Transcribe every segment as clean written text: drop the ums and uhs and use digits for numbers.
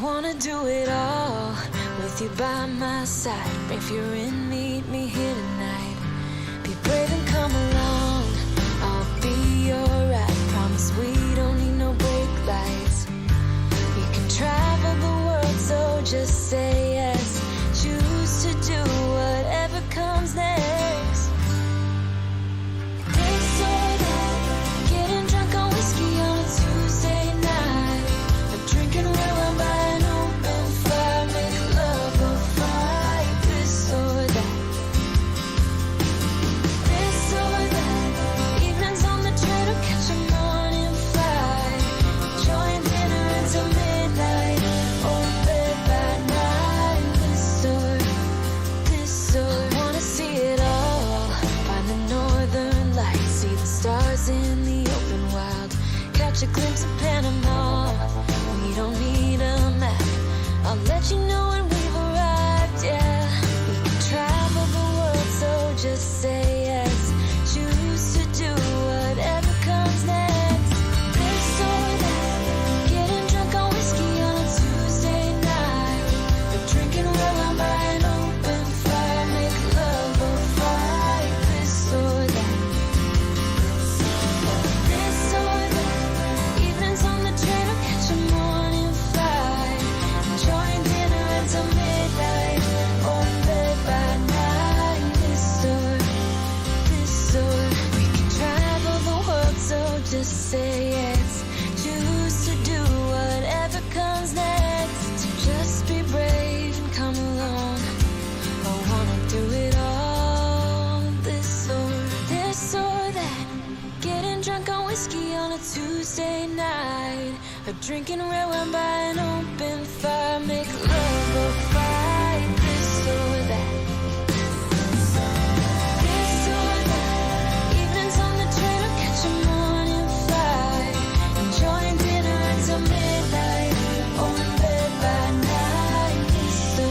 wanna do it all with you by my side. If you're in, meet me here tonight. Be brave and come along, I'll be alright. Promise we don't need no brake lights. We can travel the world, so just say yes. Choose to do whatever comes next. This or that, getting drunk on whiskey on a Tuesday night. A drinking red wine by an open fire, make love or fight. This or that. This or that, evenings on the train or catch a morning flight. Enjoying dinner until midnight, or bed by night. This or I wanna see it all. Find the northern lights, see the stars in the open wild. Catch a glimpse of Panama. We don't need a map. I'll let you know when we've arrived, yeah. We can travel the world, so just say yes. Choose to do whatever comes next. This or that, getting drunk on whiskey on a Tuesday night. Or drinking red wine by an open fire, make love or fight. This or that. This or that, evenings on the train or catch a morning flight. Enjoying dinner until midnight, or bed by night. This or we can travel the world, so just say yes. Choose to do whatever comes next. Just be brave and come along. I wanna do it all. This or that, getting drunk on whiskey on a Tuesday night. Or drinking red wine by an open fire, make love or fight. This or that. This or that, evenings on the train or catch a morning flight. Enjoying dinner until midnight, or in bed by night. This or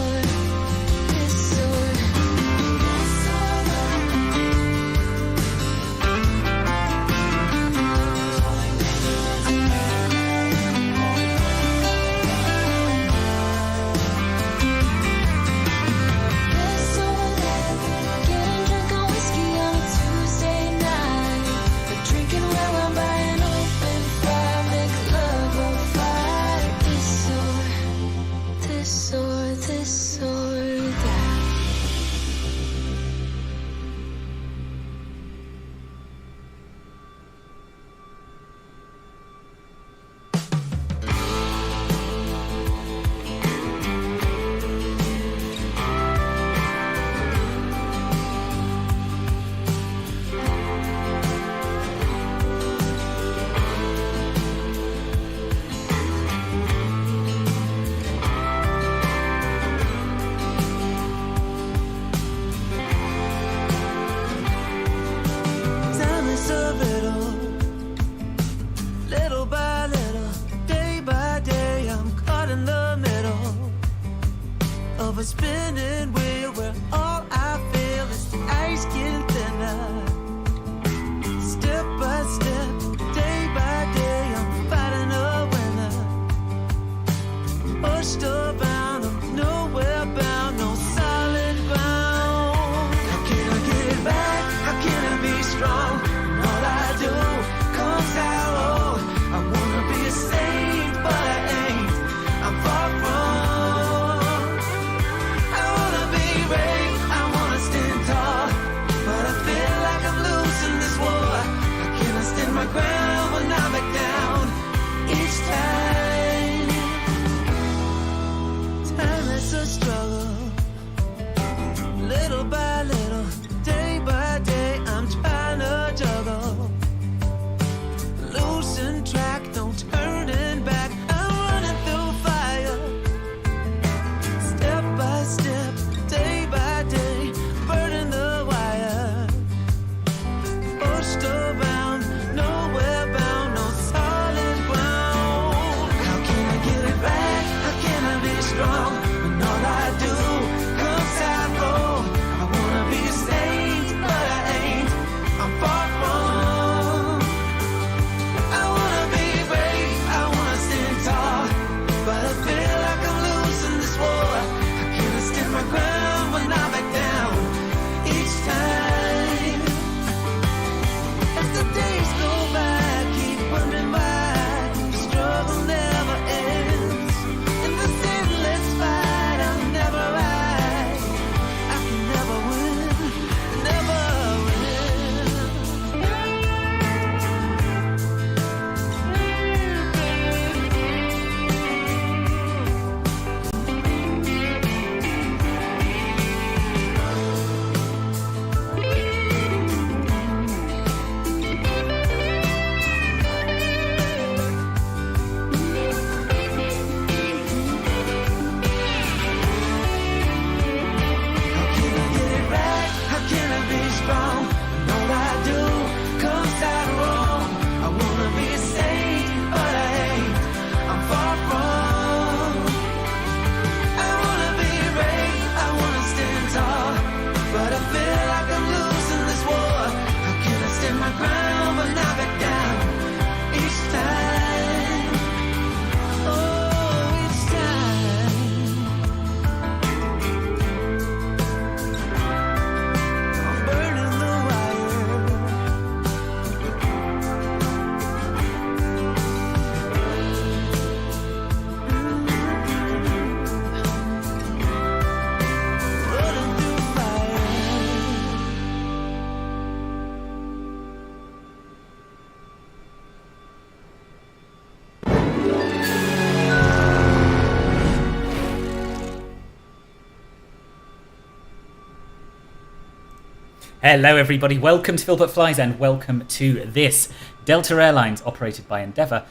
Hello everybody, welcome to Filbert Flies and welcome to this Delta Airlines operated by Endeavour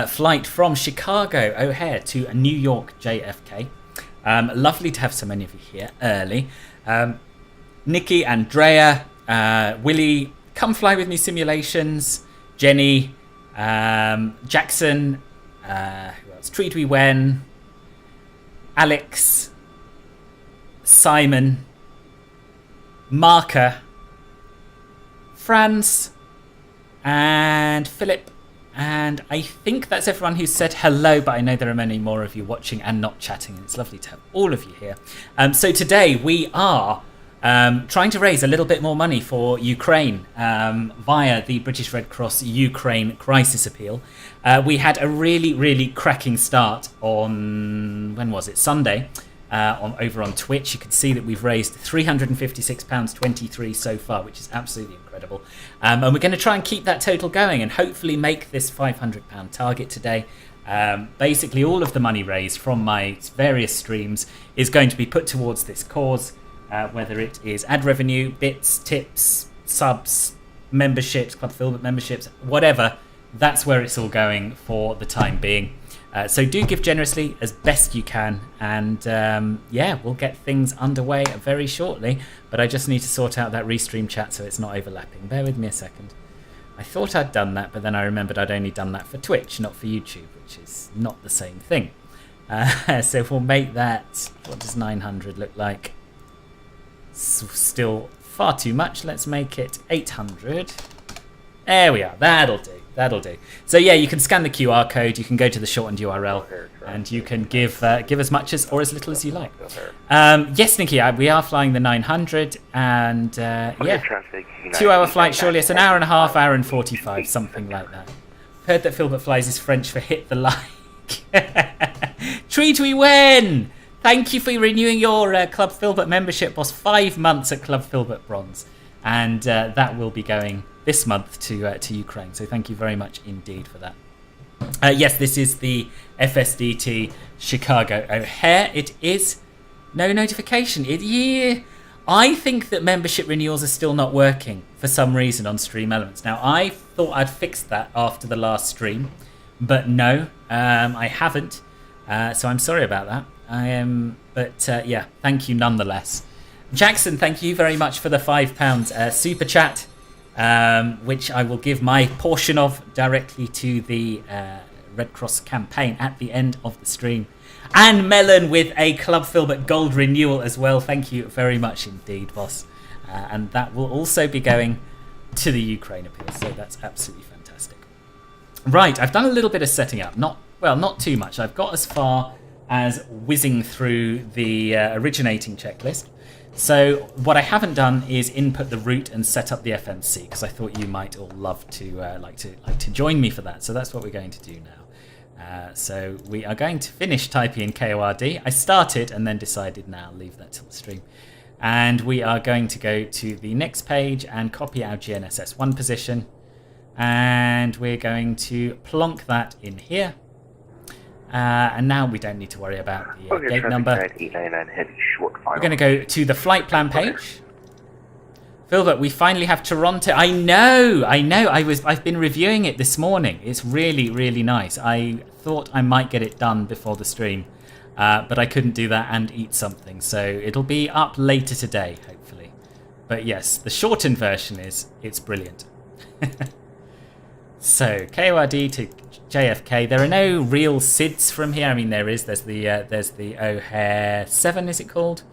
flight from Chicago O'Hare to New York JFK. Lovely to have so many of you here early. Nikki, Andrea, Willie, Come Fly With Me Simulations, Jenny, Jackson, who else? Tweedwee Wen, Alex, Simon, Marker, Franz, and Philip, and I think that's everyone who said hello, but I know there are many more of you watching and not chatting, and it's lovely to have all of you here. So today we are trying to raise a little bit more money for Ukraine via the British Red Cross Ukraine Crisis Appeal. We had a really cracking start on, when was it, Sunday, over on Twitch. You can see that we've raised £356.23 so far, which is absolutely incredible. And we're going to try and keep that total going and hopefully make this £500 target today. Basically, all of the money raised from my various streams is going to be put towards this cause, whether it is ad revenue, bits, tips, subs, memberships, Club Filbert memberships, whatever. That's where it's all going for the time being. So do give generously as best you can, and yeah, we'll get things underway very shortly, but I just need to sort out that restream chat so it's not overlapping. Bear with me a second. I thought I'd done that, but then I remembered I'd only done that for Twitch, not for YouTube, which is not the same thing. So if we'll make that, what does 900 look like? Still far too much. Let's make it 800. There we are. That'll do. That'll do. So yeah, you can scan the QR code, you can go to the shortened URL, and you can give as much as or as little as you like. Yes, Nikki, we are flying the 900, and yeah, 2-hour flight, surely it's an hour and a half, hour and 45, something like that. Heard that Filbert Flies is French for hit the like. Tweedwee Wen! Thank you for renewing your Club Filbert membership, boss. 5 months at Club Filbert Bronze, and that will be going this month to Ukraine. So thank you very much indeed for that. Yes, this is the FSDT Chicago O'Hare. It is no notification. Yeah, I think that membership renewals are still not working for some reason on Stream Elements. Now, I thought I'd fixed that after the last stream, but no, I haven't. So I'm sorry about that. But yeah, thank you nonetheless. Jackson, thank you very much for the £5 super chat, which I will give my portion of directly to the Red Cross campaign at the end of the stream. And Melon with a Club Filbert Gold renewal as well. Thank you very much indeed, boss. And that will also be going to the Ukraine appeal, so that's absolutely fantastic. Right, I've done a little bit of setting up. Not too much. I've got as far as whizzing through the originating checklist. So what I haven't done is input the route and set up the FMC, because I thought you might all love to like to join me for that. So that's what we're going to do now. So we are going to finish typing in KORD. I started and then decided now I'll leave that till the stream. And we are going to go to the next page and copy our GNSS1 position. And we're going to plonk that in here. And now we don't need to worry about the gate number. We're going to go to the flight plan page. Filbert, we finally have Toronto. I know. I've been reviewing it this morning. It's really nice. I thought I might get it done before the stream, but I couldn't do that and eat something. So it'll be up later today, hopefully. But yes, the shortened version is it's brilliant. So KORD to JFK. There are no real SIDS from here. I mean, there's the O'Hare 7, is it called?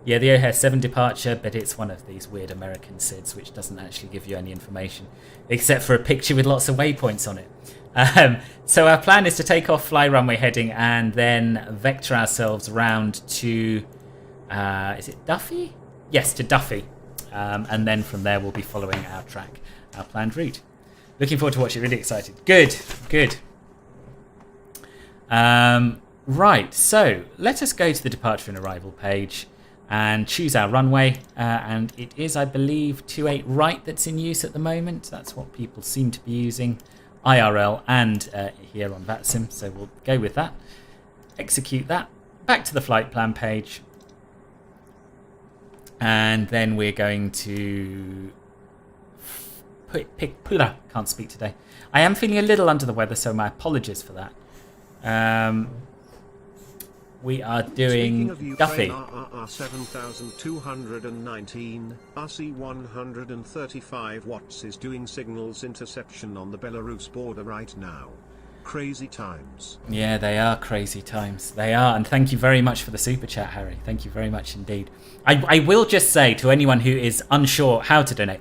Yeah, the O'Hare 7 departure, but it's one of these weird American SIDS which doesn't actually give you any information except for a picture with lots of waypoints on it. So our plan is to take off, fly runway heading, and then vector ourselves round to is it Duffy? Yes, to Duffy, and then from there we'll be following our track, our planned route. Looking forward to watching. Really excited. Good. Right, so let us go to the departure and arrival page and choose our runway. And it is, I believe, 28 right that's in use at the moment. That's what people seem to be using, IRL and here on VATSIM. So we'll go with that. Execute that. Back to the flight plan page. And then we're going to can't speak today. I am feeling a little under the weather, so my apologies for that. We are doing Duffy. RR 7219, RC 135 watts is doing signals interception on the Belarus border right now. Crazy times. Yeah, they are crazy times. They are. And thank you very much for the super chat, Harry. Thank you very much indeed. I will just say to anyone who is unsure how to donate,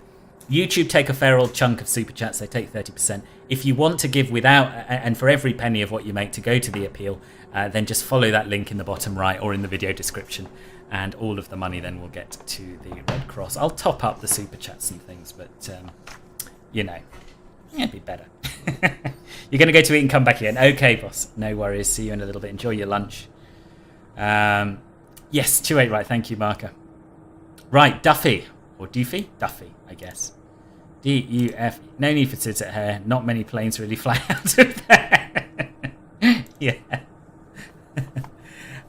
YouTube take a fair old chunk of super chats. They take 30%. If you want to give without, and for every penny of what you make to go to the appeal, then just follow that link in the bottom right or in the video description, and all of the money then will get to the Red Cross. I'll top up the super chats and things, but you know, it'd be better. You're going to go to eat and come back again. Okay, boss. No worries. See you in a little bit. Enjoy your lunch. Yes, 2-8, right. Thank you, Marker. Right, Duffy. Or Doofy? Duffy, I guess. D-U-F. No need for scissor hair. Not many planes really fly out of there. Yeah.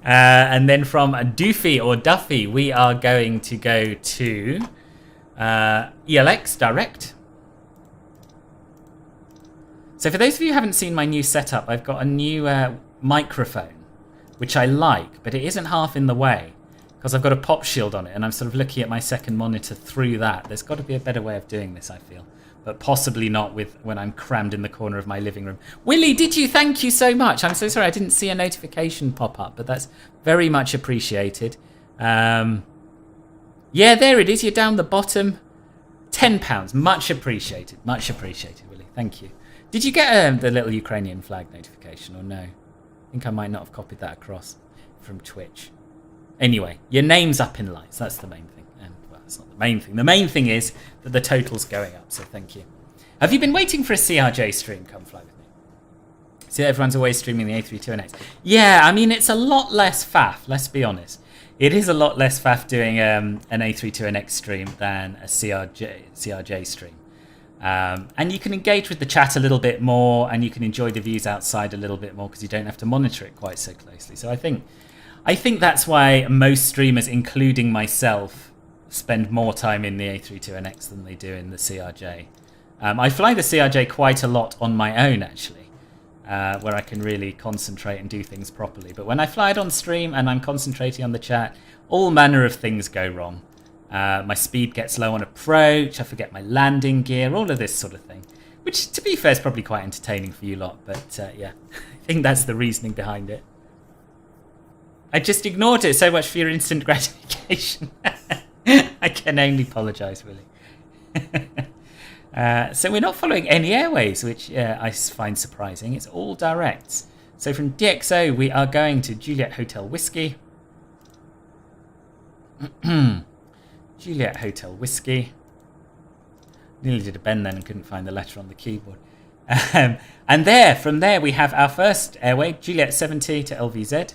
And then from Doofy or Duffy, we are going to go to ELX Direct. So for those of you who haven't seen my new setup, I've got a new microphone, which I like, but it isn't half in the way because I've got a pop shield on it, and I'm sort of looking at my second monitor through that. There's got to be a better way of doing this, I feel, but possibly not with when I'm crammed in the corner of my living room. Willie, did you? Thank you so much. I'm so sorry I didn't see a notification pop up, but that's very much appreciated. Yeah, there it is. You're down the bottom. £10. Much appreciated. Much appreciated, Willie. Thank you. Did you get the little Ukrainian flag notification or no? I think I might not have copied that across from Twitch. Anyway, your name's up in lights. That's the main thing. And, well, it's not the main thing. The main thing is that the total's going up, so thank you. Have you been waiting for a CRJ stream? Come fly with me. See, everyone's always streaming the A32NX. Yeah, I mean, it's a lot less faff, let's be honest. It is a lot less faff doing an A32NX stream than a CRJ stream. And you can engage with the chat a little bit more, and you can enjoy the views outside a little bit more because you don't have to monitor it quite so closely. So I think that's why most streamers, including myself, spend more time in the A32NX than they do in the CRJ. I fly the CRJ quite a lot on my own, actually, where I can really concentrate and do things properly. But when I fly it on stream and I'm concentrating on the chat, all manner of things go wrong. My speed gets low on approach, I forget my landing gear, all of this sort of thing. Which, to be fair, is probably quite entertaining for you lot, but yeah, I think that's the reasoning behind it. I just ignored it so much for your instant gratification. I can only apologise, Willie. So we're not following any airways, which I find surprising. It's all directs. So from DXO, we are going to Juliet Hotel Whiskey. Juliet Hotel Whiskey. Nearly did a bend then and couldn't find the letter on the keyboard. And from there we have our first airway, Juliet 70 to LVZ.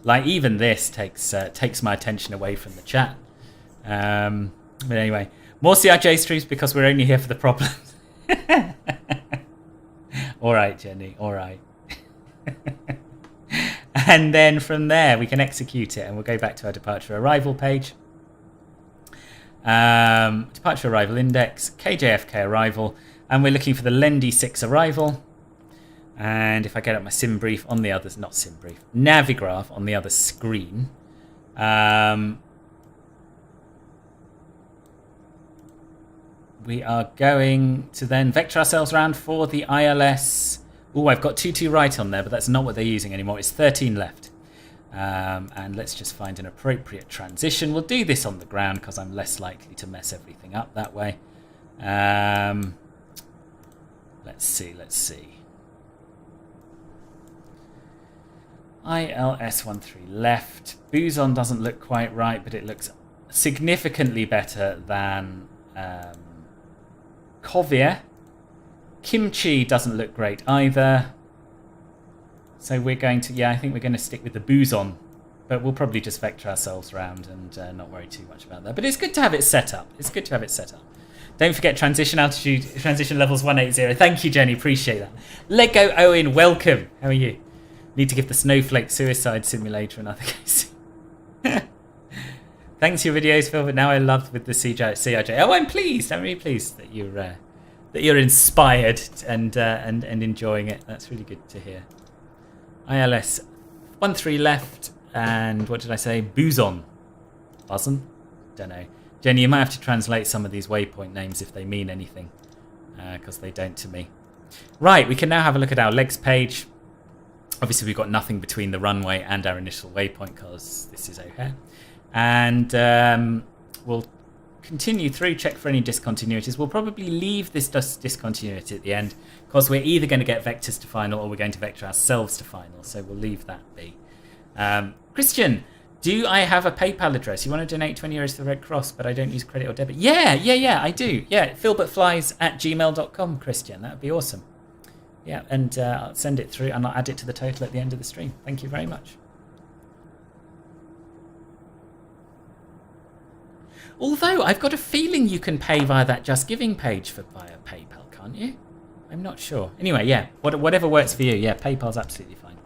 Like, even this takes my attention away from the chat. But anyway, more CRJ streams because we're only here for the problems. All right, Jenny, all right. And then from there we can execute it, and we'll go back to our departure arrival page. Departure arrival index, KJFK arrival, and we're looking for the Lendy 6 arrival. And if I get up my sim brief on the others, not sim brief, Navigraph on the other screen. We are going to then vector ourselves around for the ILS. Oh, I've got 22 right on there, but that's not what they're using anymore. It's 13 left. And let's just find an appropriate transition. We'll do this on the ground because I'm less likely to mess everything up that way. Let's see. ILS-13 left. Boson doesn't look quite right, but it looks significantly better than Kovier. Kimchi doesn't look great either. So we're going to, I think we're going to stick with the Boson, but we'll probably just vector ourselves around and not worry too much about that. But it's good to have it set up. Don't forget transition altitude, transition levels 180. Thank you, Jenny. Appreciate that. Lego Owen, welcome. How are you? Need to give the Snowflake Suicide Simulator another go. Thanks for your videos, Phil, but now I love with the CRJ. Oh, I'm pleased. I'm really pleased that you're inspired and enjoying it. That's really good to hear. ILS 13 left, and what did I say? Boson. Boson? Don't know. Jenny, you might have to translate some of these waypoint names if they mean anything, because they don't to me. Right, we can now have a look at our legs page. Obviously, we've got nothing between the runway and our initial waypoint because this is O'Hare. And we'll continue through, check for any discontinuities. We'll probably leave this discontinuity at the end because we're either going to get vectors to final or we're going to vector ourselves to final. So we'll leave that be. Christian, do I have a PayPal address? You want to donate 20 euros to the Red Cross, but I don't use credit or debit? Yeah, I do. Yeah, filbertflies@gmail.com, Christian. That would be awesome. Yeah, and I'll send it through and I'll add it to the total at the end of the stream. Thank you very much. Although, I've got a feeling you can pay via that Just Giving page via PayPal, can't you? I'm not sure. Anyway, yeah, whatever works for you. Yeah, PayPal's absolutely fine.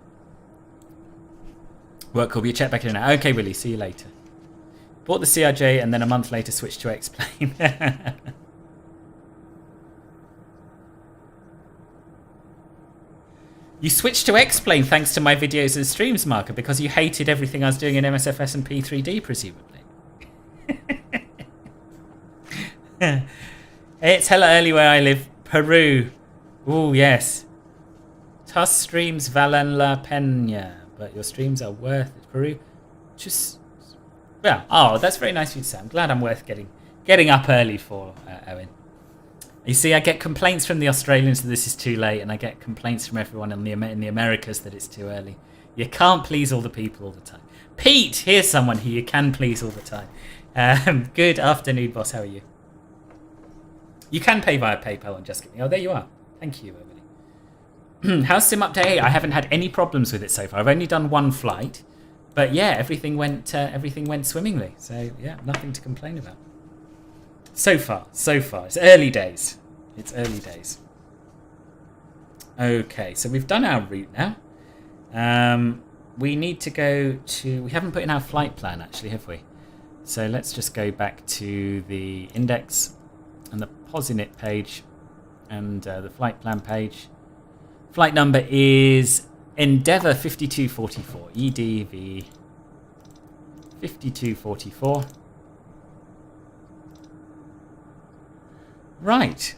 Work will be a check back in now. Okay, Willie, see you later. Bought the CRJ and then a month later switched to Explain. You switched to Explain thanks to my videos and streams, Marker, because you hated everything I was doing in MSFS and P3D, presumably. It's hella early where I live. Peru. Oh, yes. Tus streams Valen La Pena. But your streams are worth it. Peru. Just... Well, oh, that's very nice of you to say. I'm glad I'm worth getting up early for, Owen. You see, I get complaints from the Australians that this is too late, and I get complaints from everyone in the Americas that it's too early. You can't please all the people all the time. Pete, here's someone who you can please all the time. Good afternoon, boss. How are you? You can pay via PayPal on Just Giving. Oh, there you are. Thank you, everybody. How's Sim Update 8? I haven't had any problems with it so far. I've only done one flight, but yeah, everything went swimmingly. So yeah, nothing to complain about. So far. It's early days. Okay, so we've done our route now. We need to go to... We haven't put in our flight plan, actually, have we? So let's just go back to the index and the POSINIT page and the flight plan page. Flight number is Endeavour 5244. EDV 5244. Right.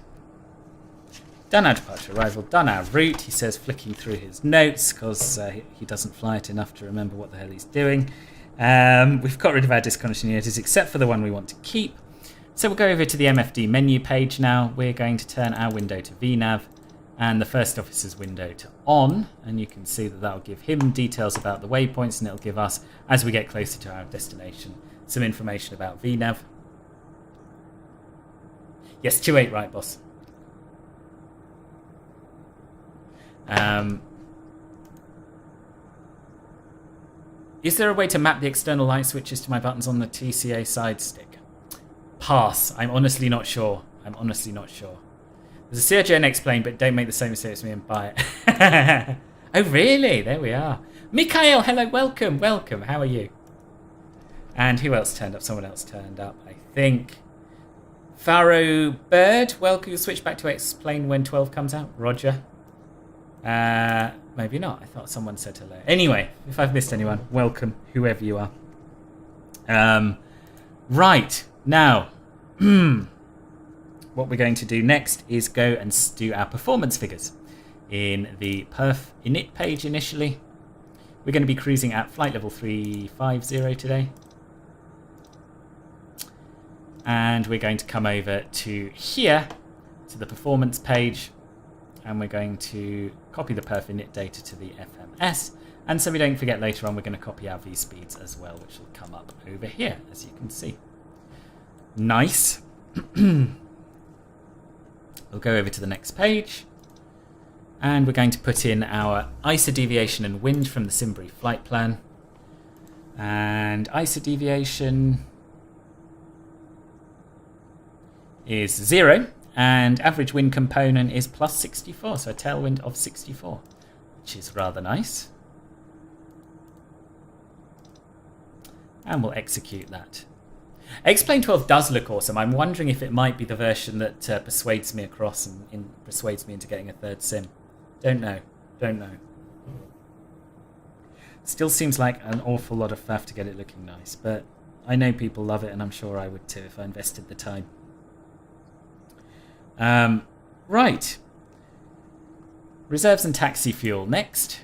Done our departure arrival, done our route, he says, flicking through his notes because he doesn't fly it enough to remember what the hell he's doing. We've got rid of our discontinuities except for the one we want to keep. So we'll go over to the MFD menu page now. We're going to turn our window to VNav and the first officer's window to on. And you can see that that'll give him details about the waypoints, and it'll give us, as we get closer to our destination, some information about VNav. Yes, 28 right, boss. Is there a way to map the external light switches to my buttons on the TCA side stick? Pass. I'm honestly not sure. There's a CRJ900 Explain, but don't make the same mistake as me and buy it. Oh, really? There we are. Mikhail, hello, welcome. How are you? And who else turned up? Someone else turned up, I think. Pharaoh Bird, welcome. Switch back to Explain when 12 comes out. Roger. Maybe not. I thought someone said hello. Anyway, if I've missed anyone, welcome, whoever you are. Right. Now, what we're going to do next is go and do our performance figures in the perf init page initially. We're going to be cruising at flight level 350 today. And we're going to come over to here, to the performance page, and we're going to copy the perf init data to the FMS. And so we don't forget later on, we're going to copy our V-speeds as well, which will come up over here, as you can see. Nice. We'll go over to the next page, and we're going to put in our ISO deviation and wind from the Simbury flight plan. And ISO deviation is 0, and average wind component is plus 64, so a tailwind of 64, which is rather nice. And we'll execute that. X-Plane 12 does look awesome. I'm wondering if it might be the version that persuades me across and persuades me into getting a third sim. Don't know. Still seems like an awful lot of faff to get it looking nice, but I know people love it, and I'm sure I would too if I invested the time. Right. Reserves and taxi fuel next.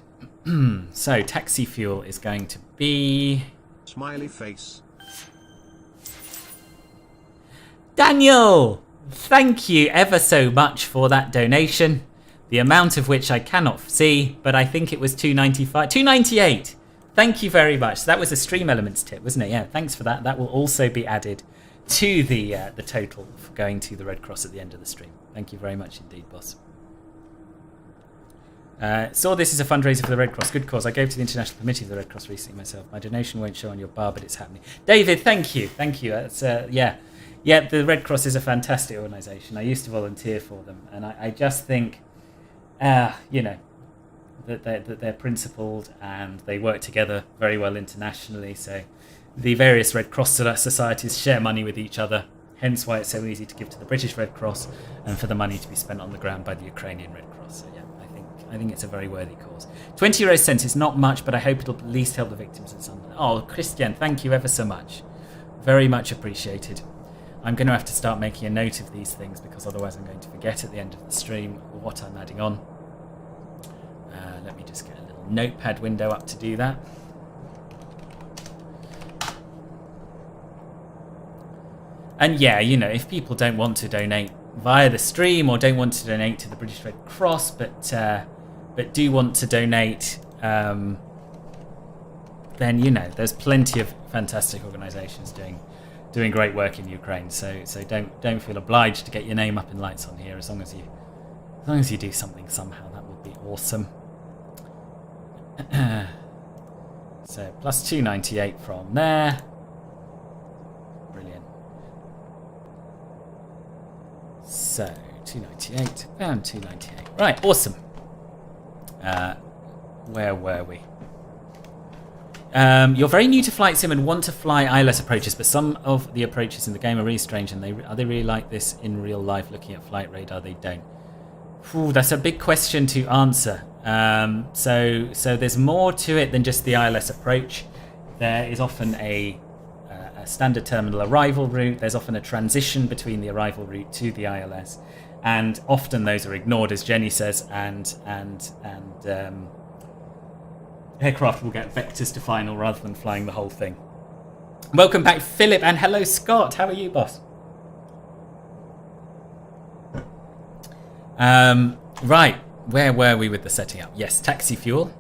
So taxi fuel is going to be... Smiley face. Daniel! Thank you ever so much for that donation. The amount of which I cannot see, but I think it was $2.95. $2.98! Thank you very much. So that was a Stream Elements tip, wasn't it? Yeah, thanks for that. That will also be added to the total for going to the Red Cross at the end of the stream. Thank you very much indeed, boss. Saw this as a fundraiser for the Red Cross. Good cause. I gave to the International Committee of the Red Cross recently myself. My donation won't show on your bar, but it's happening. David, thank you. Thank you. That's, yeah, the Red Cross is a fantastic organisation. I used to volunteer for them, and I just think, you know, that they're principled and they work together very well internationally. So the various Red Cross societies share money with each other, hence why it's so easy to give to the British Red Cross and for the money to be spent on the ground by the Ukrainian Red Cross. So yeah, I think it's a very worthy cause. 20 euro cents is not much, but I hope it'll at least help the victims in some way. Oh, Christian, thank you ever so much. Very much appreciated. I'm going to have to start making a note of these things because otherwise I'm going to forget at the end of the stream what I'm adding on. Let me just get a little notepad window up to do that. And yeah, you know, if people don't want to donate via the stream or don't want to donate to the British Red Cross, but do want to donate, then, you know, there's plenty of fantastic organisations doing great work in Ukraine. So don't feel obliged to get your name up in lights on here. As long as you do something somehow, that would be awesome. So plus 298 from there. Brilliant. So 298 and 298. Right, awesome. Where were we? You're very new to flight sim and want to fly ILS approaches, but some of the approaches in the game are really strange, and are they really like this in real life? Looking at flight radar, they don't. Ooh, that's a big question to answer. So there's more to it than just the ILS approach. There is often a standard terminal arrival route. There's often a transition between the arrival route to the ILS, and often those are ignored, as Jenny says, and aircraft will get vectors to final rather than flying the whole thing. Welcome back, Philip, and hello, Scott. How are you, boss? Right, where were we with the setting up? Yes, taxi fuel,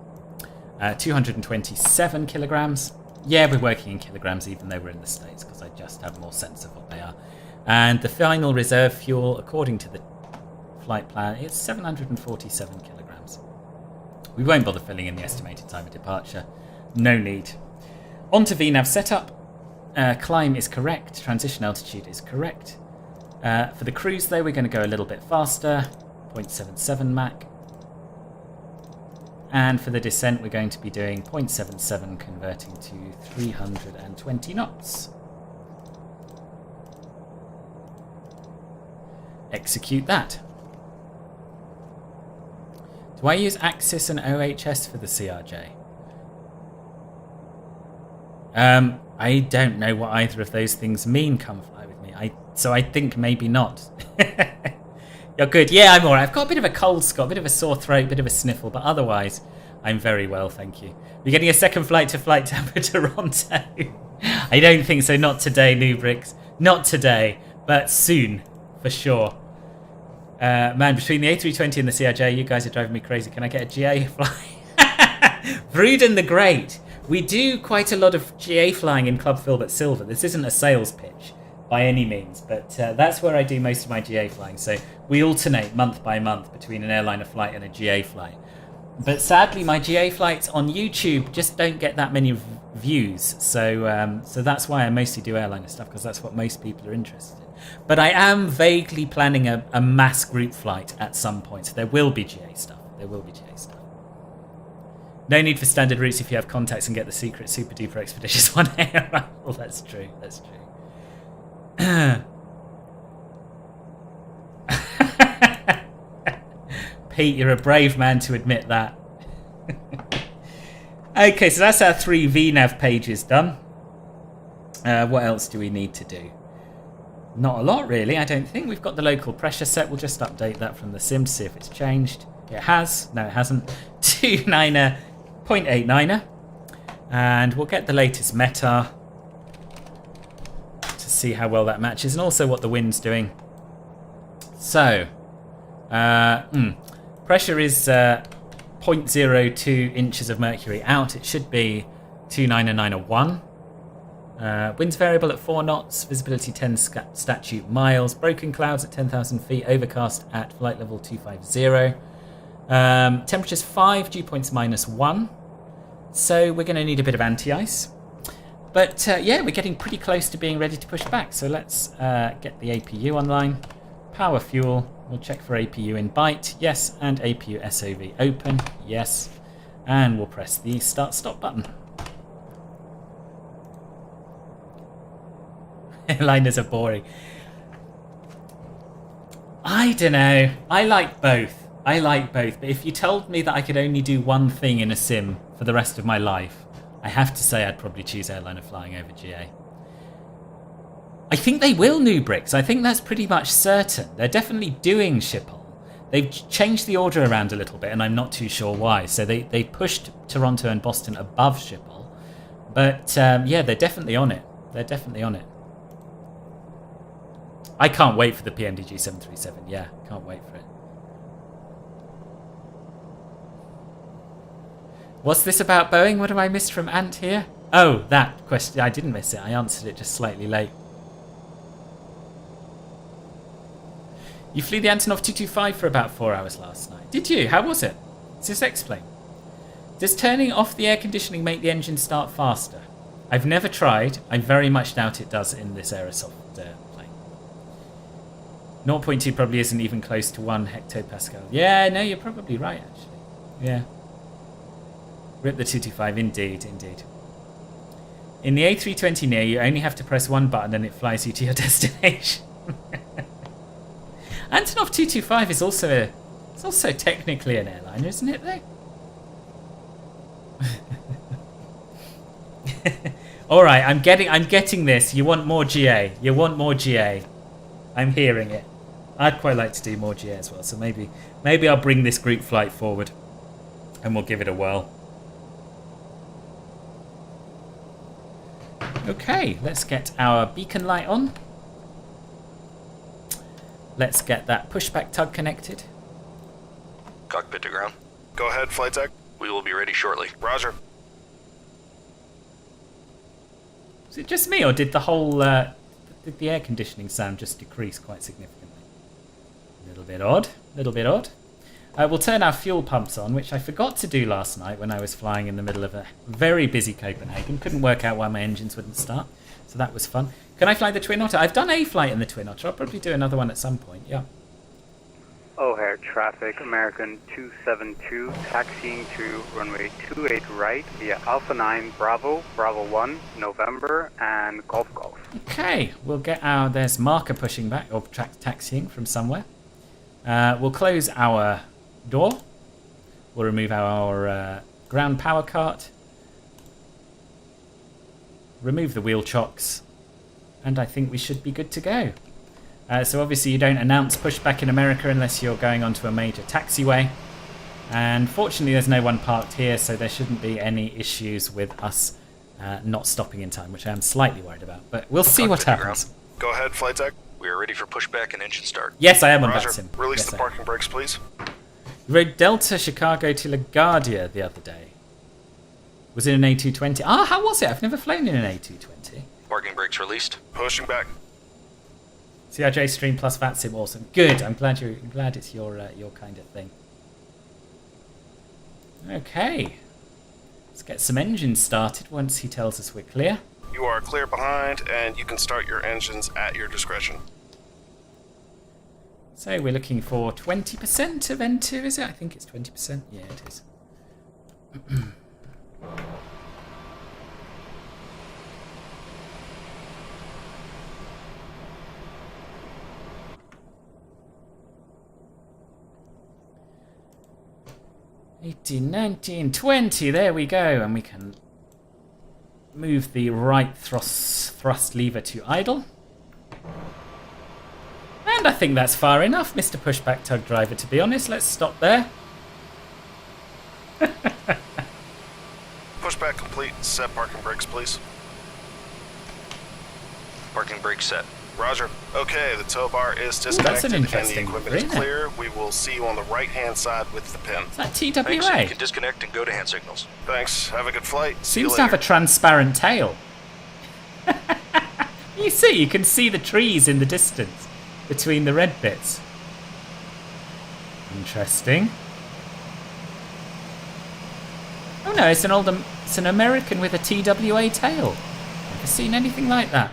227 kilograms. Yeah, we're working in kilograms even though we're in the States because I just have more sense of what they are. And the final reserve fuel, according to the flight plan, is 747 kilograms. We won't bother filling in the estimated time of departure. No need. On to VNAV setup. Climb is correct. Transition altitude is correct. For the cruise, though, we're going to go a little bit faster. 0.77 Mach. And for the descent, we're going to be doing 0.77, converting to 320 knots. Execute that. Do I use Axis and OHS for the CRJ? I don't know what either of those things mean, come fly with me. So I think maybe not. You're good. Yeah, I'm alright. I've got a bit of a cold, Scott, a bit of a sore throat, a bit of a sniffle, but otherwise, I'm very well, thank you. We're getting a second flight to Tampa, Toronto. I don't think so. Not today, Nubrix. Not today, but soon, for sure. Man, between the A320 and the CRJ, you guys are driving me crazy. Can I get a GA fly? Vruden the Great. We do quite a lot of GA flying in Club Filbert Silver. This isn't a sales pitch by any means, but that's where I do most of my GA flying. So we alternate month by month between an airliner flight and a GA flight. But sadly, my GA flights on YouTube just don't get that many views. So that's why I mostly do airliner stuff, because that's what most people are interested in. But I am vaguely planning a mass group flight at some point. So there will be GA stuff. There will be GA stuff. No need for standard routes if you have contacts and get the secret super duper expeditious one. Well, that's true. That's true. Pete, you're a brave man to admit that. Okay, so that's our 3 VNav pages done. What else do we need to do? Not a lot, really, I don't think. We've got the local pressure set. We'll just update that from the sim to see if it's changed. It has. No, it hasn't. 29er, 0.89er. And we'll get the latest meta to see how well that matches, and also what the wind's doing. So, pressure is 0.02 inches of mercury out. It should be 29901. Wind's variable at 4 knots, visibility 10 statute miles, broken clouds at 10,000 feet, overcast at flight level 250. Temperature's 5, dew points -1. So we're going to need a bit of anti-ice. But yeah, we're getting pretty close to being ready to push back. So let's get the APU online. Power fuel. We'll check for APU in byte. Yes. And APU SOV open. Yes. And we'll press the start-stop button. Liners are boring. I don't know. I like both. But if you told me that I could only do one thing in a sim for the rest of my life, I have to say I'd probably choose airliner flying over GA. I think they will, New Bricks. I think that's pretty much certain. They're definitely doing Schiphol. They've changed the order around a little bit, and I'm not too sure why. So they pushed Toronto and Boston above Schiphol. But yeah, they're definitely on it. They're definitely on it. I can't wait for the PMDG 737. Yeah, can't wait for it. What's this about Boeing? What have I missed from Ant here? Oh, that question. I didn't miss it. I answered it just slightly late. You flew the Antonov 225 for about 4 hours last night. Did you? How was it? Just explain. Does turning off the air conditioning make the engine start faster? I've never tried. I very much doubt it does in this Aerosoft plane. 0.2 probably isn't even close to 1 hectopascal. Yeah, no, you're probably right, actually. Yeah. Rip the 225, indeed. In the A320neo, you only have to press one button and it flies you to your destination. Antonov 225 is also technically an airliner, isn't it, though? All right, I'm getting this. You want more GA. You want more GA. I'm hearing it. I'd quite like to do more GA as well, so maybe I'll bring this group flight forward and we'll give it a whirl. Okay, let's get our beacon light on. Let's get that pushback tug connected. Cockpit to ground. Go ahead, flight tech. We will be ready shortly. Roger. Was it just me, or did the whole did the air conditioning sound just decrease quite significantly? A little bit odd. We'll turn our fuel pumps on, which I forgot to do last night when I was flying in the middle of a very busy Copenhagen. Couldn't work out why my engines wouldn't start, so that was fun. Can I fly the Twin Otter? I've done a flight in the Twin Otter. I'll probably do another one at some point, yeah. O'Hare traffic, American 272, taxiing to runway 28 right via Alpha 9 Bravo, Bravo 1, November, and Golf Golf. Okay, we'll get our, there's marker pushing back, or taxiing from somewhere. We'll close our door. We'll remove our ground power cart. Remove the wheel chocks. And I think we should be good to go. So obviously you don't announce pushback in America unless you're going onto a major taxiway. And fortunately there's no one parked here, so there shouldn't be any issues with us not stopping in time, which I am slightly worried about. But we'll see what happens. Go ahead, flight tech. We are ready for pushback and engine start. Yes, I am on Roger. VATSIM. Release Yes, the I am. parking brakes, please. We rode Delta Chicago to LaGuardia the other day. Was it an A220? Ah, how was it? I've never flown in an A220. Parking brakes released. Pushing back. CRJ stream plus VATSIM, awesome. Good. I'm glad it's your kind of thing. Okay. Let's get some engines started once he tells us we're clear. You are clear behind, and you can start your engines at your discretion. So we're looking for 20% of N2, is it? I think it's 20%. Yeah, it is. $18, $19, $20. There we go, and we can move the right thrust lever to idle. And I think that's far enough, Mr. Pushback Tug Driver, to be honest. Let's stop there. Pushback complete. Set parking brakes, please. Parking brake set. Roger. Okay, the tow bar is that's disconnected an and the interesting equipment one, is isn't it? clear. We will see you on the right-hand side with the pin. Is that Thanks, you TWA? can disconnect and go to hand signals. Thanks. Have a good flight. See you Seems to have a later. transparent tail. You can see the trees in the distance between the red bits. Interesting. Oh no, it's an American with a TWA tail. Never seen anything like that.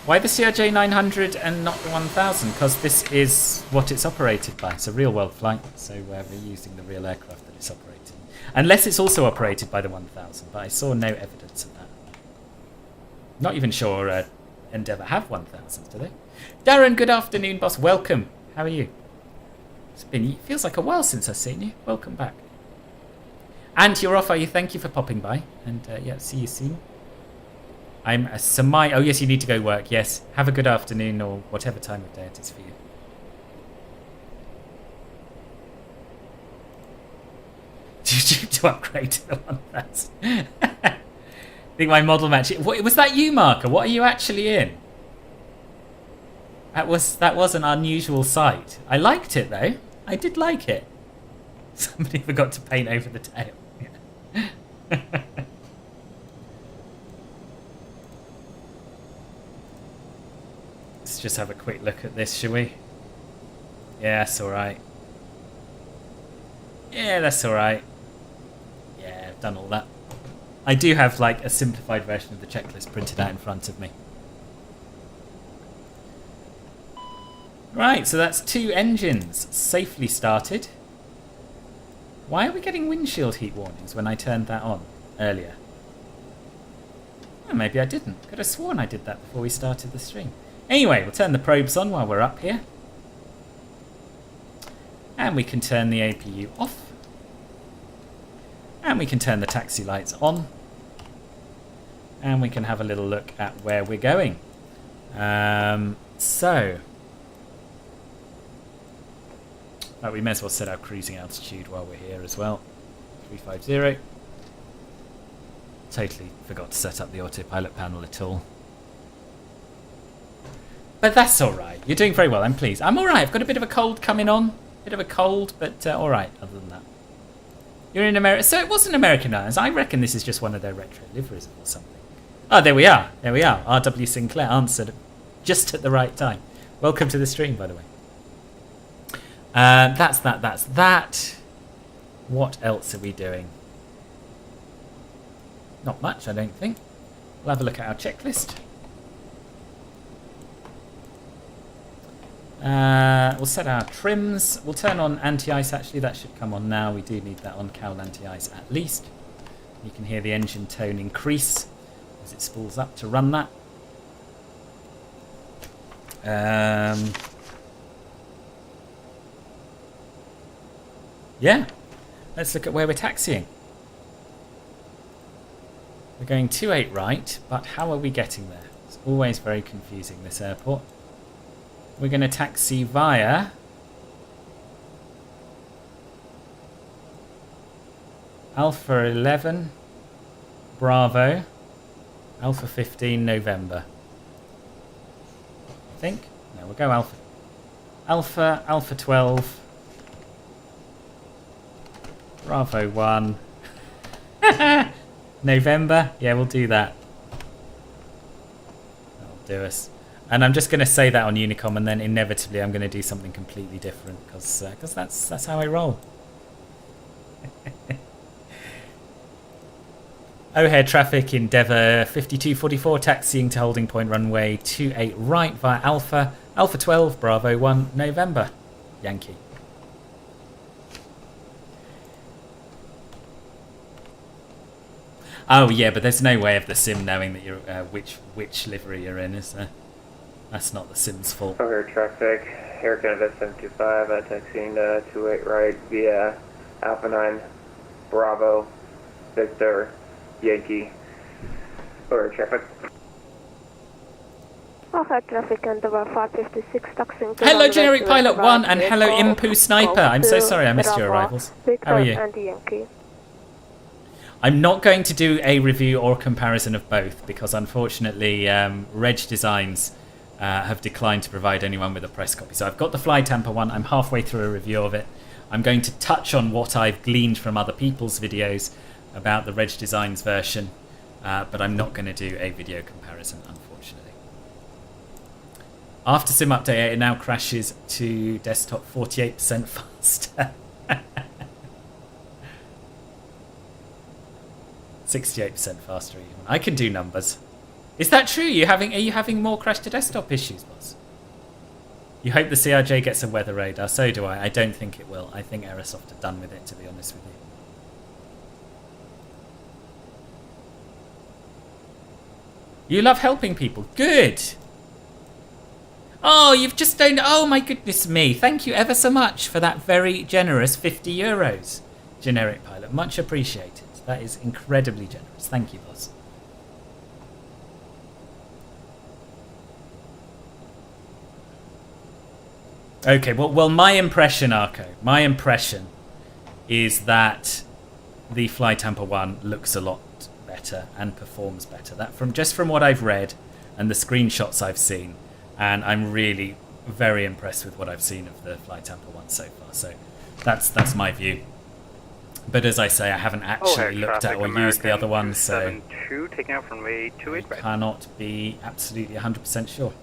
Why the CRJ900 and not the 1000? Because this is what it's operated by. It's a real world flight, so we're using the real aircraft that it's operating. Unless it's also operated by the 1000, but I saw no evidence of that. Not even sure Endeavour have 1000s, do they? Darren, good afternoon, boss. Welcome. How are you? It feels like a while since I've seen you. Welcome back. And you're off, are you? Thank you for popping by. And yeah, see you soon. I'm a Samai. Oh, yes, you need to go work. Yes. Have a good afternoon or whatever time of day it is for you. to upgrade to the 1000. I think my model match. Was that you, Marker? What are you actually in? That was an unusual sight. I liked it though. I did like it. Somebody forgot to paint over the tail. Let's just have a quick look at this, shall we? Yeah, that's alright. Yeah, that's alright. Yeah, I've done all that. I do have like a simplified version of the checklist printed out in front of me. Right, so that's 2 engines safely started. Why are we getting windshield heat warnings when I turned that on earlier? Oh, maybe I didn't. Could have sworn I did that before we started the stream. Anyway, we'll turn the probes on while we're up here. And we can turn the APU off. And we can turn the taxi lights on. And we can have a little look at where we're going. We may as well set our cruising altitude while we're here as well. 350. Totally forgot to set up the autopilot panel at all. But that's alright. You're doing very well. I'm pleased. I'm alright. I've got a bit of a cold coming on. Bit of a cold, but alright other than that. You're in America. So it wasn't American Irons. I reckon this is just one of their retro liveries or something. Oh, there we are. There we are. R.W. Sinclair answered just at the right time. Welcome to the stream, by the way. That's that. What else are we doing? Not much, I don't think. We'll have a look at our checklist. We'll set our trims. We'll turn on anti-ice, actually. That should come on now. We do need that on cowl anti-ice at least. You can hear the engine tone increase as it spools up to run that. Yeah, let's look at where we're taxiing. We're going 28 right, but how are we getting there? It's always very confusing, this airport. We're going to taxi via Alpha 11 Bravo Alpha 15 November. I think. No, we'll go Alpha 12 Bravo 1 November. Yeah, we'll do that. That'll do us. And I'm just going to say that on Unicom, and then inevitably I'm going to do something completely different because that's how I roll. O'Hare traffic, Endeavour 5244, taxiing to holding point runway 28 right via Alpha 12 Bravo 1 November Yankee. Oh yeah, but there's no way of the sim knowing that you're which livery you're in, is there? That's not the sim's fault. Over traffic, Air Canada 725, taxiing to 28 right via Alpha 9, Bravo, Victor, Yankee. Over traffic. Over traffic and about 556 taxing to Hello, runway Generic 28 Pilot 1, and right, hello, via Impu Sniper. I'm so sorry I missed your Bravo, arrivals. Victor How are you? and Yankee. I'm not going to do a review or comparison of both because unfortunately Reg Designs have declined to provide anyone with a press copy. So I've got the Fly Tamper one. I'm halfway through a review of it. I'm going to touch on what I've gleaned from other people's videos about the Reg Designs version, but I'm not going to do a video comparison, unfortunately. After Sim Update 8, it now crashes to desktop 48% faster. 68% faster even. I can do numbers. Is that true? Are you having more crash to desktop issues, boss? You hope the CRJ gets a weather radar. So do I. I don't think it will. I think Aerosoft are done with it, to be honest with you. You love helping people. Good. Oh, you've just done... Oh, my goodness me. Thank you ever so much for that very generous €50. Generic Pilot. Much appreciated. That is incredibly generous. Thank you, boss. Okay, well, my impression, Arco, my impression is that the Fly Tamper 1 looks a lot better and performs better. That from what I've read and the screenshots I've seen, and I'm really very impressed with what I've seen of the Fly Tamper 1 so far. So that's my view. But as I say, I haven't actually looked at or used the other one, so taking out from way 28 I right. cannot be absolutely 100% sure.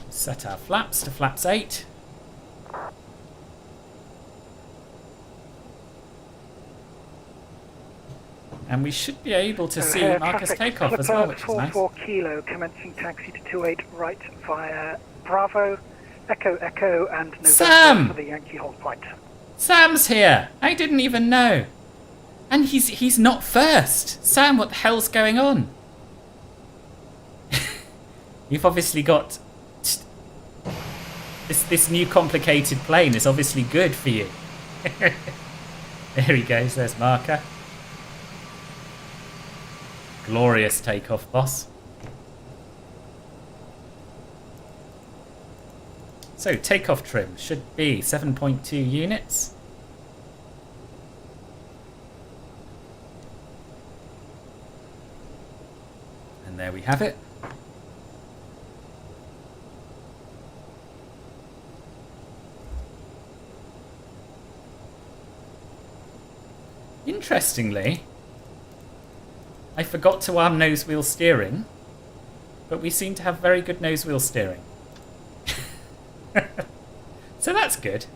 Set our flaps to flaps 8. And we should be able to see Marcus take off as well, which is nice. 44 kilo, commencing taxi to 28 right via Bravo, Echo Echo, and November Sam! for the Yankee hold point. Sam's here! I didn't even know. And he's not first. Sam, what the hell's going on? You've obviously got... This new complicated plane is obviously good for you. There he goes, there's Marker. Glorious takeoff, boss. So, takeoff trim should be 7.2 units. And there we have it. Interestingly, I forgot to arm nose wheel steering, but we seem to have very good nose wheel steering. So that's good.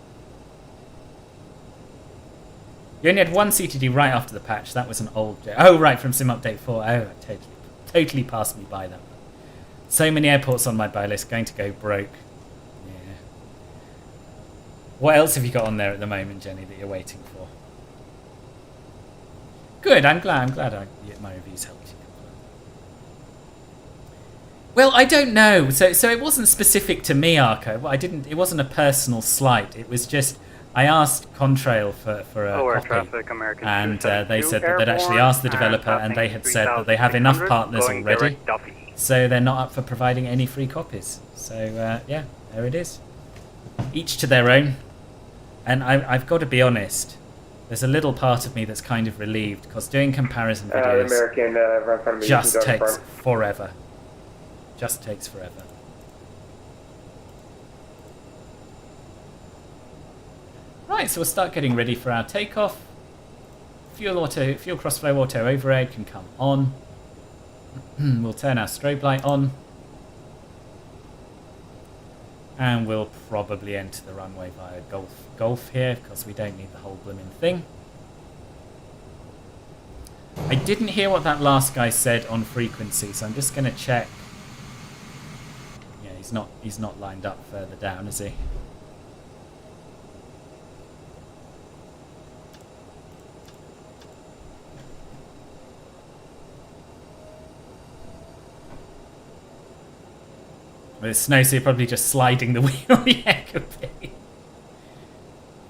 You only had one CTD right after the patch. That was an old... Oh, right, from Sim Update 4. Oh, totally passed me by that one. So many airports on my buy list, going to go broke. Yeah. What else have you got on there at the moment, Jenny, that you're waiting for? Good, I'm glad my reviews helped you. Well, I don't know. So it wasn't specific to me, Arco. It wasn't a personal slight. It was just I asked Contrail for a copy, traffic, American and they said that airborne, they'd actually asked the and developer, and they had said that they have 3600 enough partners going already, direct Duffy. so they're not up for providing any free copies. So yeah, there it is. Each to their own. And I've got to be honest. There's a little part of me that's kind of relieved because doing comparison videos just takes forever. Just takes forever. Right, so we'll start getting ready for our takeoff. Fuel cross flow auto override can come on. We'll turn our strobe light on. And we'll probably enter the runway via Golf here, because we don't need the whole blooming thing. I didn't hear what that last guy said on frequency, so I'm just going to check He's not lined up further down, is he? With snow, so you're probably just sliding the wheel. Yeah, could be.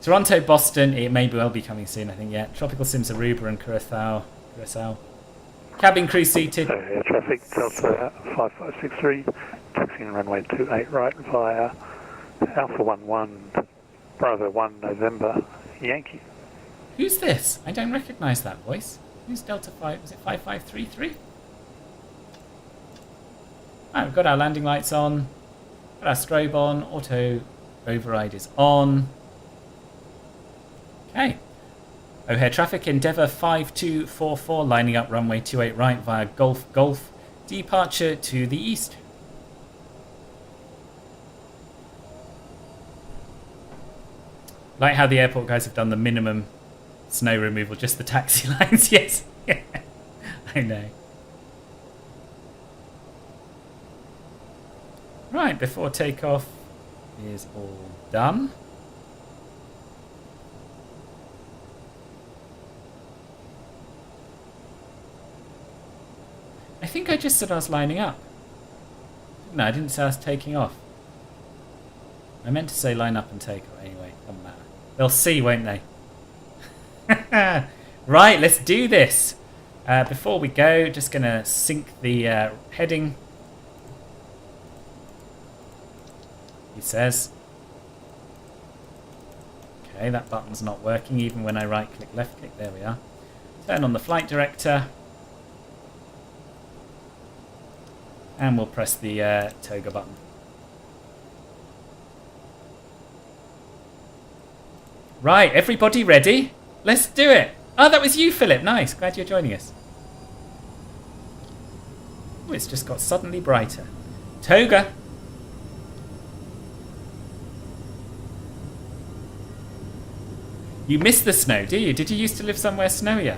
Toronto, Boston, it may well be coming soon, I think, yeah. Tropical Sims, Aruba and Curacao. Cabin crew seated. Air traffic, Delta 5563, taxiing runway 28 right via Alpha 11, Bravo 1, November, Yankee. Who's this? I don't recognise that voice. Who's Delta 5? Was it 5533? Right, we've got our landing lights on, got our strobe on, auto override is on. Okay. O'Hare traffic, Endeavour 5244, lining up runway 28 right via Golf, departure to the east. Like how the airport guys have done the minimum snow removal, just the taxi lines, yes. I know. Right, before takeoff is all done. I think I just said I was lining up. No, I didn't say I was taking off. I meant to say line up and take off. Anyway, doesn't matter. They'll see, won't they? Right, let's do this. Before we go, just going to sync the heading. He says. Okay, that button's not working even when I right click, left click. There we are. Turn on the flight director. And we'll press the toga button. Right, everybody ready? Let's do it. Oh, that was you, Philip. Nice. Glad you're joining us. Oh, it's just got suddenly brighter. Toga. You miss the snow, do you? Did you used to live somewhere snowier?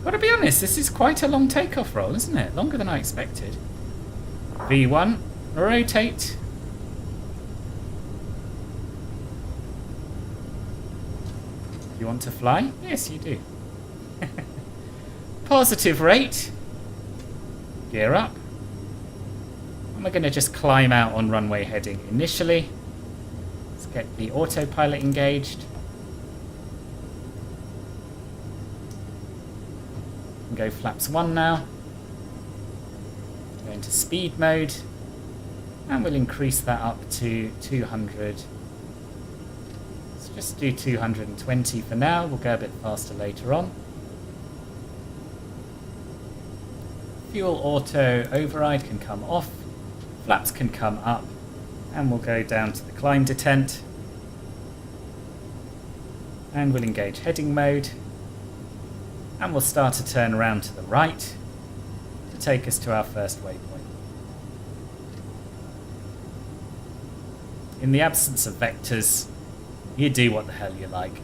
Gotta be honest, this is quite a long takeoff roll, isn't it? Longer than I expected. V1, rotate. You want to fly? Yes, you do. Positive rate. Gear up. And we're going to just climb out on runway heading initially. Let's get the autopilot engaged. And go flaps 1 now. Go into speed mode. And we'll increase that up to 200. Just do 220 for now. We'll go a bit faster later on. Fuel auto override can come off. Flaps can come up. And we'll go down to the climb detent. And we'll engage heading mode. And we'll start to turn around to the right to take us to our first waypoint. In the absence of vectors, you do what the hell you like.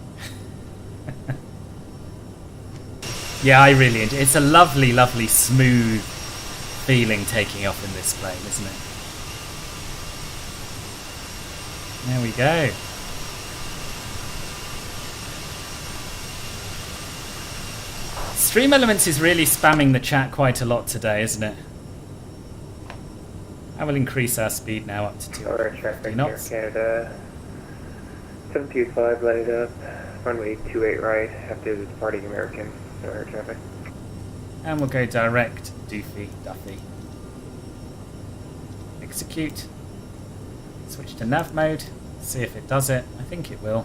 Yeah, I really enjoy it. It's a lovely, lovely, smooth feeling taking off in this plane, isn't it? There we go. Stream Elements is really spamming the chat quite a lot today, isn't it? I will increase our speed now up to 250 knots. Canada 725 lighted up, runway 28 right after the departing American air traffic. And we'll go direct, Duffy. Execute. Switch to nav mode. See if it does it. I think it will.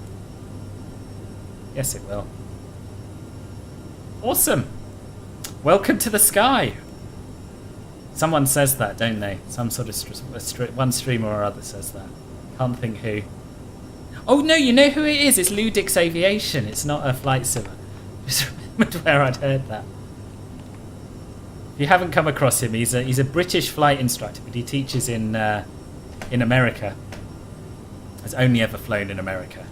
Yes, it will. Awesome. Welcome to the sky. Someone says that, don't they? Some sort of one streamer or other says that. Can't think who. Oh no, you know who it is? It's Ludix Aviation. It's not a flight simmer. Just remembered where I'd heard that. If you haven't come across him, he's a British flight instructor, but he teaches in America. Has only ever flown in America,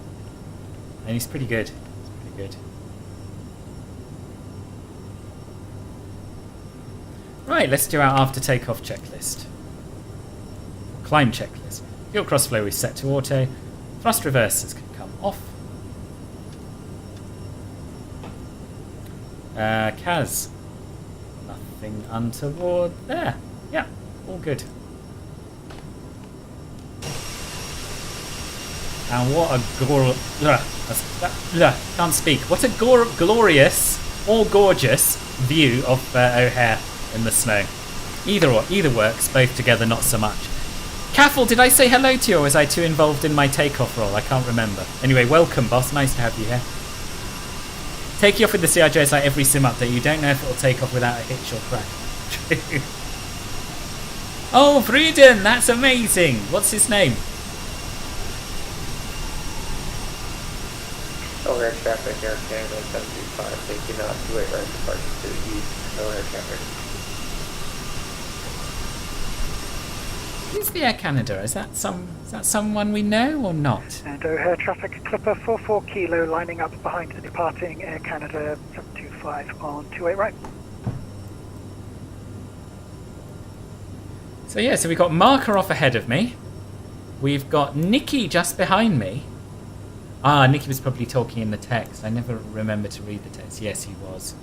and he's pretty good. He's pretty good. Right, let's do our after takeoff checklist. Climb checklist. Fuel cross flow is set to auto. Thrust reversers can come off. Kaz. Nothing untoward there. Yeah, all good. And what a can't speak. What a glorious or gorgeous view of O'Hare in the snow. Either works, both together not so much. Caffel, did I say hello to you, or was I too involved in my takeoff role? I can't remember. Anyway, welcome, boss. Nice to have you here. Taking off with the CRJ is like every sim update. You don't know if it'll take off without a hitch or crack. Oh, Vruden, that's amazing. What's his name? O'Hare traffic, Air Canada 725, taking off 28 right departure to the east, O'Hare traffic. Who's the Air Canada? Is that someone we know or not? And O'Hare traffic, Clipper 44 Kilo lining up behind the departing Air Canada 725 on 28 right. So yeah, so we've got Marker off ahead of me. We've got Nikki just behind me. Ah, Nikki was probably talking in the text. I never remember to read the text. Yes, he was.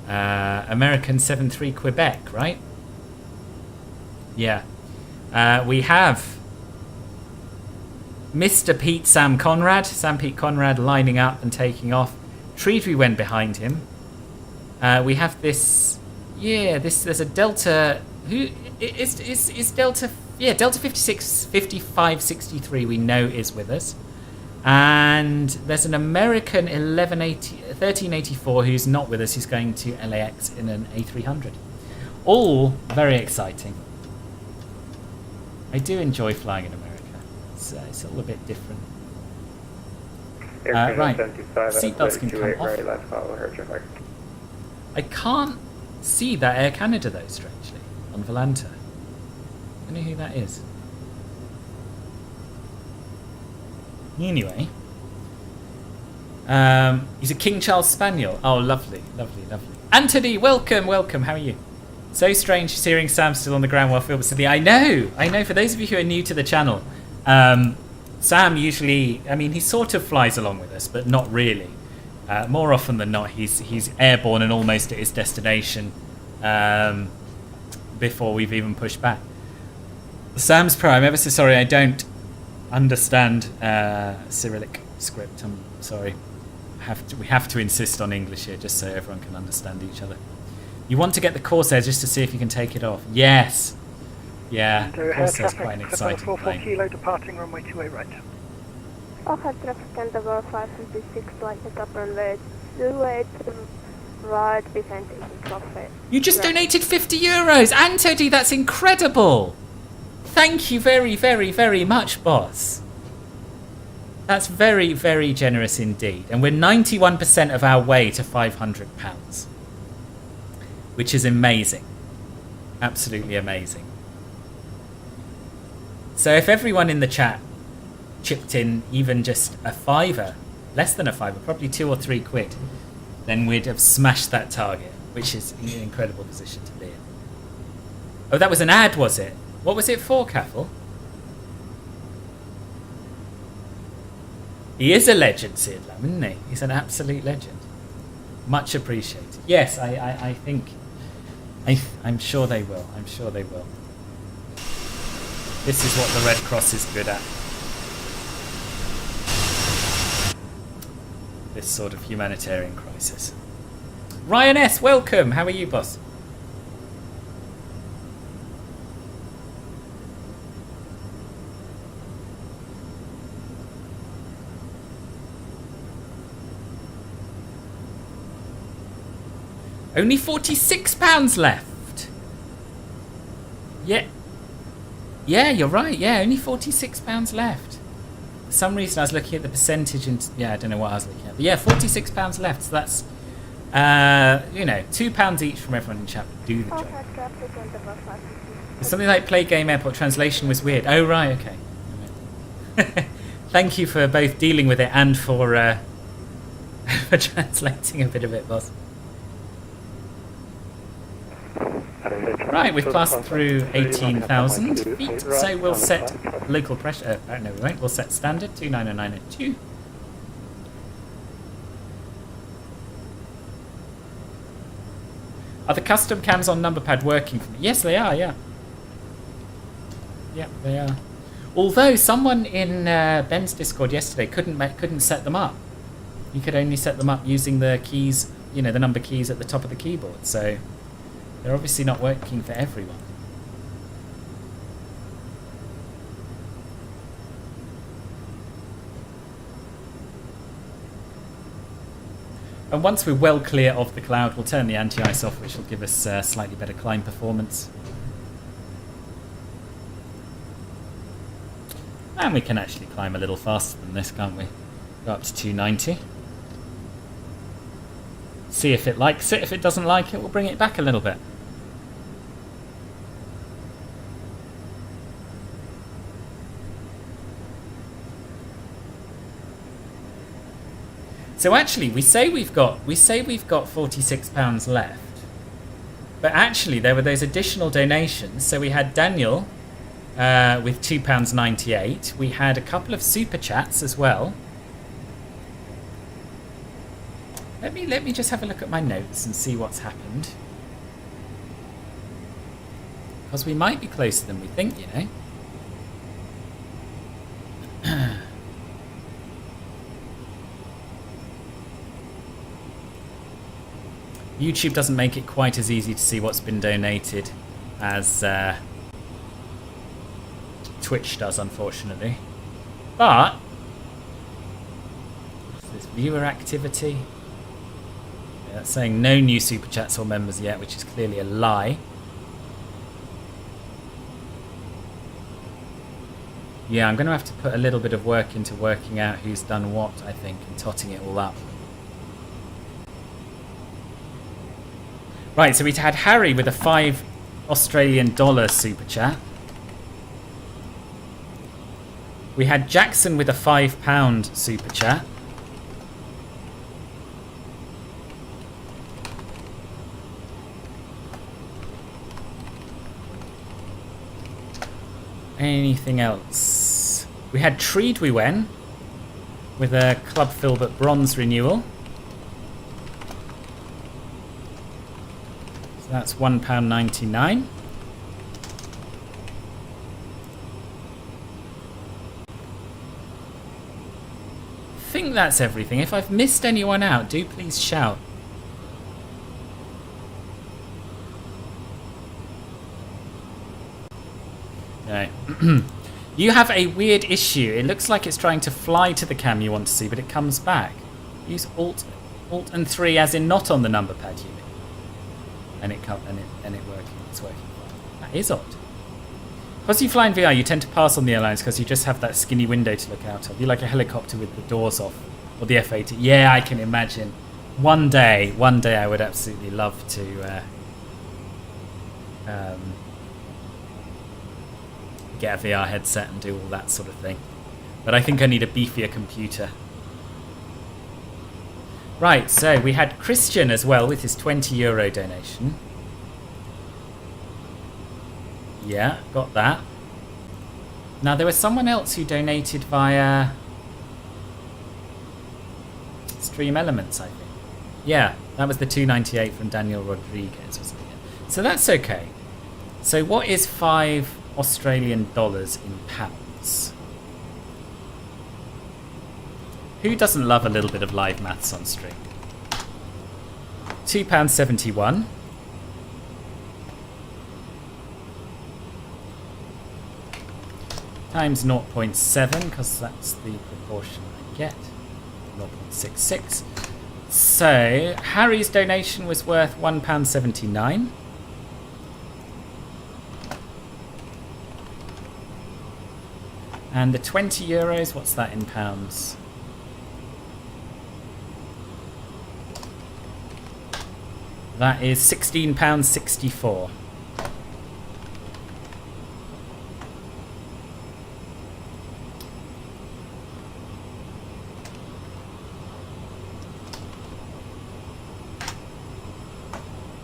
American 73 Quebec, right? Yeah. We have Mr. Pete Sam Pete Conrad lining up and taking off. Treaty went behind him. We have this, there's a Delta, who is Delta, Delta 5563 we know is with us. And there's an American 1384 who's not with us, who's going to LAX in an A300. All very exciting. I do enjoy flying in America. It's all a bit different. Right, seatbelts can come off. I can't see that Air Canada though, strangely, on Volanta. I don't know who that is. Anyway, he's a King Charles Spaniel. Oh, lovely, lovely, lovely. Anthony, welcome, welcome. How are you? So strange just hearing Sam still on the ground while Filbert said, I know. For those of you who are new to the channel, Sam usually, he sort of flies along with us, but not really. More often than not, he's airborne and almost at his destination before we've even pushed back. Sam's pro. I'm ever so sorry. I don't understand Cyrillic script. I'm sorry. We have to insist on English here just so everyone can understand each other. You want to get the Corsair just to see if you can take it off. Yes. Yeah, Corsair's quite an exciting 44 plane. Kilo departing runway 28 right. O'Hare traffic, Endeavour 556, flight pickup runway 28 right behind taking traffic. You just donated €50, Antody. That's incredible. Thank you very, very, very much, boss. That's very, very generous indeed. And we're 91% of our way to £500, which is amazing. Absolutely amazing. So if everyone in the chat chipped in even just a fiver, less than a fiver, probably £2 or £3, then we'd have smashed that target, which is an incredible position to be in. Oh, that was an ad, was it? What was it for, Caffel? He is a legend, Seedlam, isn't he? He's an absolute legend. Much appreciated. Yes, I think... I'm sure they will. I'm sure they will. This is what the Red Cross is good at. This sort of humanitarian crisis. Ryan S., welcome. How are you, boss? Only £46 left. Yeah. Yeah, you're right. Yeah, only £46 left. For some reason, I was looking at the percentage, and yeah, I don't know what I was looking at. But yeah, £46 left. So You know, £2 each from everyone in chat would do the All job. air traffic Endeavour 556. Something like Play Game Airport translation was weird. Oh, right, okay. Thank you for both dealing with it and for translating a bit of it, boss. Right, we've passed through 18,000 feet, so we'll set local pressure. No, we won't. We'll set standard 2909 at 2. Are the custom cams on number pad working for me? Yes, they are, yeah. Yeah, they are. Although someone in Ben's Discord yesterday couldn't set them up. You could only set them up using the keys, you know, the number keys at the top of the keyboard. So they're obviously not working for everyone. And once we're well clear of the cloud, we'll turn the anti-ice off, which will give us slightly better climb performance. And we can actually climb a little faster than this, can't we? Go up to 290. See if it likes it. If it doesn't like it, we'll bring it back a little bit. So actually, we say we've got £46 left, but actually there were those additional donations. So we had Daniel with £2.98. We had a couple of super chats as well. Let me just have a look at my notes and see what's happened, because we might be closer than we think, you know. YouTube doesn't make it quite as easy to see what's been donated as Twitch does, unfortunately. But there's viewer activity. Yeah, that's saying no new super chats or members yet, which is clearly a lie. Yeah, I'm going to have to put a little bit of work into working out who's done what, I think, and totting it all up. Right, so we had Harry with a $5 Australian super chat. We had Jackson with a £5 super chat. Anything else? We had Treedwiwen with a Club Filbert bronze renewal. So that's £1.99. I think that's everything. If I've missed anyone out, do please shout. Okay. You have a weird issue. It looks like it's trying to fly to the cam you want to see, but it comes back. Use Alt and 3 as in not on the number pad unit. And it working. It's working. That is odd. Because you fly in VR, you tend to pass on the airlines because you just have that skinny window to look out of. You're like a helicopter with the doors off, or the F-18. Yeah, I can imagine. One day, I would absolutely love to get a VR headset and do all that sort of thing. But I think I need a beefier computer. Right, so we had Christian as well with his €20 donation. Yeah, got that. Now there was someone else who donated via Stream Elements, I think. Yeah, that was the $2.98 from Daniel Rodriguez, wasn't it? So that's okay. So what is $5 Australian in pounds? Who doesn't love a little bit of live maths on stream? £2.71. Times 0.7, because that's the proportion I get. 0.66. So Harry's donation was worth £1.79. And the €20, what's that in pounds? That is £16.64.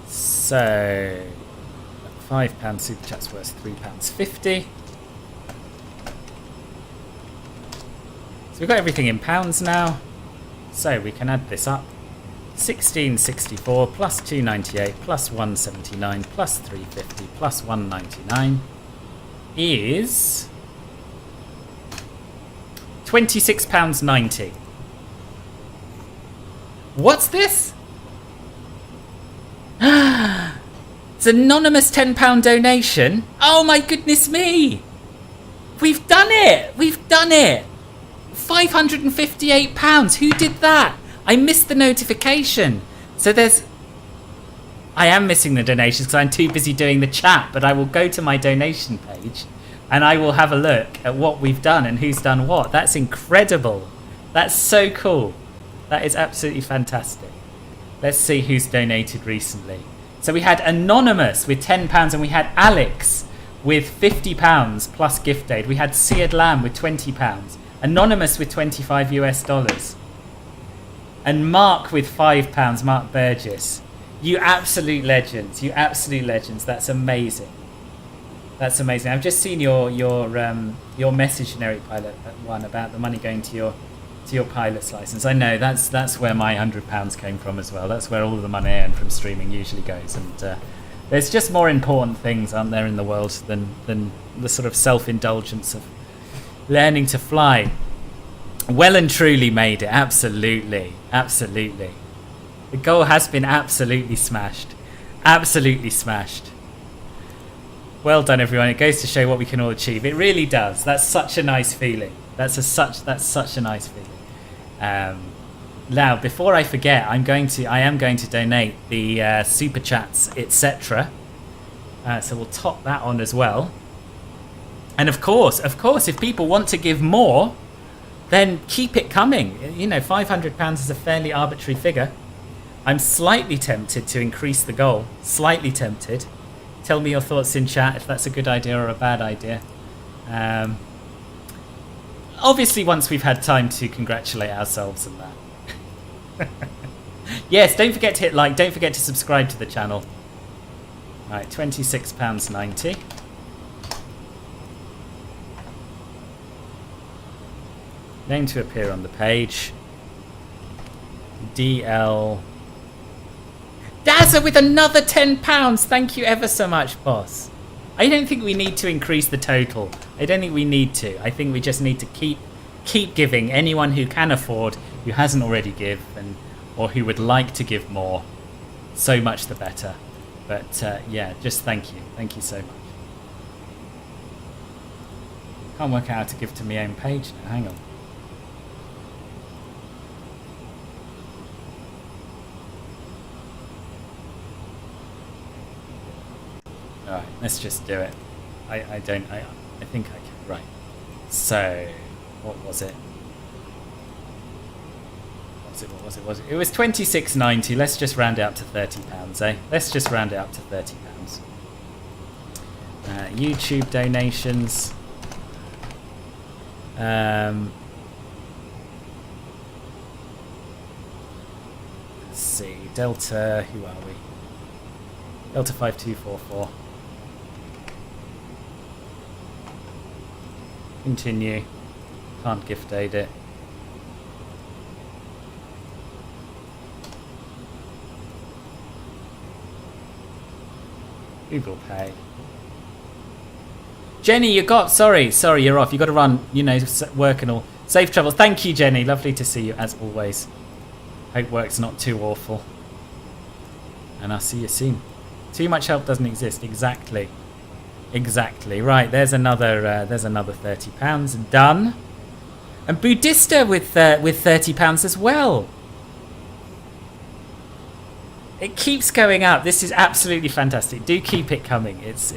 So £5 super chat's worth £3.50. So we've got everything in pounds now. So we can add this up. 1664 plus 298 plus 179 plus 350 plus 199 is £26.90. What's this? It's an anonymous £10 donation. Oh my goodness me! We've done it! We've done it! £558. Who did that? I missed the notification. So I am missing the donations because I'm too busy doing the chat, but I will go to my donation page and I will have a look at what we've done and who's done what. That's incredible. That's so cool. That is absolutely fantastic. Let's see who's donated recently. So we had Anonymous with £10 and we had Alex with £50 plus gift aid. We had Seared Lamb with £20. Anonymous with $25 US. And Mark with £5, Mark Burgess. You absolute legends. You absolute legends. That's amazing. That's amazing. I've just seen your message, Generic Pilot one, about the money going to your pilot's license. I know that's where my £100 came from as well. That's where all of the money I earn from streaming usually goes. And there's just more important things, aren't there, in the world than the sort of self-indulgence of learning to fly. Well and truly made it. Absolutely. Absolutely. The goal has been absolutely smashed. Absolutely smashed. Well done, everyone. It goes to show what we can all achieve. It really does. That's such a nice feeling. That's such a nice feeling. Now, before I forget, I am going to donate the super chats, etc. So we'll top that on as well. And of course, if people want to give more, then keep it coming. You know, £500 is a fairly arbitrary figure. I'm slightly tempted to increase the goal. Slightly tempted. Tell me your thoughts in chat if that's a good idea or a bad idea. Obviously, once we've had time to congratulate ourselves on that. Yes, don't forget to hit like. Don't forget to subscribe to the channel. Right, £26.90. Name to appear on the page. DL. Dazza with another £10. Thank you ever so much, boss. I don't think we need to increase the total. I don't think we need to. I think we just need to keep giving. Anyone who can afford, who hasn't already given, or who would like to give more, so much the better. But yeah, just thank you. Thank you so much. Can't work out how to give to my own page now. Hang on. Alright, let's just do it. I think I can. Right. So, what was it? What was it? It was £26.90. Let's just round it up to £30, eh? Let's just round it up to £30. YouTube donations. Let's see. Delta, who are we? Delta 5244. Continue. Can't gift aid it. Google Pay. Jenny, you got... Sorry, you're off. You got to run, you know, work and all. Safe travel. Thank you, Jenny. Lovely to see you, as always. Hope work's not too awful. And I'll see you soon. Too much help doesn't exist. Exactly. Exactly. Right, there's another £30 done. And Buddhista with £30 as well. It keeps going up. This is absolutely fantastic. Do keep it coming. It's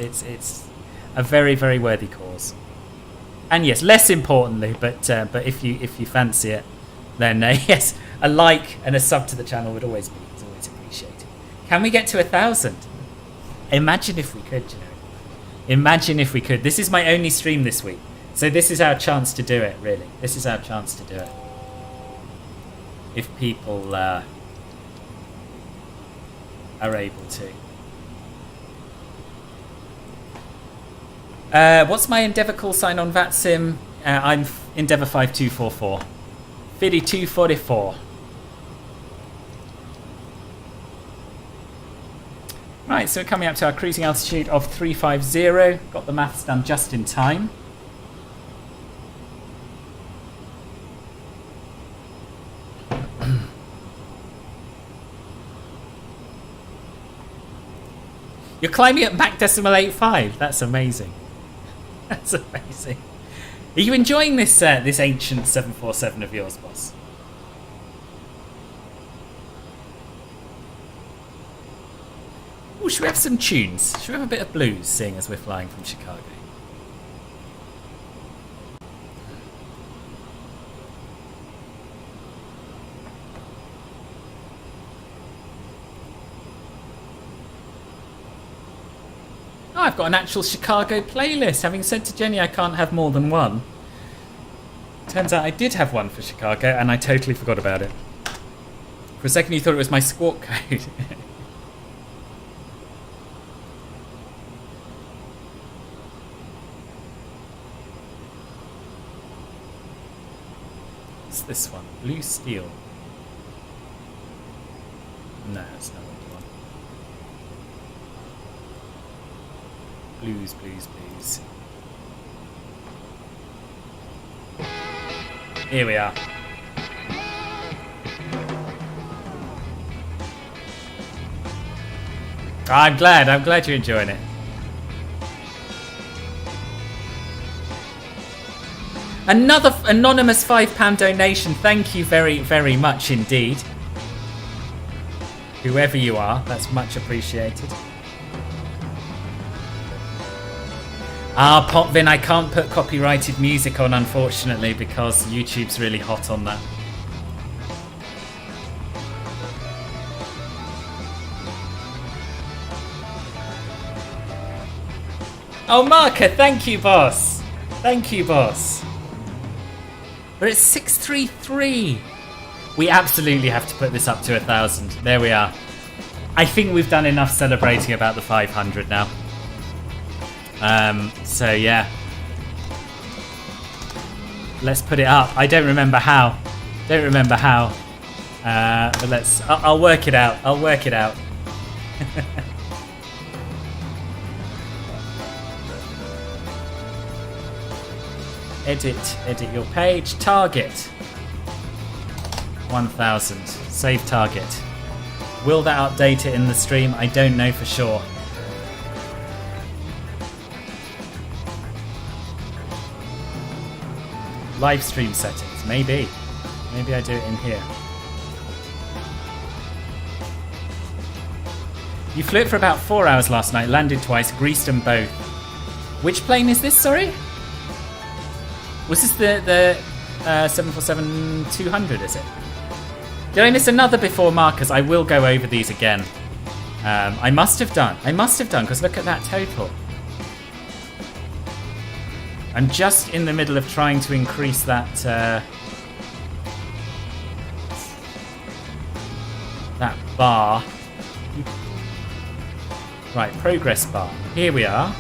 a very, very worthy cause. And yes, less importantly, but if you fancy it, then yes, a like and a sub to the channel would always be appreciated. Can we get to 1,000? Imagine if we could, you know. Imagine if we could. This is my only stream this week. So this is our chance to do it, really. This is our chance to do it. If people are able to. What's my Endeavour call sign on VATSIM? I'm Endeavour 5244. 5244. Right, so we're coming up to our cruising altitude of 350. Got the maths done just in time. You're climbing at Mach decimal 85. That's amazing. That's amazing. Are you enjoying this this ancient 747 of yours, boss? Oh, should we have some tunes? Should we have a bit of blues, seeing as we're flying from Chicago? Oh, I've got an actual Chicago playlist. Having said to Jenny I can't have more than one. Turns out I did have one for Chicago and I totally forgot about it. For a second you thought it was my squawk code. What's this one? Blue Steel. No, it's not the one. Blues, blues, blues. Here we are. I'm glad you're enjoying it. Another anonymous £5 donation. Thank you very, very much indeed. Whoever you are, that's much appreciated. Ah, Potvin, I can't put copyrighted music on, unfortunately, because YouTube's really hot on that. Oh, Marker, thank you, boss. Thank you, boss. We're at 633. We absolutely have to put this up to 1,000. There we are. I think we've done enough celebrating about the 500 now. So yeah. Let's put it up. I don't remember how. But let's... I'll work it out. Edit your page. Target 1,000. Save target. Will that update it in the stream? I don't know for sure. Live stream settings. Maybe I do it in here. You flew it for about 4 hours last night. Landed twice. Greased them both. Which plane is this? Sorry. Was this the 747-200, is it? Did I miss another before markers? I will go over these again. I must have done, because look at that total. I'm just in the middle of trying to increase that that bar. Right, progress bar. Here we are.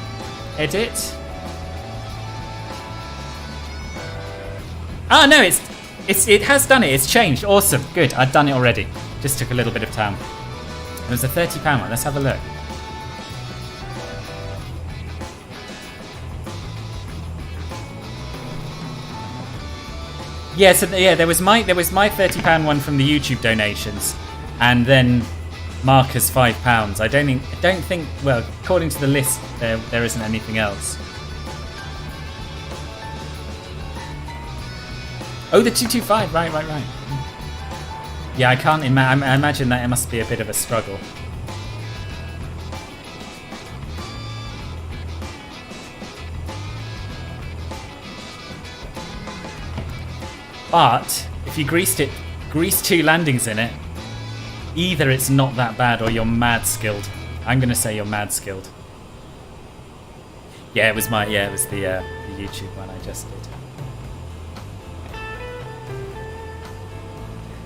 Edit. Ah, no, it has done it. It's changed. Awesome. Good. I'd done it already. Just took a little bit of time. It was a £30 one. Let's have a look. Yeah, so yeah, there was my £30 one from the YouTube donations, and then Marcus £5. I don't think. Well, according to the list, there isn't anything else. Oh, the 225. Right. Yeah, I can't imagine. I imagine that it must be a bit of a struggle. But if you greased 2 landings in it, Either it's not that bad or you're mad skilled. I'm gonna say you're mad skilled. Yeah, it was the YouTube one I just did.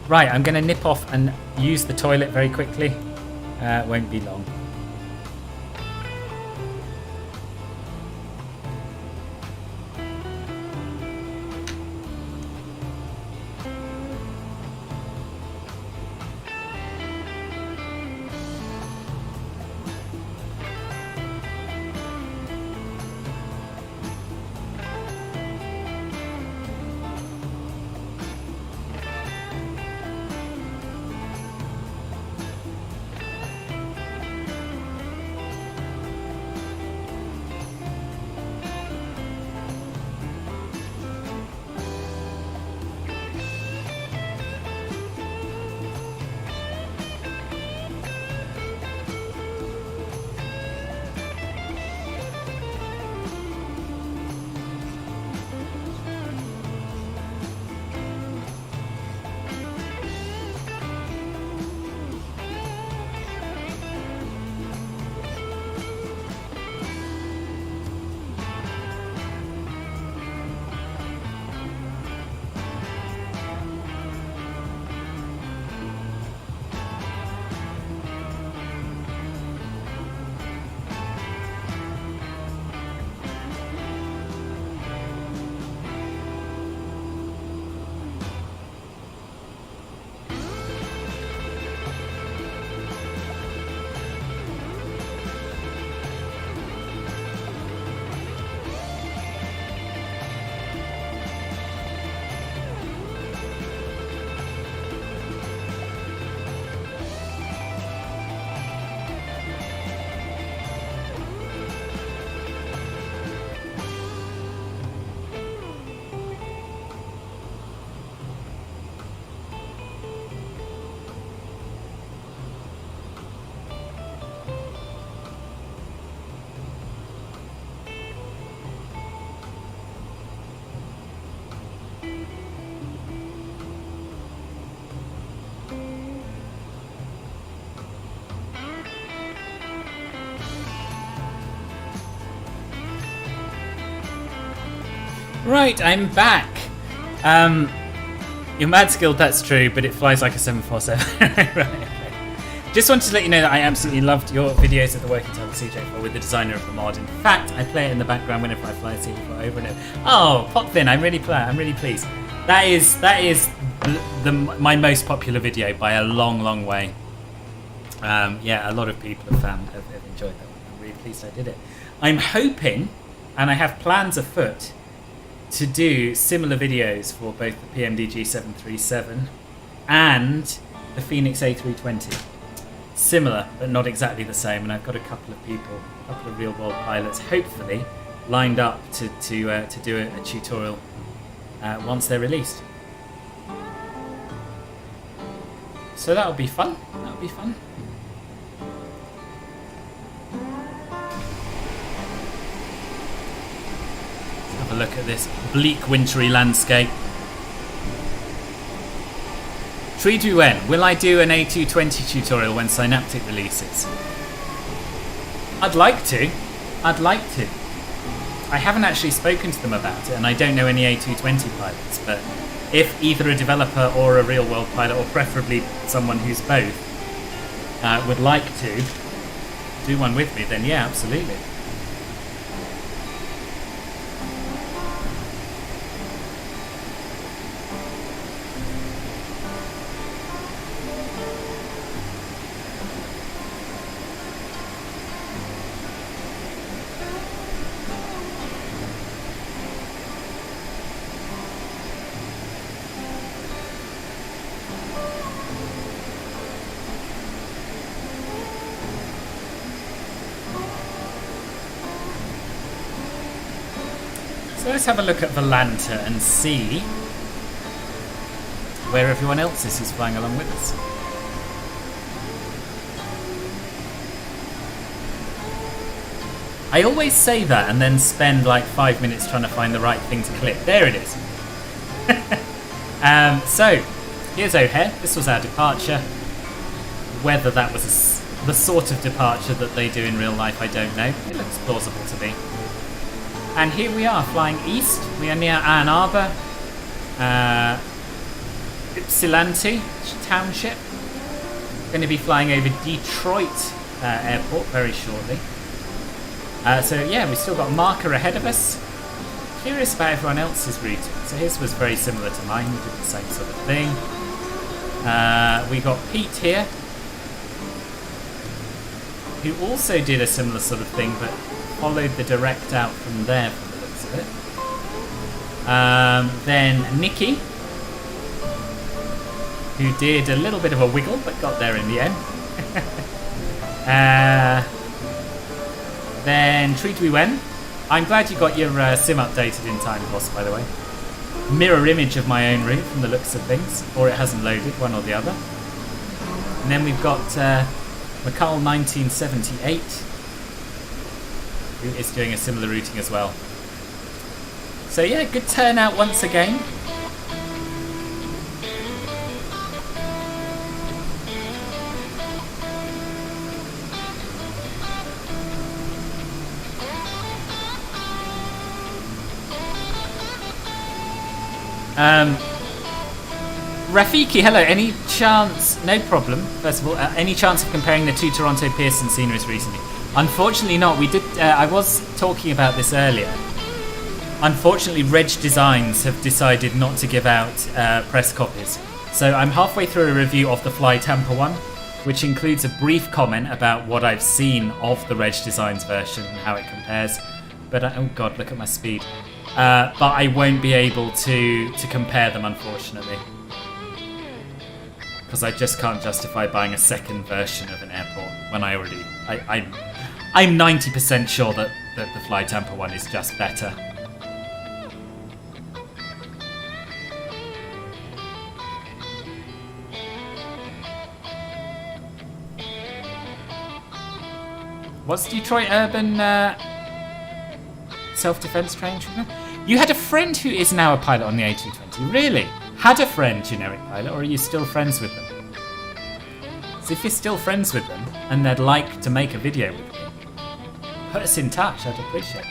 Right, I'm gonna nip off and use the toilet very quickly. Won't be long. Right, I'm back. You're mad skilled, that's true, but it flies like a 747. Right, okay. Just wanted to let you know that I absolutely loved your videos of the working title CJ4 with the designer of the mod. In fact, I play it in the background whenever I fly CJ4 over and over. Oh, Popfin, I'm really pleased. That is my most popular video by a long way. Yeah, a lot of people have enjoyed that one. I'm really pleased I did it. I'm hoping, and I have plans afoot, to do similar videos for both the PMDG 737 and the Phoenix A320. Similar, but not exactly the same. And I've got a couple of real-world pilots, hopefully, lined up to do a tutorial once they're released. So that'll be fun. Have a look at this bleak, wintry landscape. Triduan, will I do an A220 tutorial when Synaptic releases? I'd like to. I haven't actually spoken to them about it, and I don't know any A220 pilots, but if either a developer or a real-world pilot, or preferably someone who's both, would like to do one with me, then yeah, absolutely. So let's have a look at Volanta and see where everyone else is flying along with us. I always say that and then spend like 5 minutes trying to find the right thing to click. There it is. So, here's O'Hare. This was our departure. Whether that was the sort of departure that they do in real life, I don't know. It looks plausible to me. And here we are, flying east. We are near Ann Arbor, Ypsilanti Township. Going to be flying over Detroit Airport very shortly. So yeah, we've still got a marker ahead of us. Curious about everyone else's routing. So his was very similar to mine. We did the same sort of thing. We got Pete here, who also did a similar sort of thing, but followed the direct out from there from the looks of it. Then Nikki, who did a little bit of a wiggle, but got there in the end. Then Treat We Wen. I'm glad you got your sim updated in time, boss, by the way. Mirror image of my own route from the looks of things, or it hasn't loaded, one or the other. And then we've got McCall 1978, who is doing a similar routing as well. So yeah, good turnout once again. Rafiki, hello. Any chance? No problem. First of all, any chance of comparing the two Toronto Pearson sceneries recently? Unfortunately, not. We did. I was talking about this earlier. Unfortunately, Reg Designs have decided not to give out press copies. So I'm halfway through a review of the Fly Tampa one, which includes a brief comment about what I've seen of the Reg Designs version and how it compares. But oh god, look at my speed. But I won't be able to compare them, unfortunately, because I just can't justify buying a second version of an airport when I already... I'm 90% sure that the Fly Tampa one is just better. What's Detroit Urban self-defense training treatment? You had a friend who is now a pilot on the A220. Really? Had a friend, generic pilot, or are you still friends with them? So if you're still friends with them and they'd like to make a video with me, put us in touch. I'd appreciate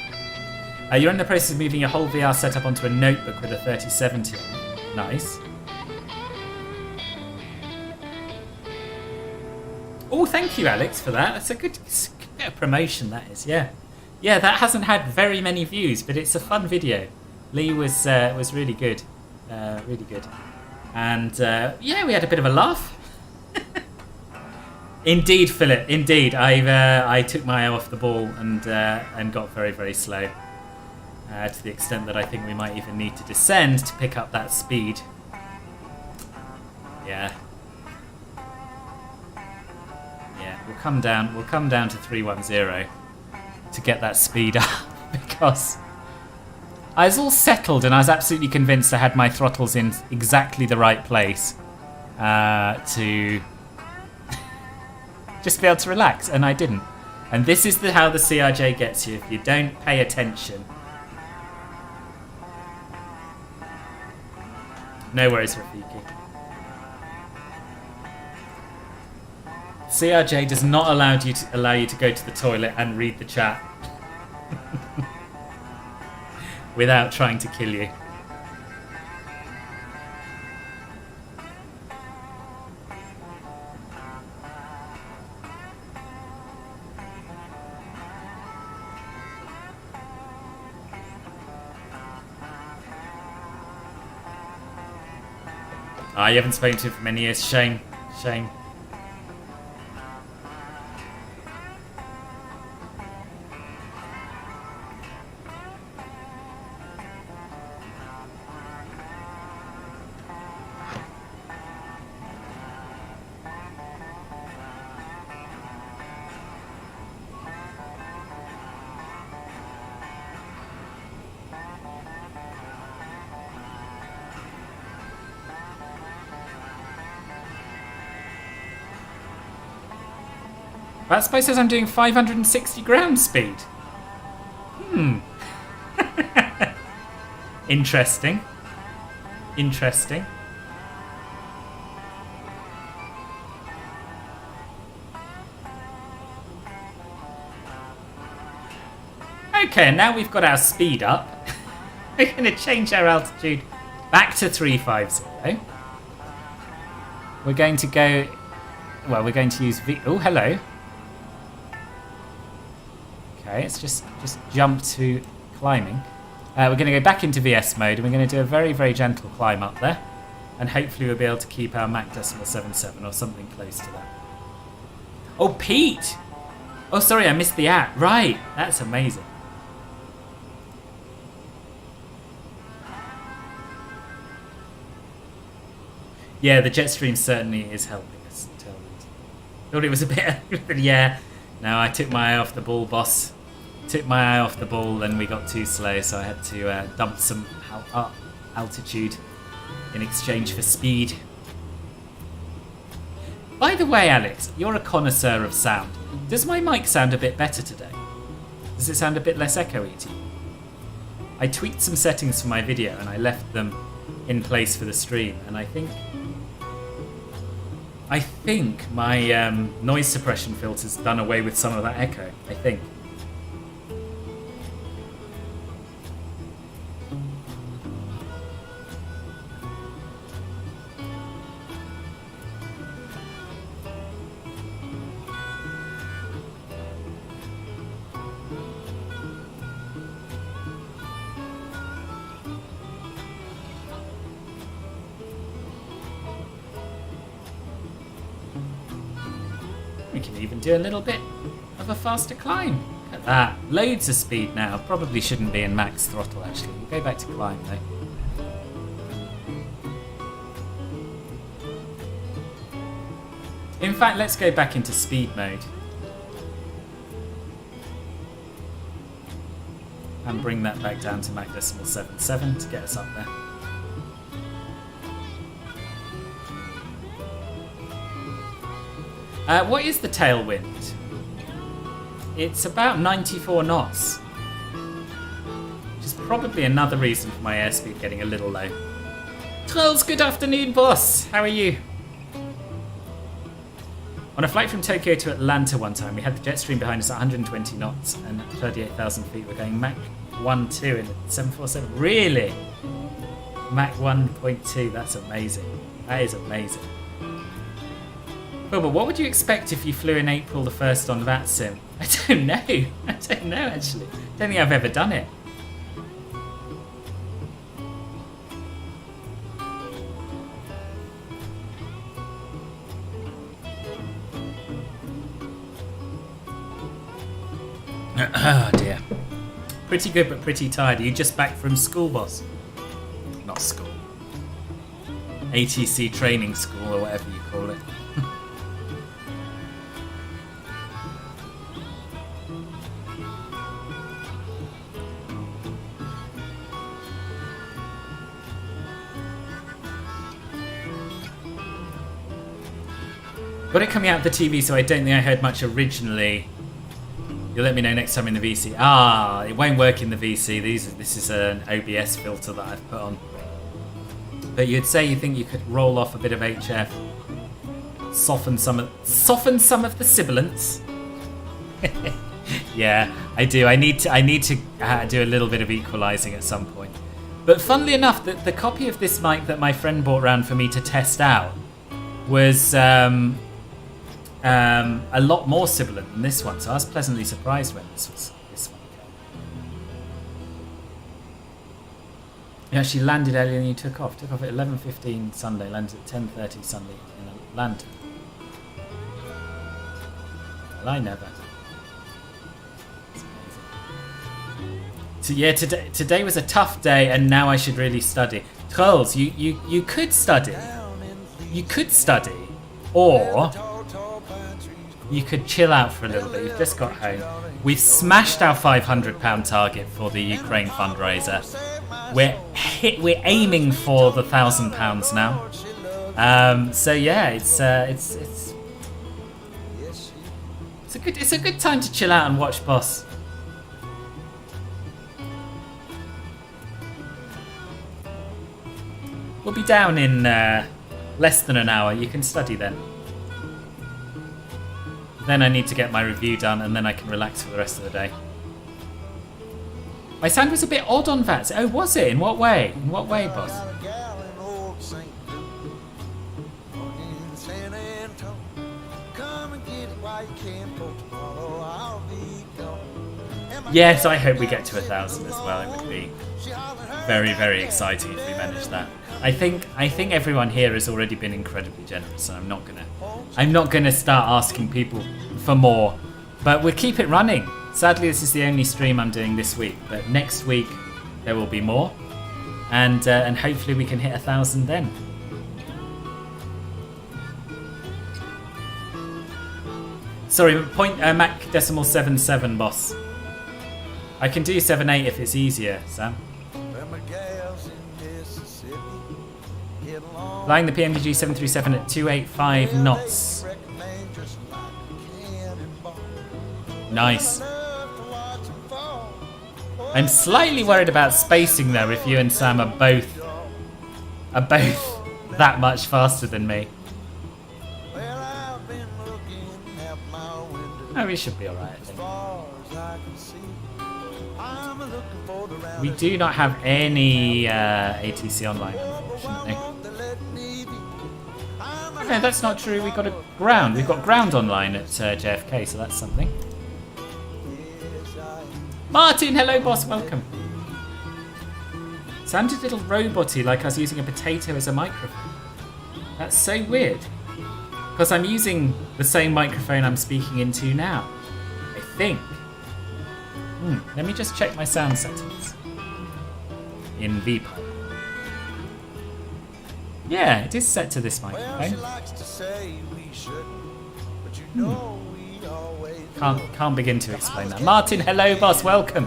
it. You're in the process of moving your whole VR setup onto a notebook with a 3070 on it. Nice. Oh, thank you, Alex, for that. That's a good bit of promotion, that is. Yeah. Yeah, that hasn't had very many views, but it's a fun video. Lee was really good. Really good. And yeah, we had a bit of a laugh. Indeed, Philip. Indeed, I took my eye off the ball and got very, very slow. To the extent that I think we might even need to descend to pick up that speed. Yeah. Yeah, we'll come down to 310 to get that speed up, because I was all settled and I was absolutely convinced I had my throttles in exactly the right place to just be able to relax, and I didn't. And this is how the CRJ gets you if you don't pay attention. No worries, Rafiki. CRJ does not allow you to go to the toilet and read the chat without trying to kill you. You haven't spoken to him for many years. Shame. Shame. That space says I'm doing 560 ground speed. Interesting. Interesting. Okay, and now we've got our speed up. We're going to change our altitude back to 350. We're going to go... Well, we're going to use V... Oh, hello. Okay, let's just jump to climbing. We're going to go back into VS mode, and we're going to do a very, very gentle climb up there. And hopefully we'll be able to keep our Mach decimal 77 or something close to that. Oh, Pete! Oh, sorry, I missed the at. Right, that's amazing. Yeah, the jet stream certainly is helping us. Thought it was a bit... yeah. No, I took my eye off the ball, boss. Took my eye off the ball and we got too slow, so I had to dump some altitude in exchange for speed. By the way, Alex, you're a connoisseur of sound. Does my mic sound a bit better today? Does it sound a bit less echoey to you? I tweaked some settings for my video and I left them in place for the stream, and I think my noise suppression filter's done away with some of that echo, I think. We can even do a little bit of a faster climb. Look at that. Loads of speed now. Probably shouldn't be in max throttle, actually. We'll go back to climb, though. In fact, let's go back into speed mode. And bring that back down to Mach decimal 77 to get us up there. What is the tailwind? It's about 94 knots. Which is probably another reason for my airspeed getting a little low. Trolls, good afternoon, boss. How are you? On a flight from Tokyo to Atlanta one time, we had the jet stream behind us at 120 knots and at 38,000 feet. We're going Mach 1.2 in a 747. Really? Mach 1.2. That's amazing. That is amazing. Well, but what would you expect if you flew in April the 1st on VATSIM? I don't know. I don't know, actually. I don't think I've ever done it. Oh, dear. Pretty good, but pretty tired. Are you just back from school, boss? Not school. ATC training school, or whatever you call it. Got it coming out of the TV, so I don't think I heard much originally. You'll let me know next time in the VC. Ah, it won't work in the VC. This is an OBS filter that I've put on. But you'd say you think you could roll off a bit of HF, soften some of the sibilance. Yeah, I do. I need to do a little bit of equalising at some point. But funnily enough, the copy of this mic that my friend brought round for me to test out was a lot more sibilant than this one, so I was pleasantly surprised when this one came. You actually landed earlier than you took off. Took off at 11:15 Sunday, landed at 10:30 Sunday in Atlanta. Well, I never. So yeah, today was a tough day, and now I should really study. Trolls, you could study. You could study, or you could chill out for a little bit. You've just got home. We've smashed our £500 target for the Ukraine fundraiser. We're aiming for the £1,000 now. So yeah, it's a good time to chill out and watch Boss. We'll be down in less than an hour. You can study then. Then I need to get my review done, and then I can relax for the rest of the day. My sound was a bit odd on VATSIM. Oh, was it? In what way? In what way, boss? Yes, I hope we get to 1,000 as well. It would be very, very exciting if we manage that. I think everyone here has already been incredibly generous, and I'm not gonna start asking people for more. But we'll keep it running. Sadly, this is the only stream I'm doing this week, but next week there will be more, and hopefully we can hit 1,000 then. Sorry, Mac decimal 77, boss. I can do 7.8 if it's easier, Sam. Flying the PMDG 737 at 285 knots. Nice. I'm slightly worried about spacing though if you and Sam are both that much faster than me. Oh, we should be alright, I think. We do not have any ATC online, unfortunately. No, that's not true. We've got ground. We've got ground online at JFK, so that's something. Martin, hello, boss. Welcome. Sounded a little roboty, like I was using a potato as a microphone. That's so weird. Because I'm using the same microphone I'm speaking into now, I think. Let me just check my sound settings in VPod. Yeah, it is set to this microphone. Can't begin to explain that. Martin, hello, boss, welcome.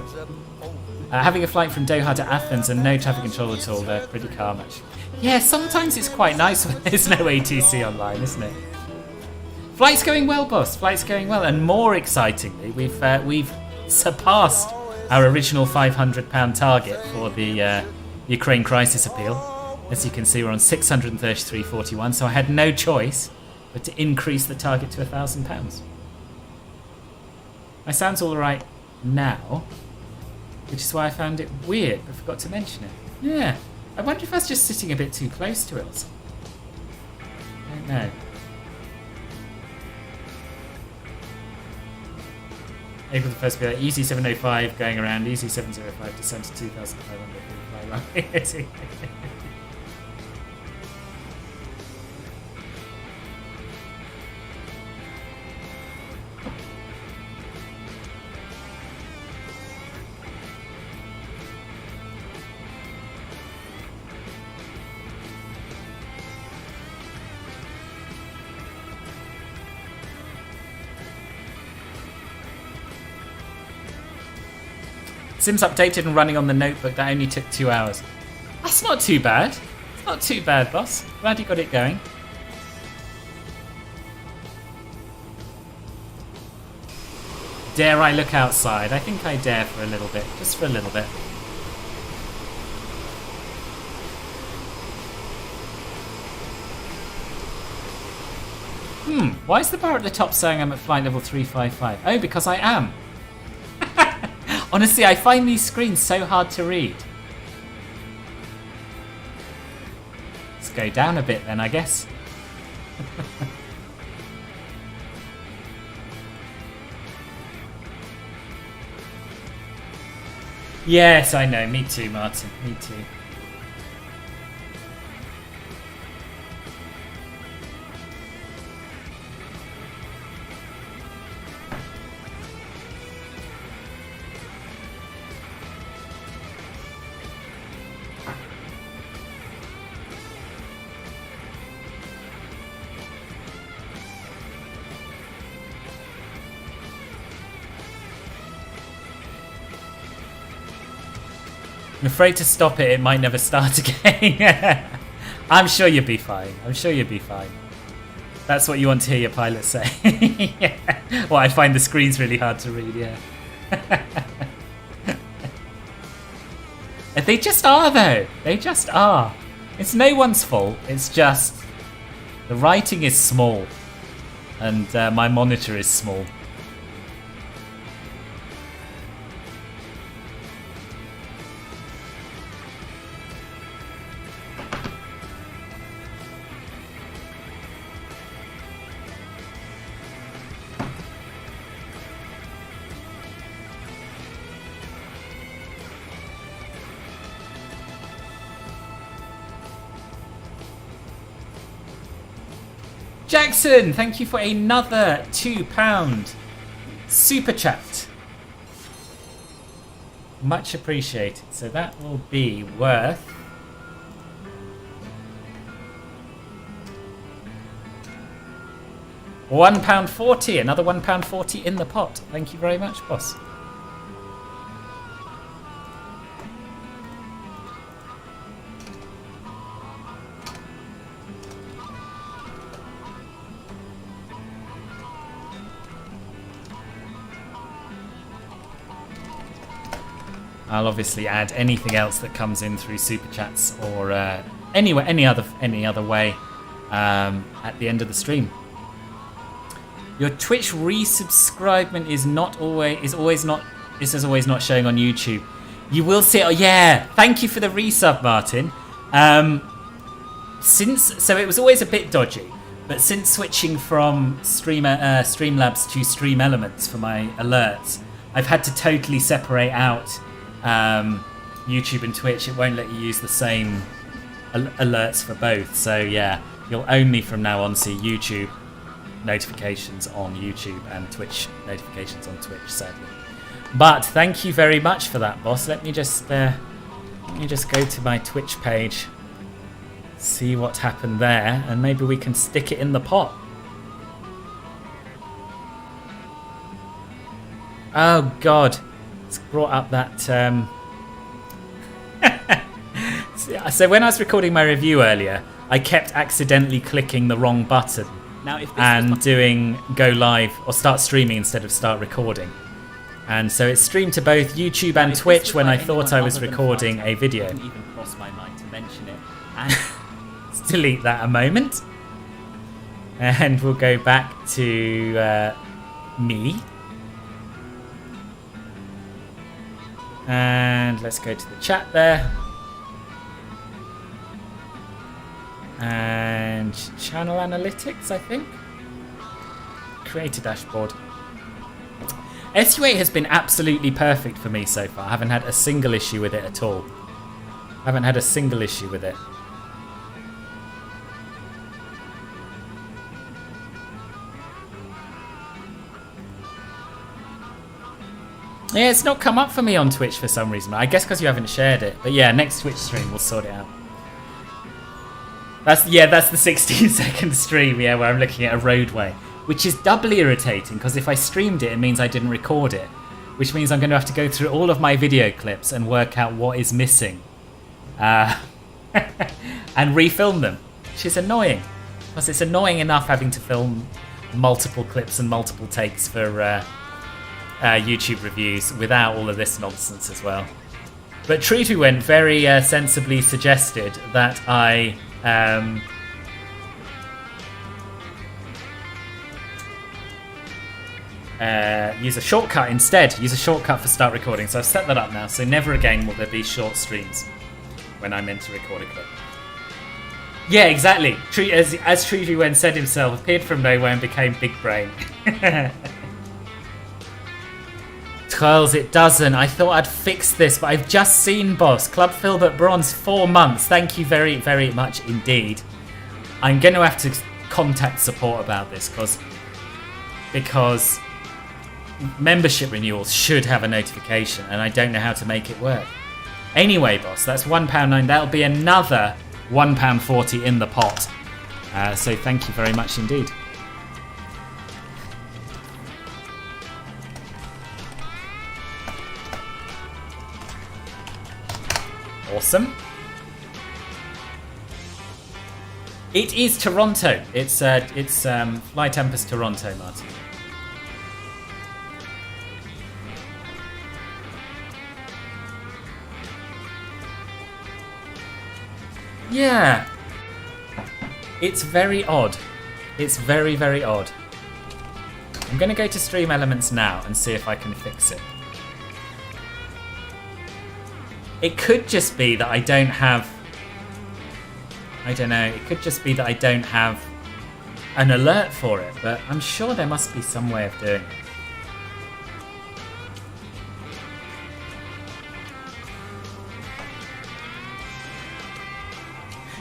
Having a flight from Doha to Athens and no traffic control at all. They're pretty calm, actually. Yeah, sometimes it's quite nice when there's no ATC online, isn't it? Flight's going well, boss. Flight's going well, and more excitingly, we've surpassed our original £500 target for the Ukraine crisis appeal. As you can see, we're on 633.41, so I had no choice but to increase the target to £1,000. My sound's all right now, which is why I found it weird, but forgot to mention it. Yeah, I wonder if I was just sitting a bit too close to it or something. I don't know. April the 1st, be like, easy 705 going around, easy 705 descent to 2,500. Sim's updated and running on the notebook. That only took 2 hours. That's not too bad. It's not too bad, boss. Glad you got it going. Dare I look outside? I think I dare for a little bit. Just for a little bit. Why is the bar at the top saying I'm at flight level 355? Oh, because I am. Honestly, I find these screens so hard to read. Let's go down a bit then, I guess. Yes, I know. Me too, Martin. Me too. I'm afraid to stop it, it might never start again. I'm sure you'll be fine. I'm sure you'll be fine. That's what you want to hear your pilot say. Yeah. Well, I find the screens really hard to read, yeah. They just are, though. They just are. It's no one's fault. It's just the writing is small. And my monitor is small. Jackson, thank you for another £2 super chat. Much appreciated. So that will be worth £1.40. Another £1.40 in the pot. Thank you very much, boss. I'll obviously add anything else that comes in through super chats or any other way at the end of the stream. Your Twitch resubscribement is always not showing on YouTube. You will see it. Oh, yeah, thank you for the resub, Martin. So it was always a bit dodgy, but since switching from Streamlabs to Stream Elements for my alerts, I've had to totally separate out YouTube and Twitch. It won't let you use the same alerts for both. So yeah, you'll only from now on see YouTube notifications on YouTube and Twitch notifications on Twitch, sadly. But thank you very much for that, boss. Let me just go to my Twitch page, see what happened there, and maybe we can stick it in the pot. Oh God. Brought up that so when I was recording my review earlier, I kept accidentally clicking the wrong button and doing go live or start streaming instead of start recording, and so it streamed to both YouTube and Twitch when I thought I was recording a video. It didn't even cross my mind to mention it. And let's delete that a moment, and we'll go back to me. And let's go to the chat there. And channel analytics, I think. Create a dashboard. SU8 has been absolutely perfect for me so far. I haven't had a single issue with it at all. Haven't had a single issue with it. Yeah, it's not come up for me on Twitch for some reason. I guess because you haven't shared it. But yeah, next Twitch stream we'll sort it out. That's the 16-second stream, yeah, where I'm looking at a roadway, which is doubly irritating because if I streamed it, it means I didn't record it, which means I'm going to have to go through all of my video clips and work out what is missing, and refilm them, which is annoying. Because it's annoying enough having to film multiple clips and multiple takes for YouTube reviews without all of this nonsense as well. But Treaty went very sensibly suggested that I use a shortcut instead. Use a shortcut for start recording. So I've set that up now. So never again will there be short streams when I'm meant to record a clip. Yeah, exactly. As Treaty Wen said himself, appeared from nowhere and became big brain. Twirls, it doesn't. I thought I'd fix this, but I've just seen, boss. Club Filbert Bronze, 4 months. Thank you very, very much indeed. I'm going to have to contact support about this because membership renewals should have a notification, and I don't know how to make it work. Anyway, boss, that's £1.09. That'll be another £1.40 in the pot. So thank you very much indeed. Awesome. It is Toronto. It's Fly Tempest Toronto, Martin. Yeah. It's very odd. It's very, very odd. I'm going to go to Stream Elements now and see if I can fix it. It could just be that I don't have... I don't know. It could just be that I don't have an alert for it, but I'm sure there must be some way of doing it.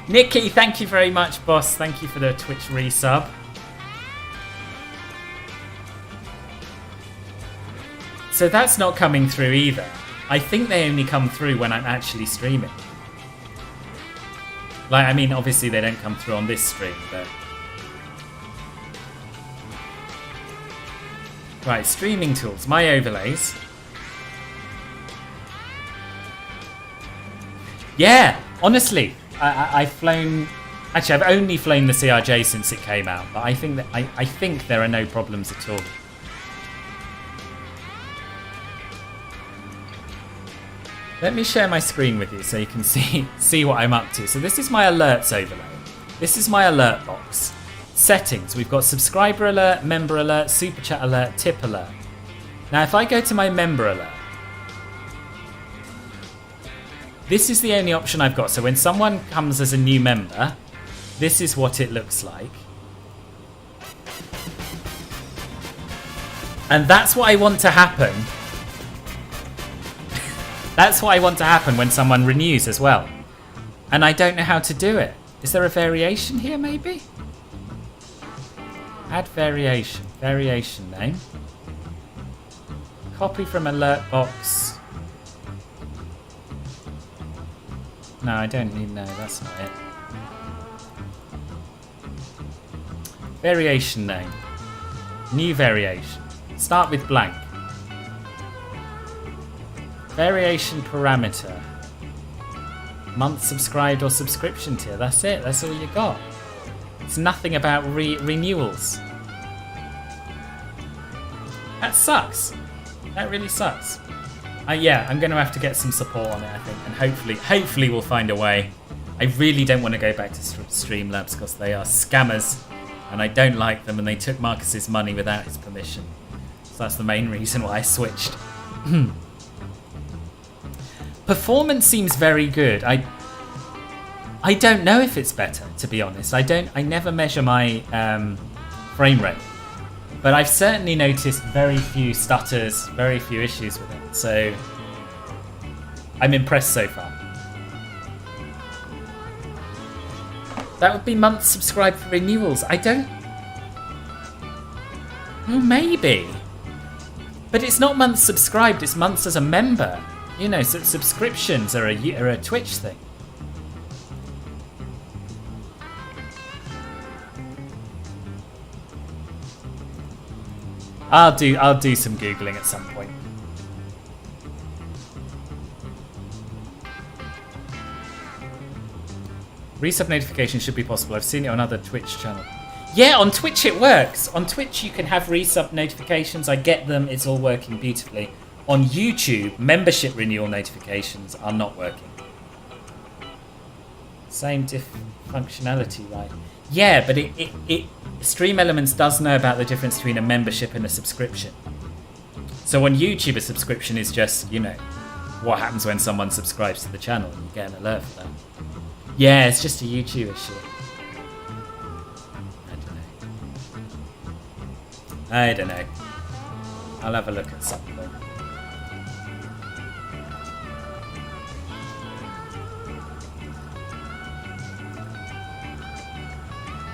Nikki, thank you very much, boss. Thank you for the Twitch resub. So that's not coming through either. I think they only come through when I'm actually streaming. Like, I mean, obviously they don't come through on this stream, but... Right, streaming tools, my overlays. Yeah, honestly, I've flown... Actually, I've only flown the CRJ since it came out, but I think that I think there are no problems at all. Let me share my screen with you so you can see what I'm up to. So this is my alerts overlay. This is my alert box. Settings, we've got subscriber alert, member alert, super chat alert, tip alert. Now if I go to my member alert, this is the only option I've got. So when someone comes as a new member, this is what it looks like. And that's what I want to happen. That's what I want to happen when someone renews as well. And I don't know how to do it. Is there a variation here maybe? Add variation. Variation name. Copy from alert box. No, I don't need, no, that's not it. Variation name. New variation. Start with blank. Variation parameter. Month subscribed or subscription tier. That's it. That's all you got. It's nothing about renewals. That sucks. That really sucks. Yeah, I'm going to have to get some support on it, I think, and hopefully we'll find a way. I really don't want to go back to Streamlabs because they are scammers, and I don't like them, and they took Marcus's money without his permission. So that's the main reason why I switched. Performance seems very good. I don't know if it's better, to be honest. I never measure my frame rate, but I've certainly noticed very few stutters, very few issues with it. So I'm impressed so far. That would be months subscribed for renewals. I don't. Well, maybe, but it's not months subscribed. It's months as a member. You know, so subscriptions are a Twitch thing. I'll do some Googling at some point. Resub notification should be possible. I've seen it on other Twitch channels. Yeah, on Twitch it works. On Twitch you can have resub notifications. I get them. It's all working beautifully. On YouTube, membership renewal notifications are not working. Same functionality, right? Yeah, but it Stream Elements does know about the difference between a membership and a subscription. So on YouTube, a subscription is just, you know, what happens when someone subscribes to the channel and you get an alert for that. Yeah, it's just a YouTube issue. I don't know. I'll have a look at something.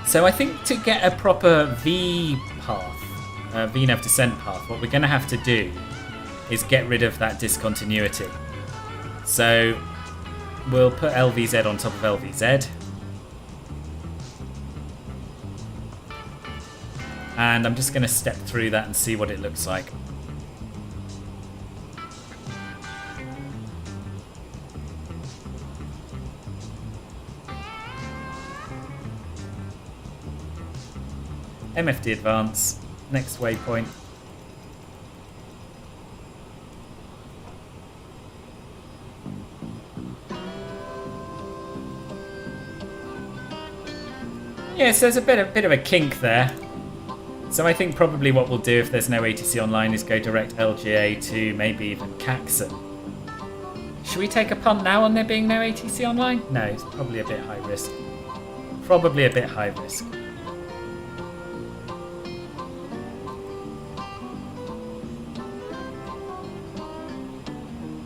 So I think to get a proper V path, VNAV descent path, what we're going to have to do is get rid of that discontinuity. So we'll put LVZ on top of LVZ. And I'm just going to step through that and see what it looks like. MFD advance, next waypoint. Yeah, so there's a bit of a kink there. So I think probably what we'll do if there's no ATC online is go direct LGA to maybe even Caxon. Should we take a punt now on there being no ATC online? No, it's probably a bit high risk. Probably a bit high risk.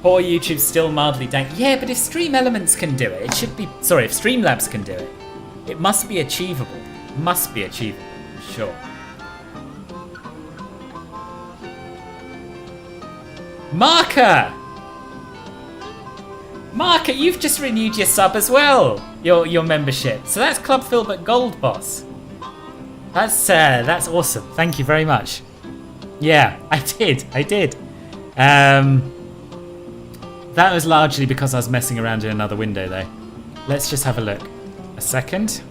Poor YouTube's still mildly dank. Yeah, but if Stream Elements can do it, it should be... Sorry, if Streamlabs can do it, it must be achievable. Must be achievable, sure. Marker! Marker, you've just renewed your sub as well. Your membership. So that's Club Filbert Gold, boss. That's awesome. Thank you very much. Yeah, I did. That was largely because I was messing around in another window though. Let's just have a look. A second.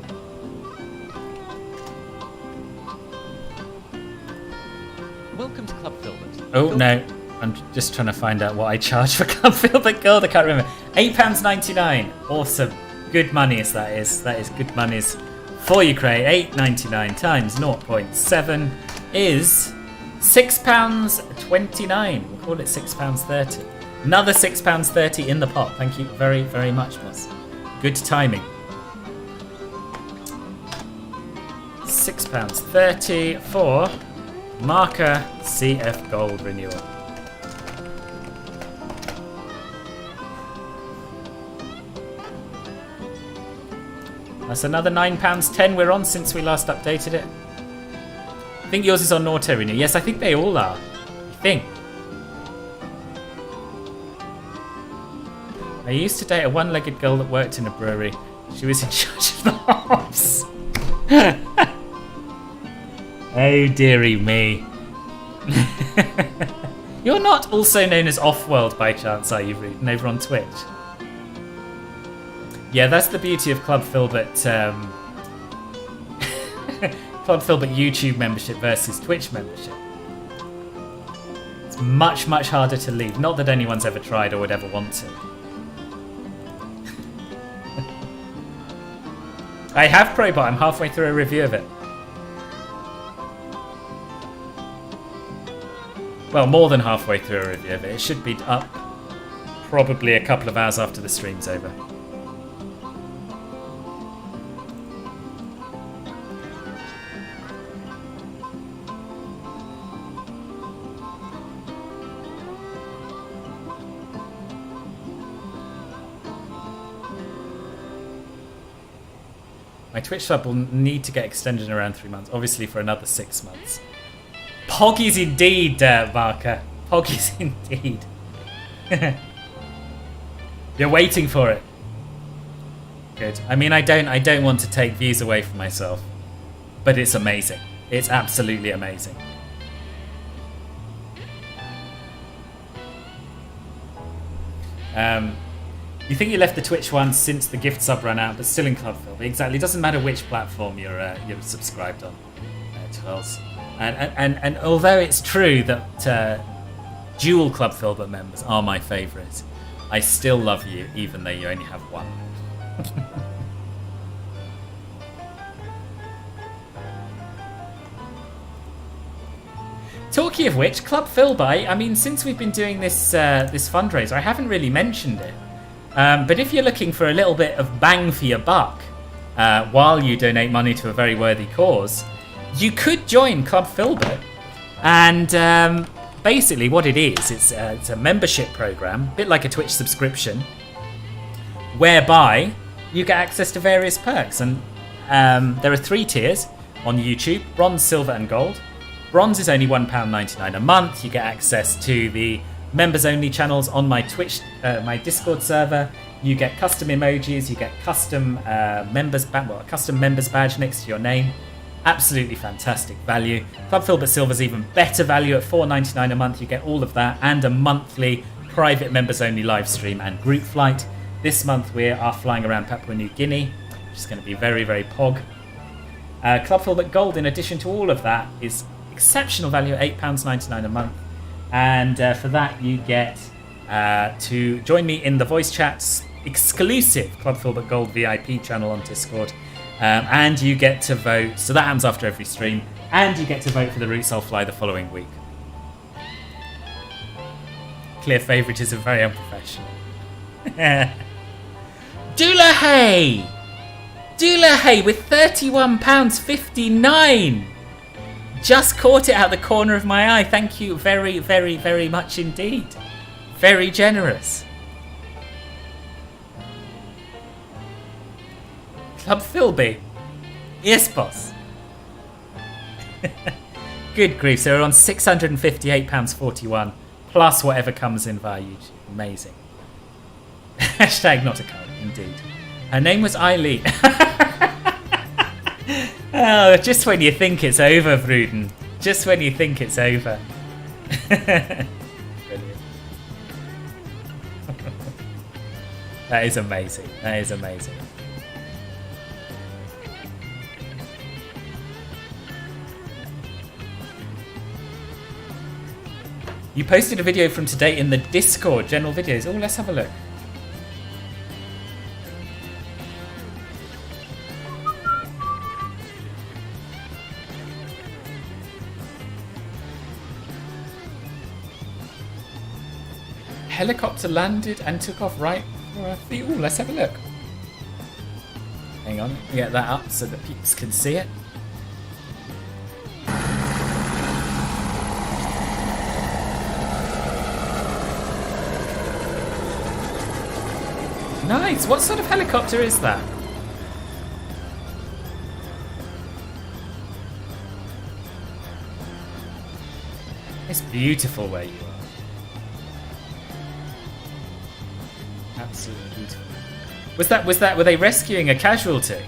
Welcome to Club Filbert. Oh no, I'm just trying to find out what I charge for Club Filbert Gold. I can't remember. £8.99. Awesome. Good money that is. That is good monies for you, Cray. £8.99 times 0.7 is £6.29. We'll call it £6.30. Another £6.30 in the pot. Thank you very, very much, boss. Good timing. £6.30 for Marker CF Gold renewal. That's another £9.10 we're on since we last updated it. I think yours is on auto renew. Yes, I think they all are. I think. I used to date a one-legged girl that worked in a brewery. She was in charge of the hops. Oh dearie me. You're not also known as Offworld by chance, are you, Rude? Over on Twitch? Yeah, that's the beauty of Club Filbert. Club Filbert YouTube membership versus Twitch membership. It's much, much harder to leave. Not that anyone's ever tried or would ever want to. I have Probot. I'm halfway through a review of it. Well, more than halfway through a review of it. It should be up probably a couple of hours after the stream's over. My Twitch sub will need to get extended in around 3 months, obviously for another 6 months. Poggies indeed, Marker. Poggies indeed. You're waiting for it. Good. I mean, I don't want to take views away from myself, but it's amazing. It's absolutely amazing. You think you left the Twitch one since the gift sub ran out, but still in Club Filbert. Exactly. It doesn't matter which platform you're subscribed on, Charles. And although it's true that dual Club Filbert members are my favourite, I still love you, even though you only have one. Talking of which, Club Filbert, I mean, since we've been doing this this fundraiser, I haven't really mentioned it. But if you're looking for a little bit of bang for your buck while you donate money to a very worthy cause, you could join Club Filbert. And basically what it is, it's a membership program, a bit like a Twitch subscription, whereby you get access to various perks. And there are 3 tiers on YouTube: Bronze, Silver and Gold. Bronze is only £1.99 a month. You get access to the members only channels on my Twitch, my Discord server. You get custom emojis, you get custom a custom members badge next to your name. Absolutely fantastic value. Club Filbert Silver's even better value at £4.99 a month. You get all of that and a monthly private members only live stream and group flight. This month we are flying around Papua New Guinea, which is going to be very, very pog. Club Filbert Gold, in addition to all of that, is exceptional value at £8.99 a month. And for that you get to join me in the voice chat's exclusive Club Filbert Gold VIP channel on Discord. And you get to vote, so that happens after every stream, and you get to vote for the routes I'll fly the following week. Clear favouritism, very unprofessional. Doulahay! Doulahay with £31.59! Just caught it out the corner of my eye. Thank you very, very, very much indeed. Very generous. Club Filbert. Yes, boss. Good grief. So we're on £658.41 plus whatever comes in via YouTube. Amazing. Hashtag not a cult, indeed. Her name was Eileen. Oh, just when you think it's over, Bruden. Just when you think it's over. Brilliant. That is amazing. That is amazing. You posted a video from today in the Discord, general videos. Oh, let's have a look. Helicopter landed and took off right for a few. Oh, let's have a look. Hang on, let me get that up so that peeps can see it. Nice. What sort of helicopter is that? It's beautiful where you are. Absolutely beautiful. Were they rescuing a casualty?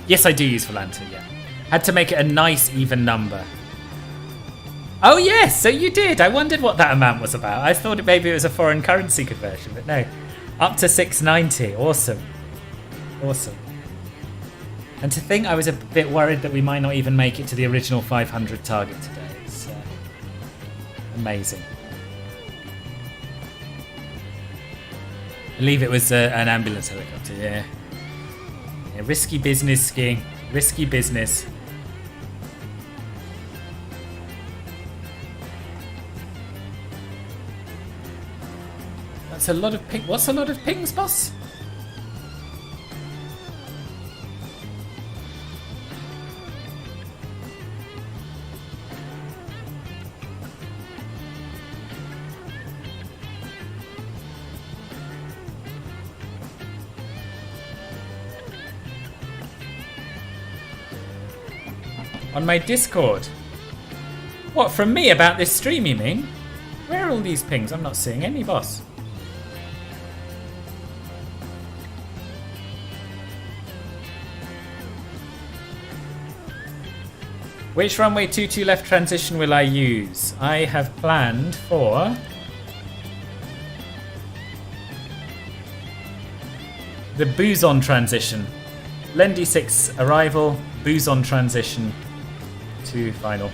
Yes, I do use Volanta, yeah. Had to make it a nice even number. Oh yes, so you did. I wondered what that amount was about. I thought maybe it was a foreign currency conversion, but no. Up to 690. Awesome. Awesome. And to think I was a bit worried that we might not even make it to the original 500 target today. It's amazing. I believe it was an ambulance helicopter, yeah. Yeah. Risky business skiing. Risky business. That's a lot of ping. What's a lot of pings, boss? On my Discord. What, from me about this stream, you mean? Where are all these pings? I'm not seeing any, boss. Which runway 22 left transition will I use? I have planned for the Boson transition. Lendy 6 arrival, Boson transition to final.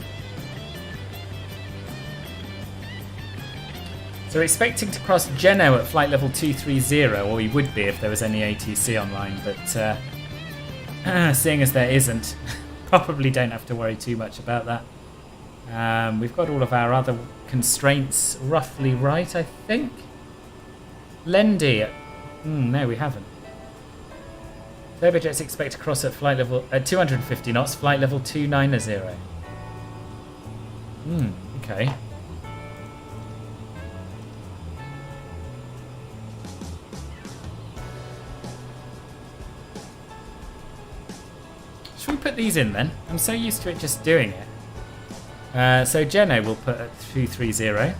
So we're expecting to cross Geno at flight level 230, or we would be if there was any ATC online, but seeing as there isn't, probably don't have to worry too much about that. We've got all of our other constraints roughly right, I think. Lendy, no, we haven't. Turbojets expect to cross at flight level at 250 knots, flight level 290. Okay. Should we put these in then? I'm so used to it just doing it. So Geno will put at 230.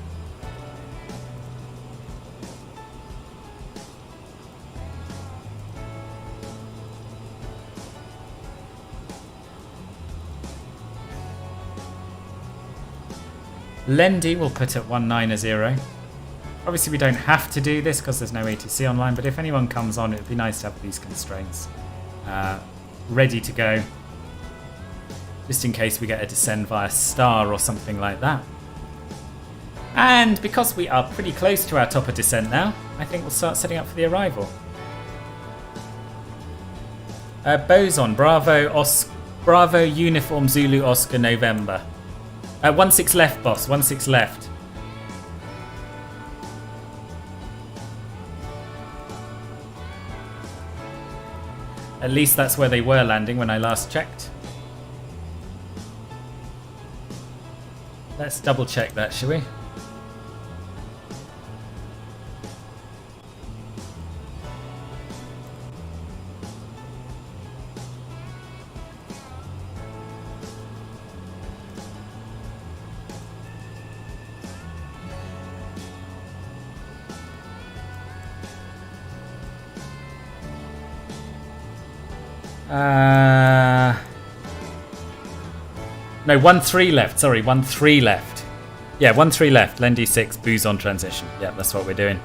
Lendy will put at 190. Obviously we don't have to do this because there's no ATC online, but if anyone comes on, it would be nice to have these constraints ready to go, just in case we get a descend via star or something like that. And because we are pretty close to our top of descent now, I think we'll start setting up for the arrival. Boson, Bravo, Uniform, Zulu, Oscar, November. 16 left, boss. 16 left. At least that's where they were landing when I last checked. Let's double check that, shall we? No, 1-3 left. Sorry, 1-3 left. Yeah, 1-3 left. Len D6, booze on transition. Yeah, that's what we're doing.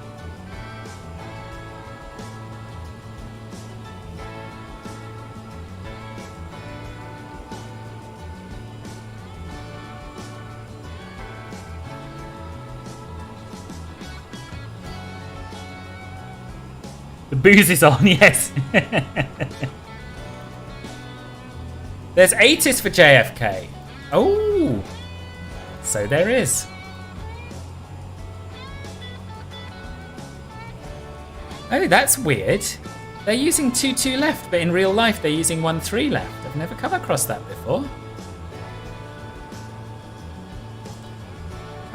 The booze is on, yes. There's ATIS for JFK. Oh, so there is. Oh, that's weird. They're using 2-2 left, but in real life they're using 1-3 left. I've never come across that before.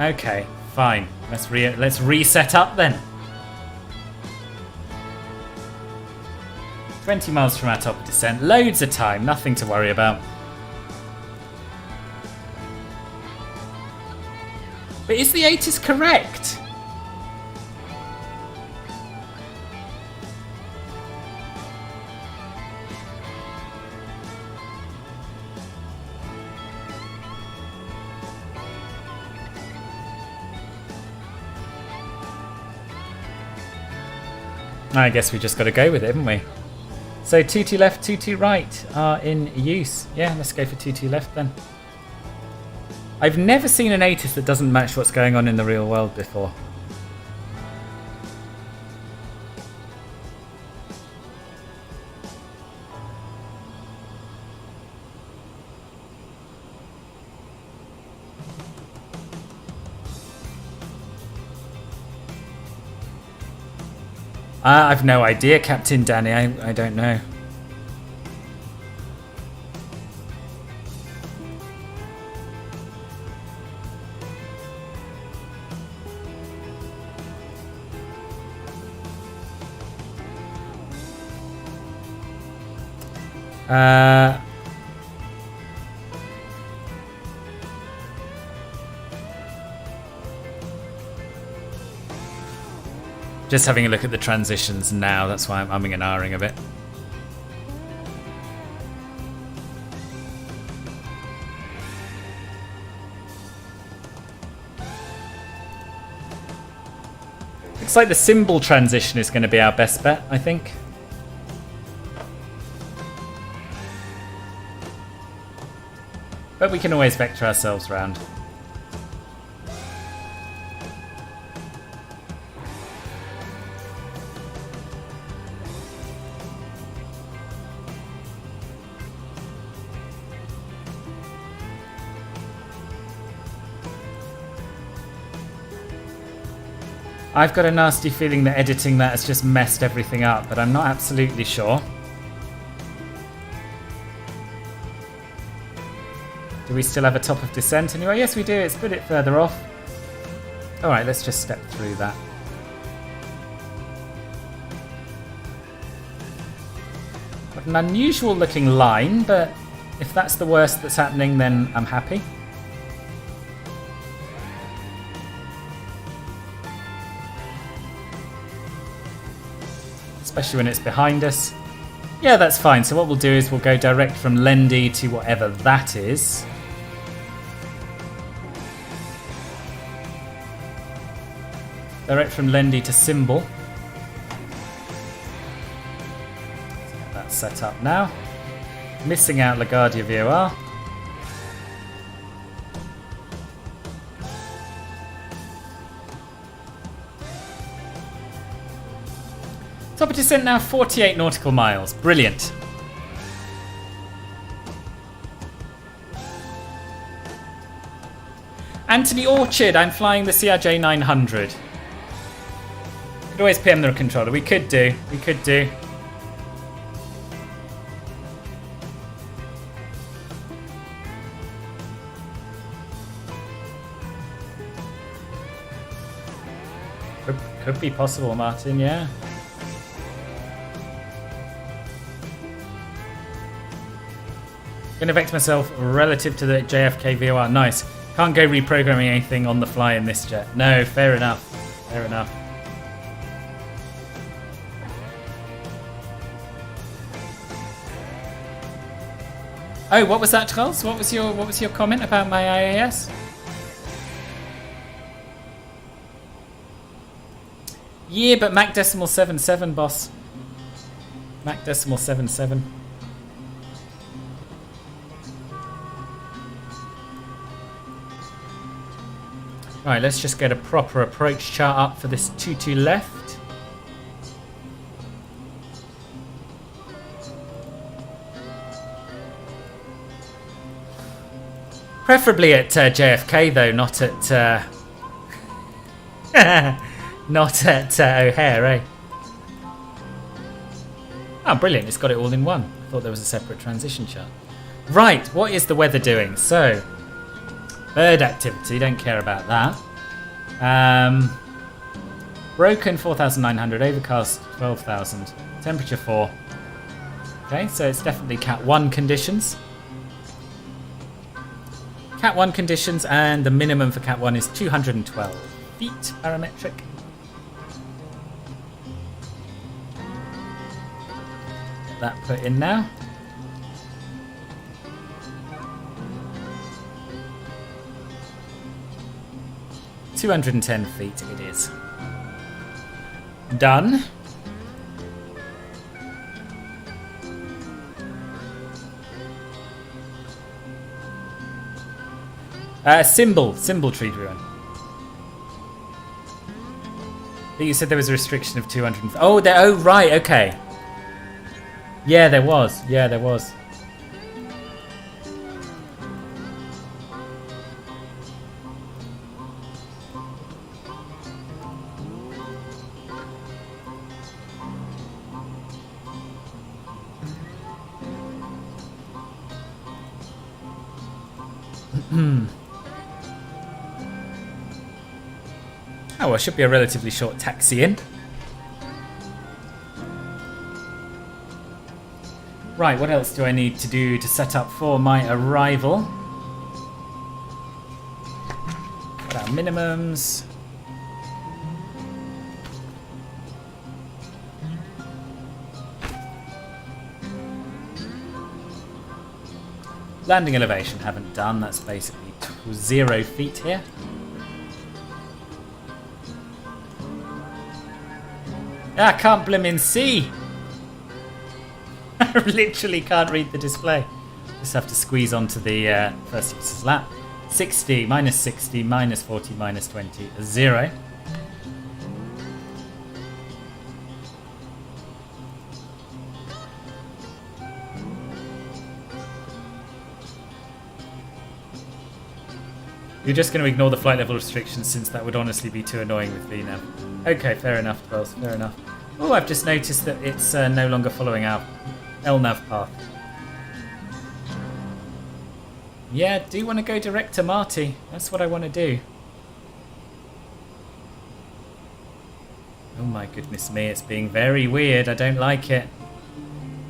Okay, fine. Let's reset up then. 20 miles from our top of descent. Loads of time, nothing to worry about. But is the ATIS correct? I guess we just got to go with it, haven't we? So 2-2 left, 2-2 right are in use. Yeah, let's go for 2-2 left then. I've never seen an ATIS that doesn't match what's going on in the real world before. I've no idea, Captain Danny. I don't know. Just having a look at the transitions now, that's why I'm umming and ahhing a bit. Looks like the symbol transition is going to be our best bet, I think. But we can always vector ourselves round. I've got a nasty feeling that editing that has just messed everything up, but I'm not absolutely sure. Do we still have a top of descent anyway? Yes, we do. It's a bit further off. All right, let's just step through that. Got an unusual looking line, but if that's the worst that's happening, then I'm happy. Especially when it's behind us. Yeah, that's fine. So what we'll do is we'll go direct from Lendy to whatever that is. Direct from Lendy to Symbol. Let's get that set up now. Missing out LaGuardia VOR. Top of descent now, 48 nautical miles. Brilliant. Anthony Orchard, I'm flying the CRJ900. Could always PM the controller. We could do. Could be possible, Martin, yeah. Gonna vex myself relative to the JFK VOR. Nice. Can't go reprogramming anything on the fly in this jet. No, fair enough. Fair enough. Oh, what was that, Charles? What was your comment about my IAS? Yeah, but Mac decimal 77, boss. Mac decimal 77. Right, let's just get a proper approach chart up for this 2-2 left. Preferably at JFK though, not at not at O'Hare, eh? Oh, brilliant! It's got it all in one. I thought there was a separate transition chart. Right, what is the weather doing? So, bird activity. Don't care about that. Broken 4,900. Overcast 12,000. Temperature 4. Okay, so it's definitely Cat 1 conditions. Cat 1 conditions, and the minimum for Cat 1 is 212 feet parametric. Get that put in now. $210 feet it is. Done. Symbol tree ruin. But you said there was a restriction of 200. Oh, right, okay. Yeah, there was. Yeah, there was. Oh, well, it should be a relatively short taxi in. Right, what else do I need to do to set up for my arrival? What are our minimums? Landing elevation, haven't done. That's basically 0 feet here. I can't blimmin' see. I literally can't read the display. Just have to squeeze onto the first officer's lap. 60, minus 60, minus 40, minus 20, 0. You're just going to ignore the flight level restrictions since that would honestly be too annoying with VNAV. Okay, fair enough, Twelves, fair enough. Oh, I've just noticed that it's no longer following our LNAV path. Yeah, do want to go direct to Marty. That's what I want to do. Oh my goodness me, it's being very weird. I don't like it.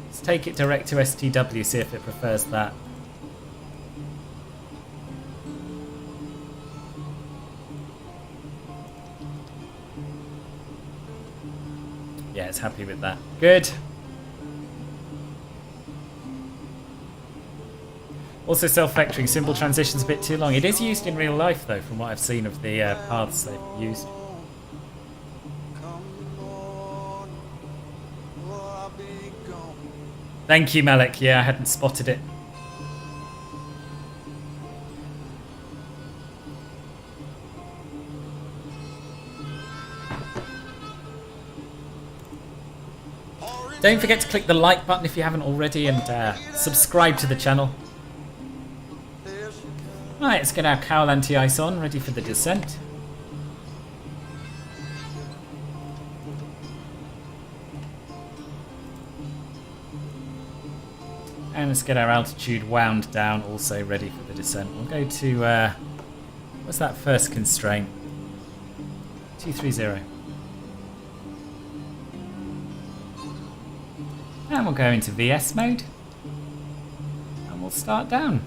Let's take it direct to STW, see if it prefers that. Yeah, it's happy with that. Good. Also, self-vectoring symbol transition's a bit too long. It is used in real life, though, from what I've seen of the paths they've used. Thank you, Malik. Yeah, I hadn't spotted it. Don't forget to click the like button if you haven't already, and subscribe to the channel. Right, let's get our cowl anti-ice on, ready for the descent. And let's get our altitude wound down, also ready for the descent. We'll go to, what's that first constraint? 230. And we'll go into VS mode. And we'll start down.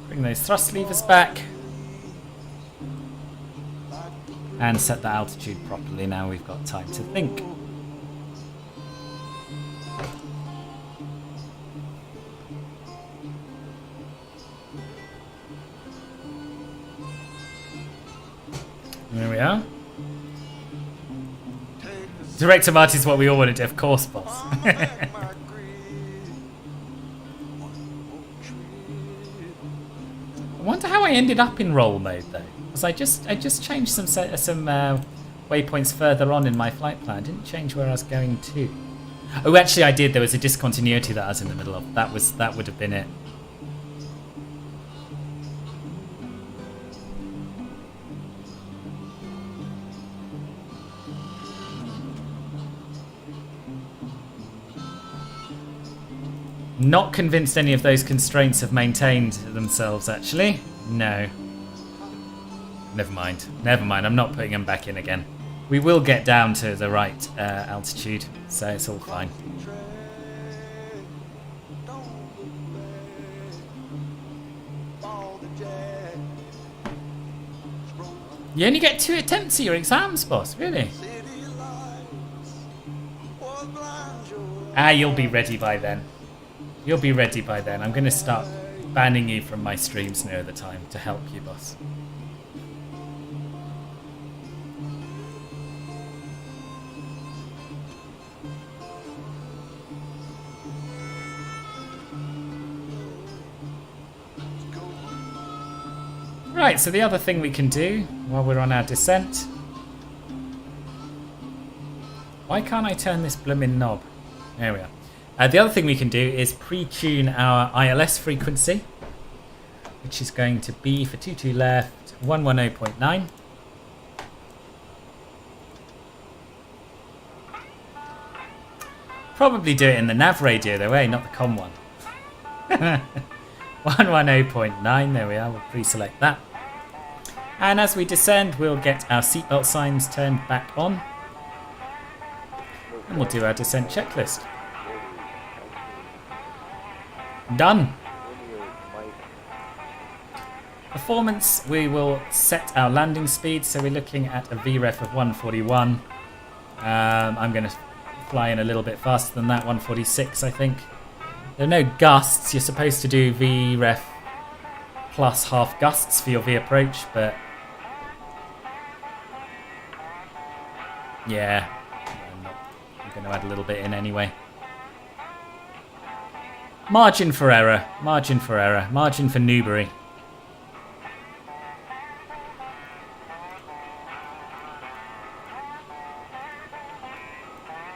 Bring those thrust levers back. And set the altitude properly. Now we've got time to think. There we are. Director Marty's what we all wanted, of course, boss. I wonder how I ended up in roll mode though. Because I just changed some waypoints further on in my flight plan. I didn't change where I was going to. Oh, actually I did. There was a discontinuity that I was in the middle of. That would have been it. Not convinced any of those constraints have maintained themselves, actually. No. Never mind. Never mind. I'm not putting them back in again. We will get down to the right altitude, so it's all fine. You only get 2 attempts at your exams, boss. Really? Ah, you'll be ready by then. You'll be ready by then. I'm going to start banning you from my streams near the time to help you, boss. Right, so the other thing we can do while we're on our descent... Why can't I turn this blooming knob? There we are. The other thing we can do is pre-tune our ILS frequency, which is going to be for 22 left, 110.9. Probably do it in the nav radio though, eh? Not the COM one. 110.9, there we are, we'll pre-select that. And as we descend, we'll get our seatbelt signs turned back on. And we'll do our descent checklist. Done. Performance, we will set our landing speed, so we're looking at a VREF of 141. I'm going to fly in a little bit faster than that, 146 I think. There are no gusts. You're supposed to do VREF plus half gusts for your V approach, but yeah, I'm going to add a little bit in anyway. Margin for error, margin for error, margin for Newbury.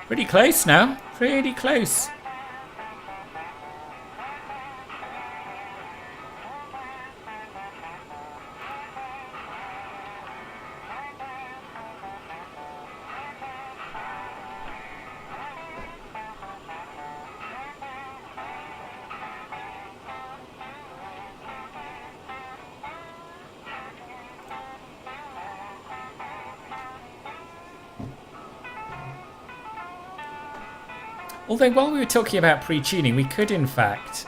Pretty close now, pretty close. Although while we were talking about pre-tuning, we could in fact...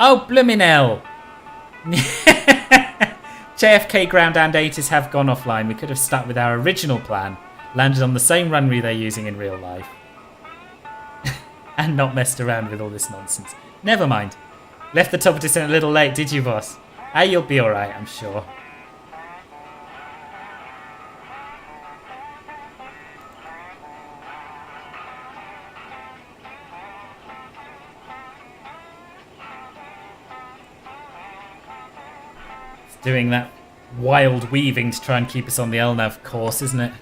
Oh, bloomin' hell! JFK ground and 80s have gone offline. We could have stuck with our original plan, landed on the same runway they're using in real life, and not messed around with all this nonsense. Never mind. Left the top of descent a little late, did you, boss? Ah, you'll be alright, I'm sure. Doing that wild weaving to try and keep us on the LNAV course, isn't it?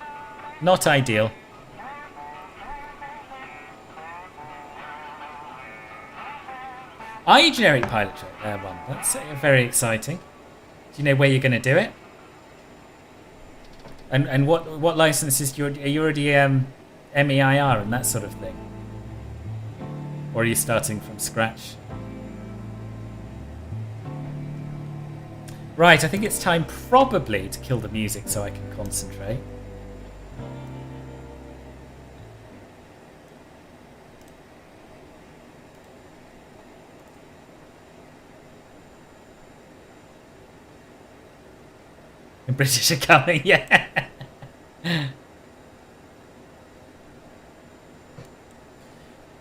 Not ideal. Are you generic pilot one? That's very exciting. Do you know where you're going to do it? And what licenses are you already MEIR and that sort of thing? Or are you starting from scratch? Right, I think it's time probably to kill the music so I can concentrate. The British are coming, yeah.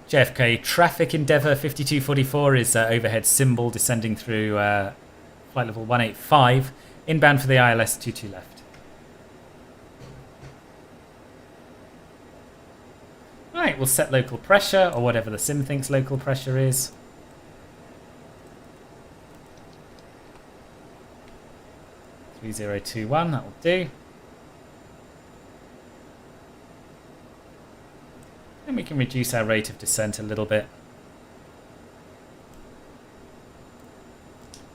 JFK traffic Endeavour 5244 is overhead symbol descending through flight level 185, inbound for the ILS 22 left. Right, we'll set local pressure, or whatever the sim thinks local pressure is. .3021, that will do. And we can reduce our rate of descent a little bit.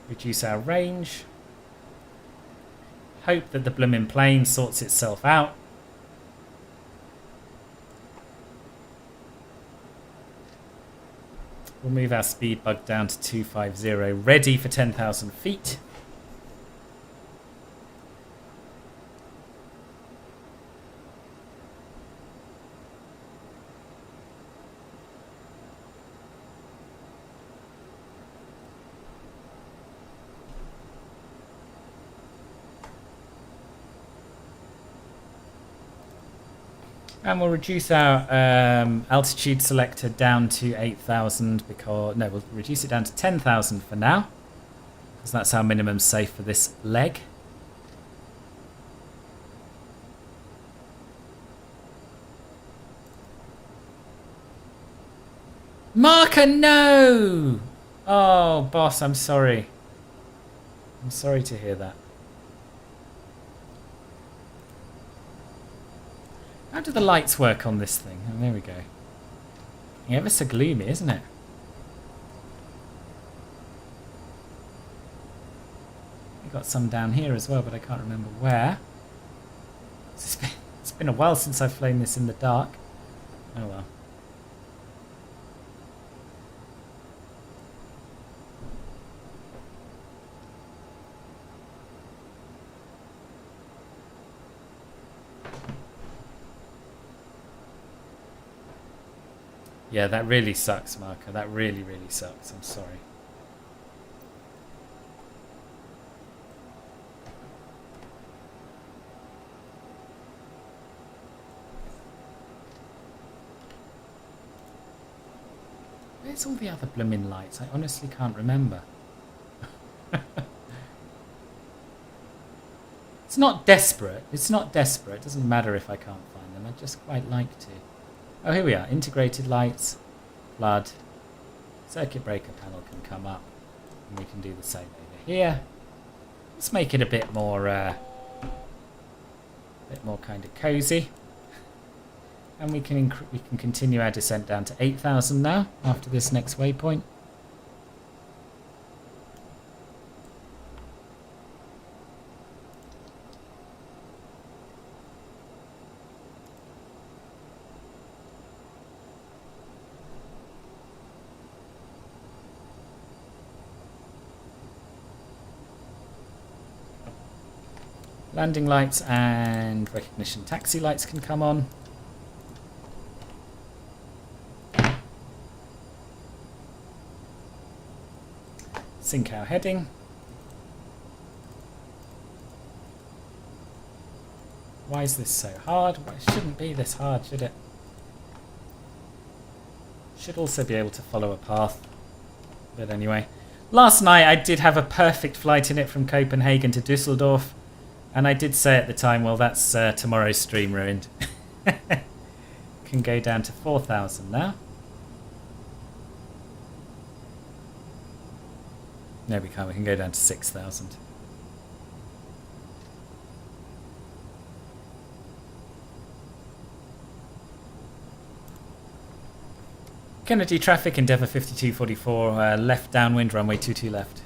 Reduce our range. Hope that the blooming plane sorts itself out. We'll move our speed bug down to 250, ready for 10,000 feet. And we'll reduce our altitude selector down to 8,000 because... No, we'll reduce it down to 10,000 for now. Because that's our minimum safe for this leg. Marker, no! Oh, boss, I'm sorry. I'm sorry to hear that. How do the lights work on this thing? Oh, there we go. Ever so gloomy, isn't it? We've got some down here as well, but I can't remember where. It's been a while since I've flown this in the dark. Oh well. Yeah, that really sucks, Marco. That really, really sucks. I'm sorry. Where's all the other blooming lights? I honestly can't remember. It's not desperate. It's not desperate. It doesn't matter if I can't find them. I'd just quite like to. Oh, here we are. Integrated lights, flood, circuit breaker panel can come up, and we can do the same over here. Let's make it a bit more kind of cozy, and we can continue our descent down to 8,000 now after this next waypoint. Landing lights and recognition taxi lights can come on. Sync our heading. Why is this so hard? Well, it shouldn't be this hard, should it? Should also be able to follow a path. But anyway. Last night I did have a perfect flight in it from Copenhagen to Düsseldorf. And I did say at the time, well, that's tomorrow's stream ruined. Can go down to 4,000 now. No, we can't. We can go down to 6,000. Kennedy traffic, Endeavour 5244, left downwind, runway 22 left.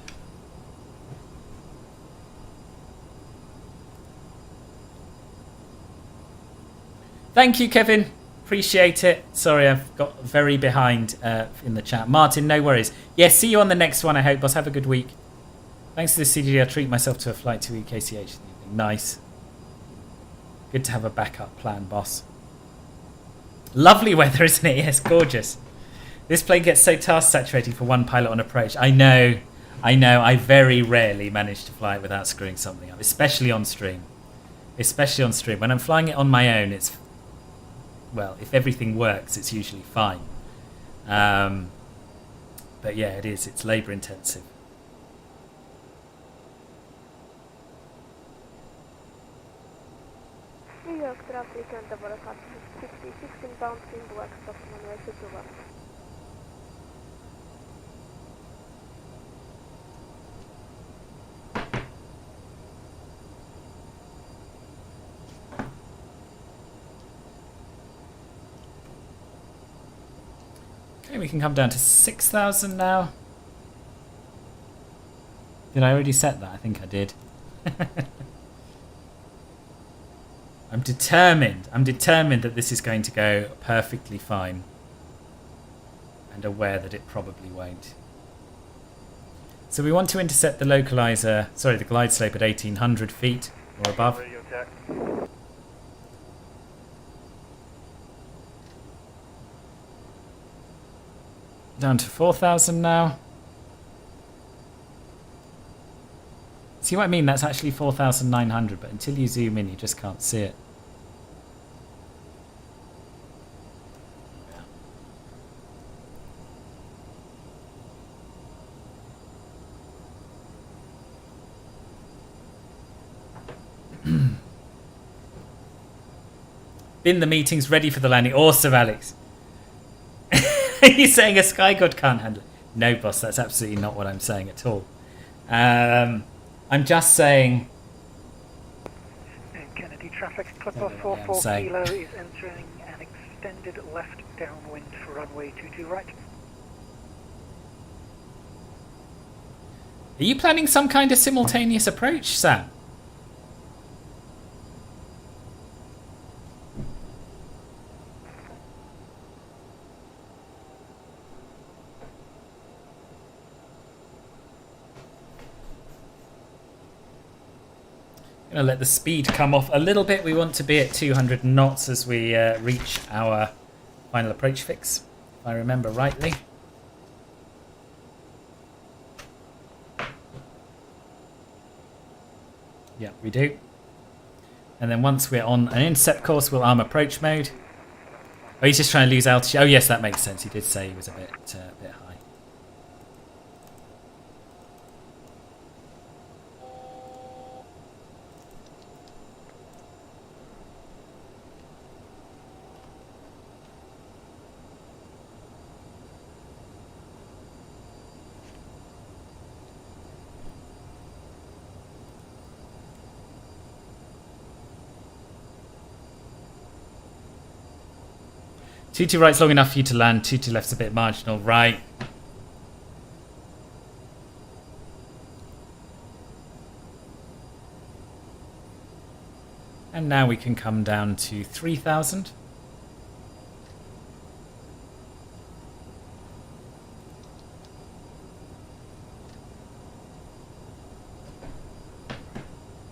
Thank you, Kevin. Appreciate it. Sorry, I've got very behind in the chat. Martin, no worries. Yeah, see you on the next one, I hope, boss. Have a good week. Thanks to the CGD, I'll treat myself to a flight to EKCH. Nice. Good to have a backup plan, boss. Lovely weather, isn't it? Yes, gorgeous. This plane gets so task saturated for one pilot on approach. I know. I very rarely manage to fly it without screwing something up, especially on stream. Especially on stream. When I'm flying it on my own, it's... Well, if everything works, it's usually fine. But yeah, it is. It's labour intensive. New York traffic Endeavour 56 inbound inbound stop runway 21. Okay, we can come down to 6,000 now. Did I already set that? I think I did. I'm determined that this is going to go perfectly fine. And aware that it probably won't. So we want to intercept the localizer, sorry, the glide slope at 1,800 feet or above. Down to 4,000 now. See what I mean? That's actually 4,900, but until you zoom in, you just can't see it. Been the meetings, ready for the landing. Awesome, Alex. Are you saying a Sky God can't handle it? No, boss, that's absolutely not what I'm saying at all. I'm just saying... Kennedy traffic, Clipper 44 Kilo is entering an extended left downwind for runway 22 right. Are you planning some kind of simultaneous approach, Sam? Gonna let the speed come off a little bit. We want to be at 200 knots as we reach our final approach fix, if I remember rightly. Yeah, we do. And then once we're on an intercept course, we'll arm approach mode. Oh, he's just trying to lose altitude. Oh, yes, that makes sense. He did say he was a bit high. Two right's long enough for you to land. Two left's a bit marginal. Right. And now we can come down to 3,000.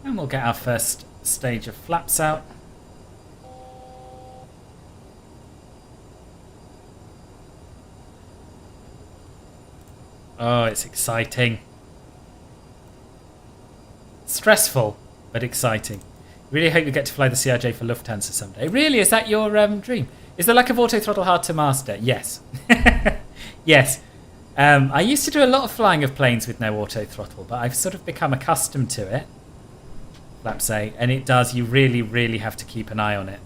And we'll get our first stage of flaps out. Oh, it's exciting. Stressful, but exciting. Really hope you get to fly the CRJ for Lufthansa someday. Really? Is that your dream? Is the lack of auto throttle hard to master? Yes. Yes. I used to do a lot of flying of planes with no auto throttle, but I've sort of become accustomed to it. Flaps A, and it does. You really, really have to keep an eye on it.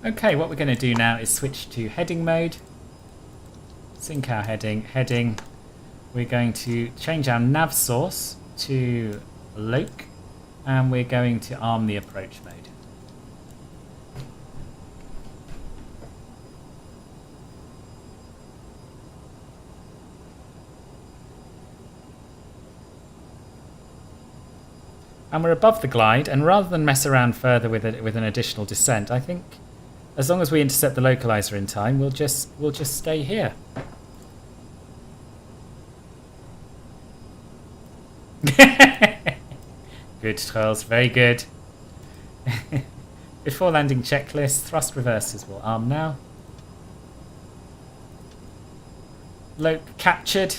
Okay, what we're going to do now is switch to heading mode. Sync our heading. We're going to change our nav source to Loke. And we're going to arm the approach mode. And we're above the glide, and rather than mess around further with an additional descent, I think as long as we intercept the localizer in time, we'll just stay here. Good, Trolls, very good. Before landing checklist, thrust reversers will arm now. Loke captured.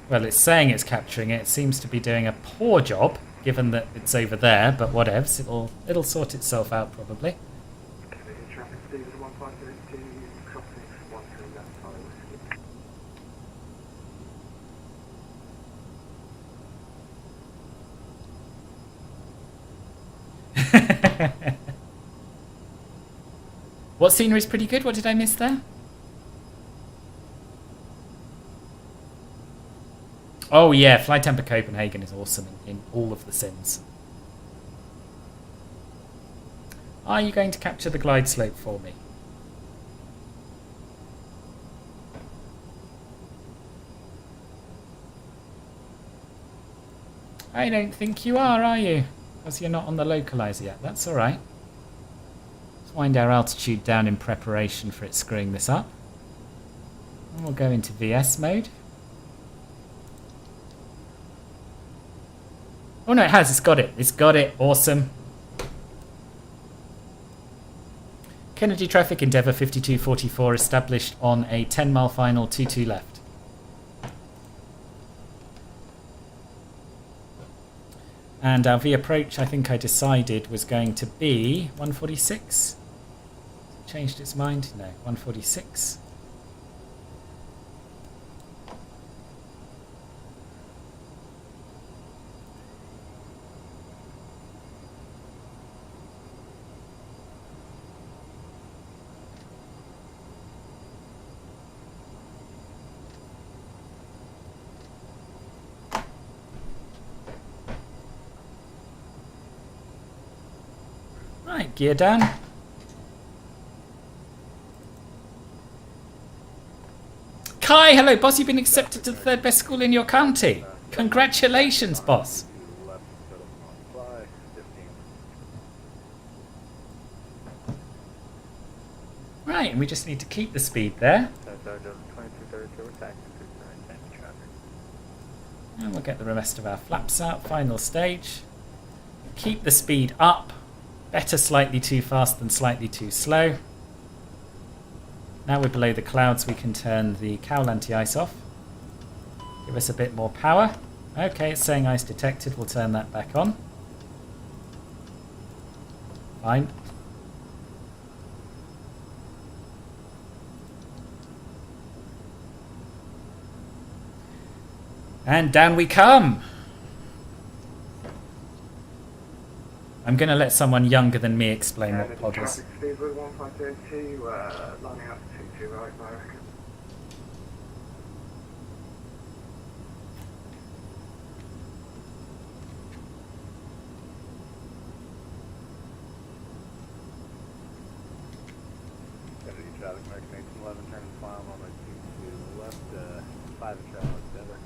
Well, it's saying it's capturing it. It seems to be doing a poor job, given that it's over there, but whatevs. It'll sort itself out, probably. What scenery is pretty good? What did I miss there? Oh yeah, Flight Temper Copenhagen is awesome in all of the sims. Are you going to capture the glide slope for me? I don't think you are you? Because you're not on the localizer yet. That's alright. Let's wind our altitude down in preparation for it screwing this up. And we'll go into VS mode. Oh no, it has. It's got it. It's got it. Awesome. Kennedy traffic, Endeavour 5244 established on a 10-mile final, 22 left. And our V approach, I think I decided, was going to be 146. Changed its mind? No, 146. Right, gear down. Kai, hello boss, you've been accepted to the 3rd best school in your county. Congratulations, boss. Right, and we just need to keep the speed there. And we'll get the rest of our flaps out, final stage. Keep the speed up. Better slightly too fast than slightly too slow. Now we're below the clouds, we can turn the cowl anti-ice off. Give us a bit more power. Okay, it's saying ice detected, we'll turn that back on. Fine. And down we come! I'm going to let someone younger than me explain what pod is. Lining up 22 right, I reckon. Kennedy traffic, American 811, turn and file on my 22 left, 5 and travel, Endeavour.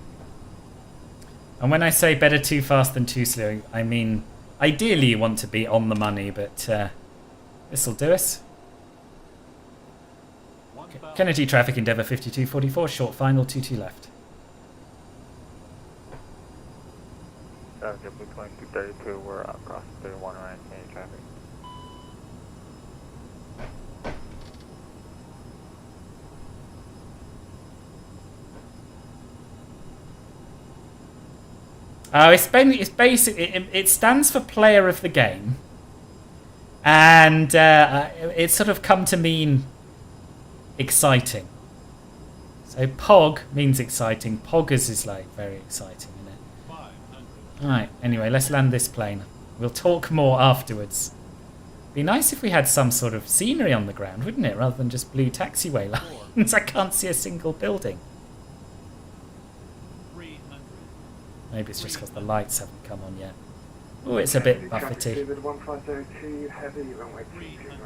And when I say better too fast than too slow, I mean ideally you want to be on the money, but this'll do us. Kennedy traffic, Endeavour 5244, short final, 22 left. Traffic, Blue 2232, we're across 31 right, Kennedy traffic. It's basic. It stands for player of the game, and it's sort of come to mean exciting. So POG means exciting. Poggers is like very exciting, isn't it? Alright, anyway, let's land this plane. We'll talk more afterwards. Be nice if we had some sort of scenery on the ground, wouldn't it? Rather than just blue taxiway lines. I can't see a single building. Maybe it's just because the lights haven't come on yet. Oh, it's a bit buffety. 1502 heavy, runway 22 right.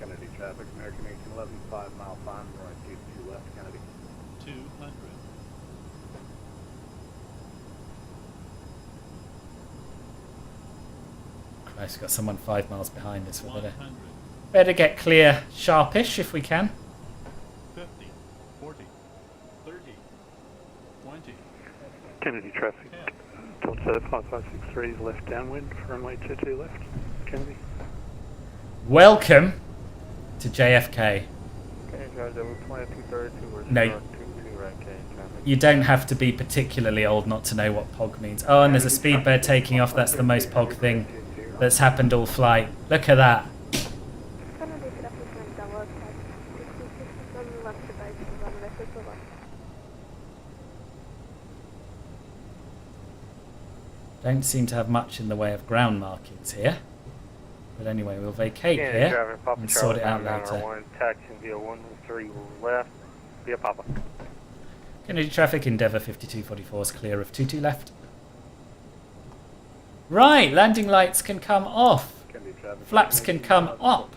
Kennedy traffic, American 1811, 5 mile final, right 22 left, Kennedy. 200. Christ, we've got someone 5 miles behind us. We 100. better get clear sharpish if we can. 50. 40. 30. 20. Kennedy traffic. Delta 5563 is left downwind for runway 22 left. Kennedy. Welcome to JFK. No, you don't have to be particularly old not to know what POG means. Oh, and there's a speedbird taking off. That's the most POG thing that's happened all flight. Look at that. Don't seem to have much in the way of ground markings here. But anyway, we'll vacate here and sort it out later. Taxiing via 13 left, via Papa. Kennedy traffic, Endeavour 5244 is clear of 22 left. Right, landing lights can come off. Flaps can come up.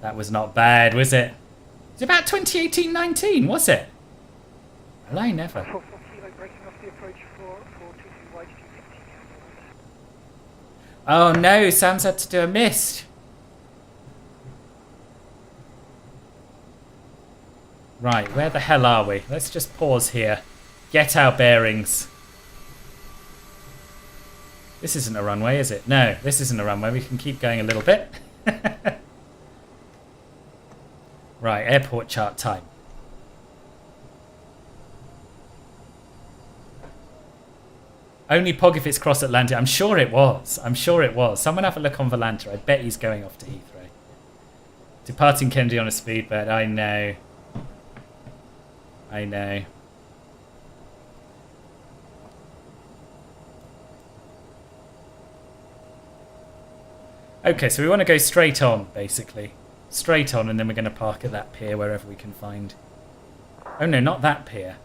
That was not bad, was it? It's about 2018-19, was it? Well, I never. Oh no, Sam's had to do a mist. Right, where the hell are we? Let's just pause here. Get our bearings. This isn't a runway, is it? No, this isn't a runway. We can keep going a little bit. Right, airport chart time. Only POG if it's cross Atlantic. I'm sure it was. I'm sure it was. Someone have a look on Volanta. I bet he's going off to Heathrow. Departing Kennedy on a speedbird. I know. I know. Okay, so we want to go straight on, basically. Straight on, and then we're going to park at that pier wherever we can find. Oh no, not that pier.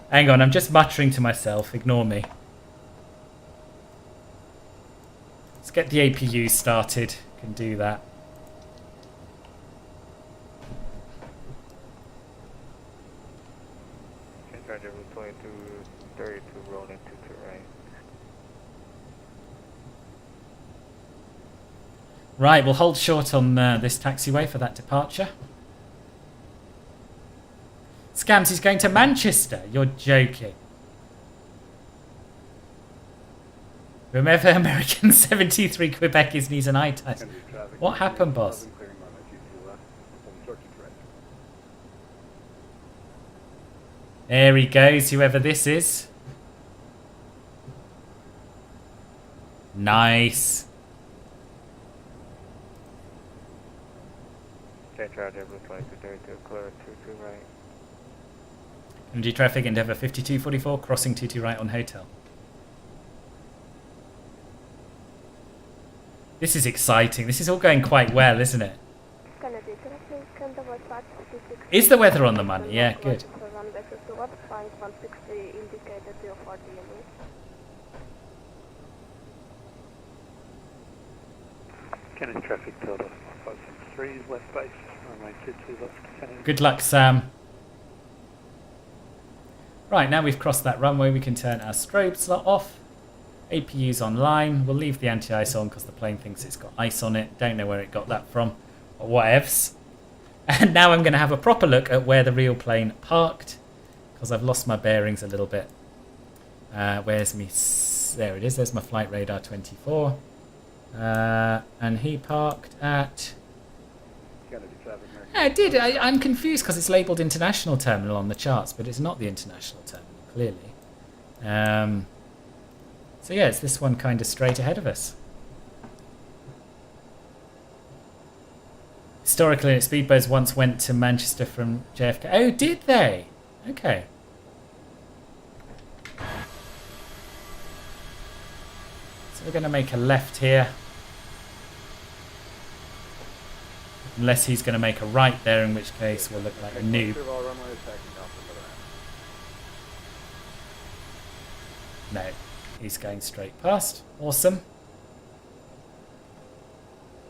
Hang on, I'm just muttering to myself. Ignore me. Let's get the APU started. Can do that. Right, we'll hold short on this taxiway for that departure. Scams, he's going to Manchester. You're joking. Remember American 73 Quebec is knees and eye test. What happened, boss? There he goes, whoever this is. Nice. Energy traffic, Endeavour 5244, crossing 22 right on hotel. This is exciting. This is all going quite well, isn't it? Is the weather on the money? Yeah, good. Kennedy traffic, Delta 563 is left base, runway 22 left. Kennedy. Good luck, Sam. Right, now we've crossed that runway, we can turn our strobe slot off. APU's online. We'll leave the anti-ice on because the plane thinks it's got ice on it. Don't know where it got that from, or whatevs. And now I'm going to have a proper look at where the real plane parked because I've lost my bearings a little bit. Where's me? There it is. There's my flight radar 24. And he parked at... Yeah, it did. I'm confused because it's labelled international terminal on the charts, but it's not the international terminal, clearly. So yeah, it's this one kind of straight ahead of us. Historically, speedboats once went to Manchester from JFK. Oh, did they? Okay. So So we're going to make a left here. Unless he's going to make a right there, in which case we'll look like a noob. No, he's going straight past. Awesome.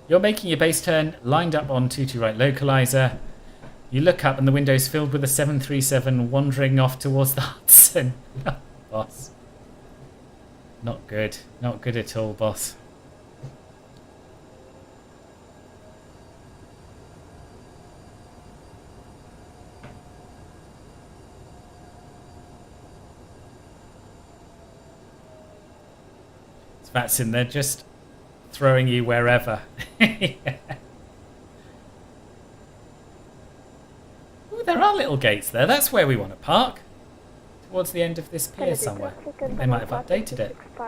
You're making your base turn, lined up on 22 right localizer. You look up and the window's filled with a 737 wandering off towards the Hudson. Boss. Not good. Not good at all, boss. It's VATSIM, they're just throwing you wherever. Yeah. Ooh, there are little gates there. That's where we want to park. Towards the end of this pier somewhere. They might have updated it. Do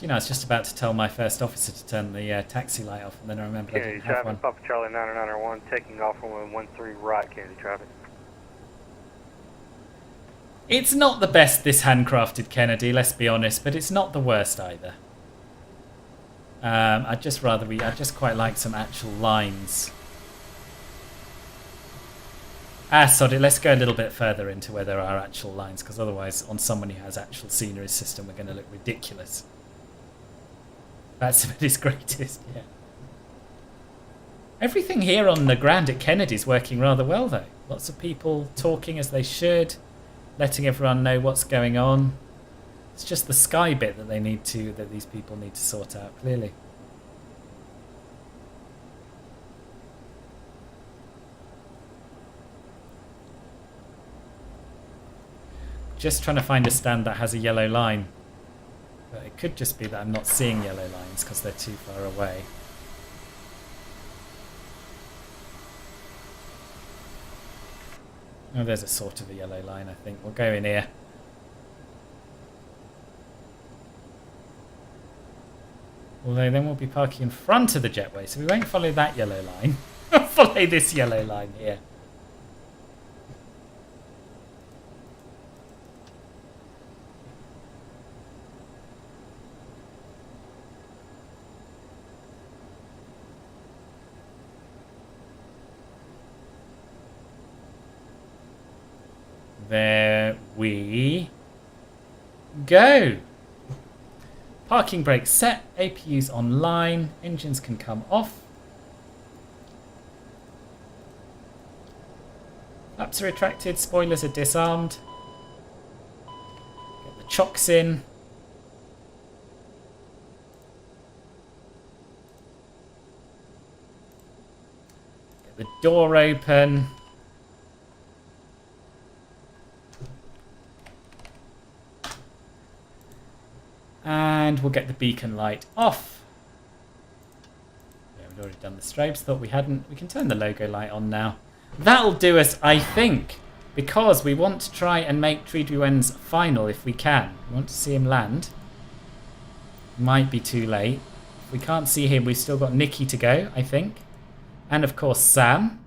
you know, I was just about to tell my first officer to turn the taxi light off, and then I remembered I didn't have one. Papa Charlie 991, taking off from 13 right, Kennedy traffic. It's not the best, this handcrafted Kennedy, let's be honest, but it's not the worst either. I'd just quite like some actual lines. Sod it, let's go a little bit further into where there are actual lines, because otherwise, on someone who has actual scenery system, we're going to look ridiculous. That's at his greatest, yeah. Everything here on the ground at Kennedy's working rather well, though. Lots of people talking as they should, letting everyone know what's going on. It's just the sky bit that that these people need to sort out, clearly. Just trying to find a stand that has a yellow line. But it could just be that I'm not seeing yellow lines because they're too far away. Oh, there's a sort of a yellow line, I think. We'll go in here. Although then we'll be parking in front of the jetway, so we won't follow that yellow line. We'll follow this yellow line here. There we go. Parking brake set, APU's online, engines can come off. Flaps are retracted, spoilers are disarmed. Get the chocks in. Get the door open. And we'll get the beacon light off. Yeah, we've already done the stripes. Thought we hadn't. We can turn the logo light on now. That'll do us, I think, because we want to try and make ADD-ONS final if we can. We want to see him land. Might be too late. If we can't see him, we've still got Nikki to go, I think. And of course, Sam.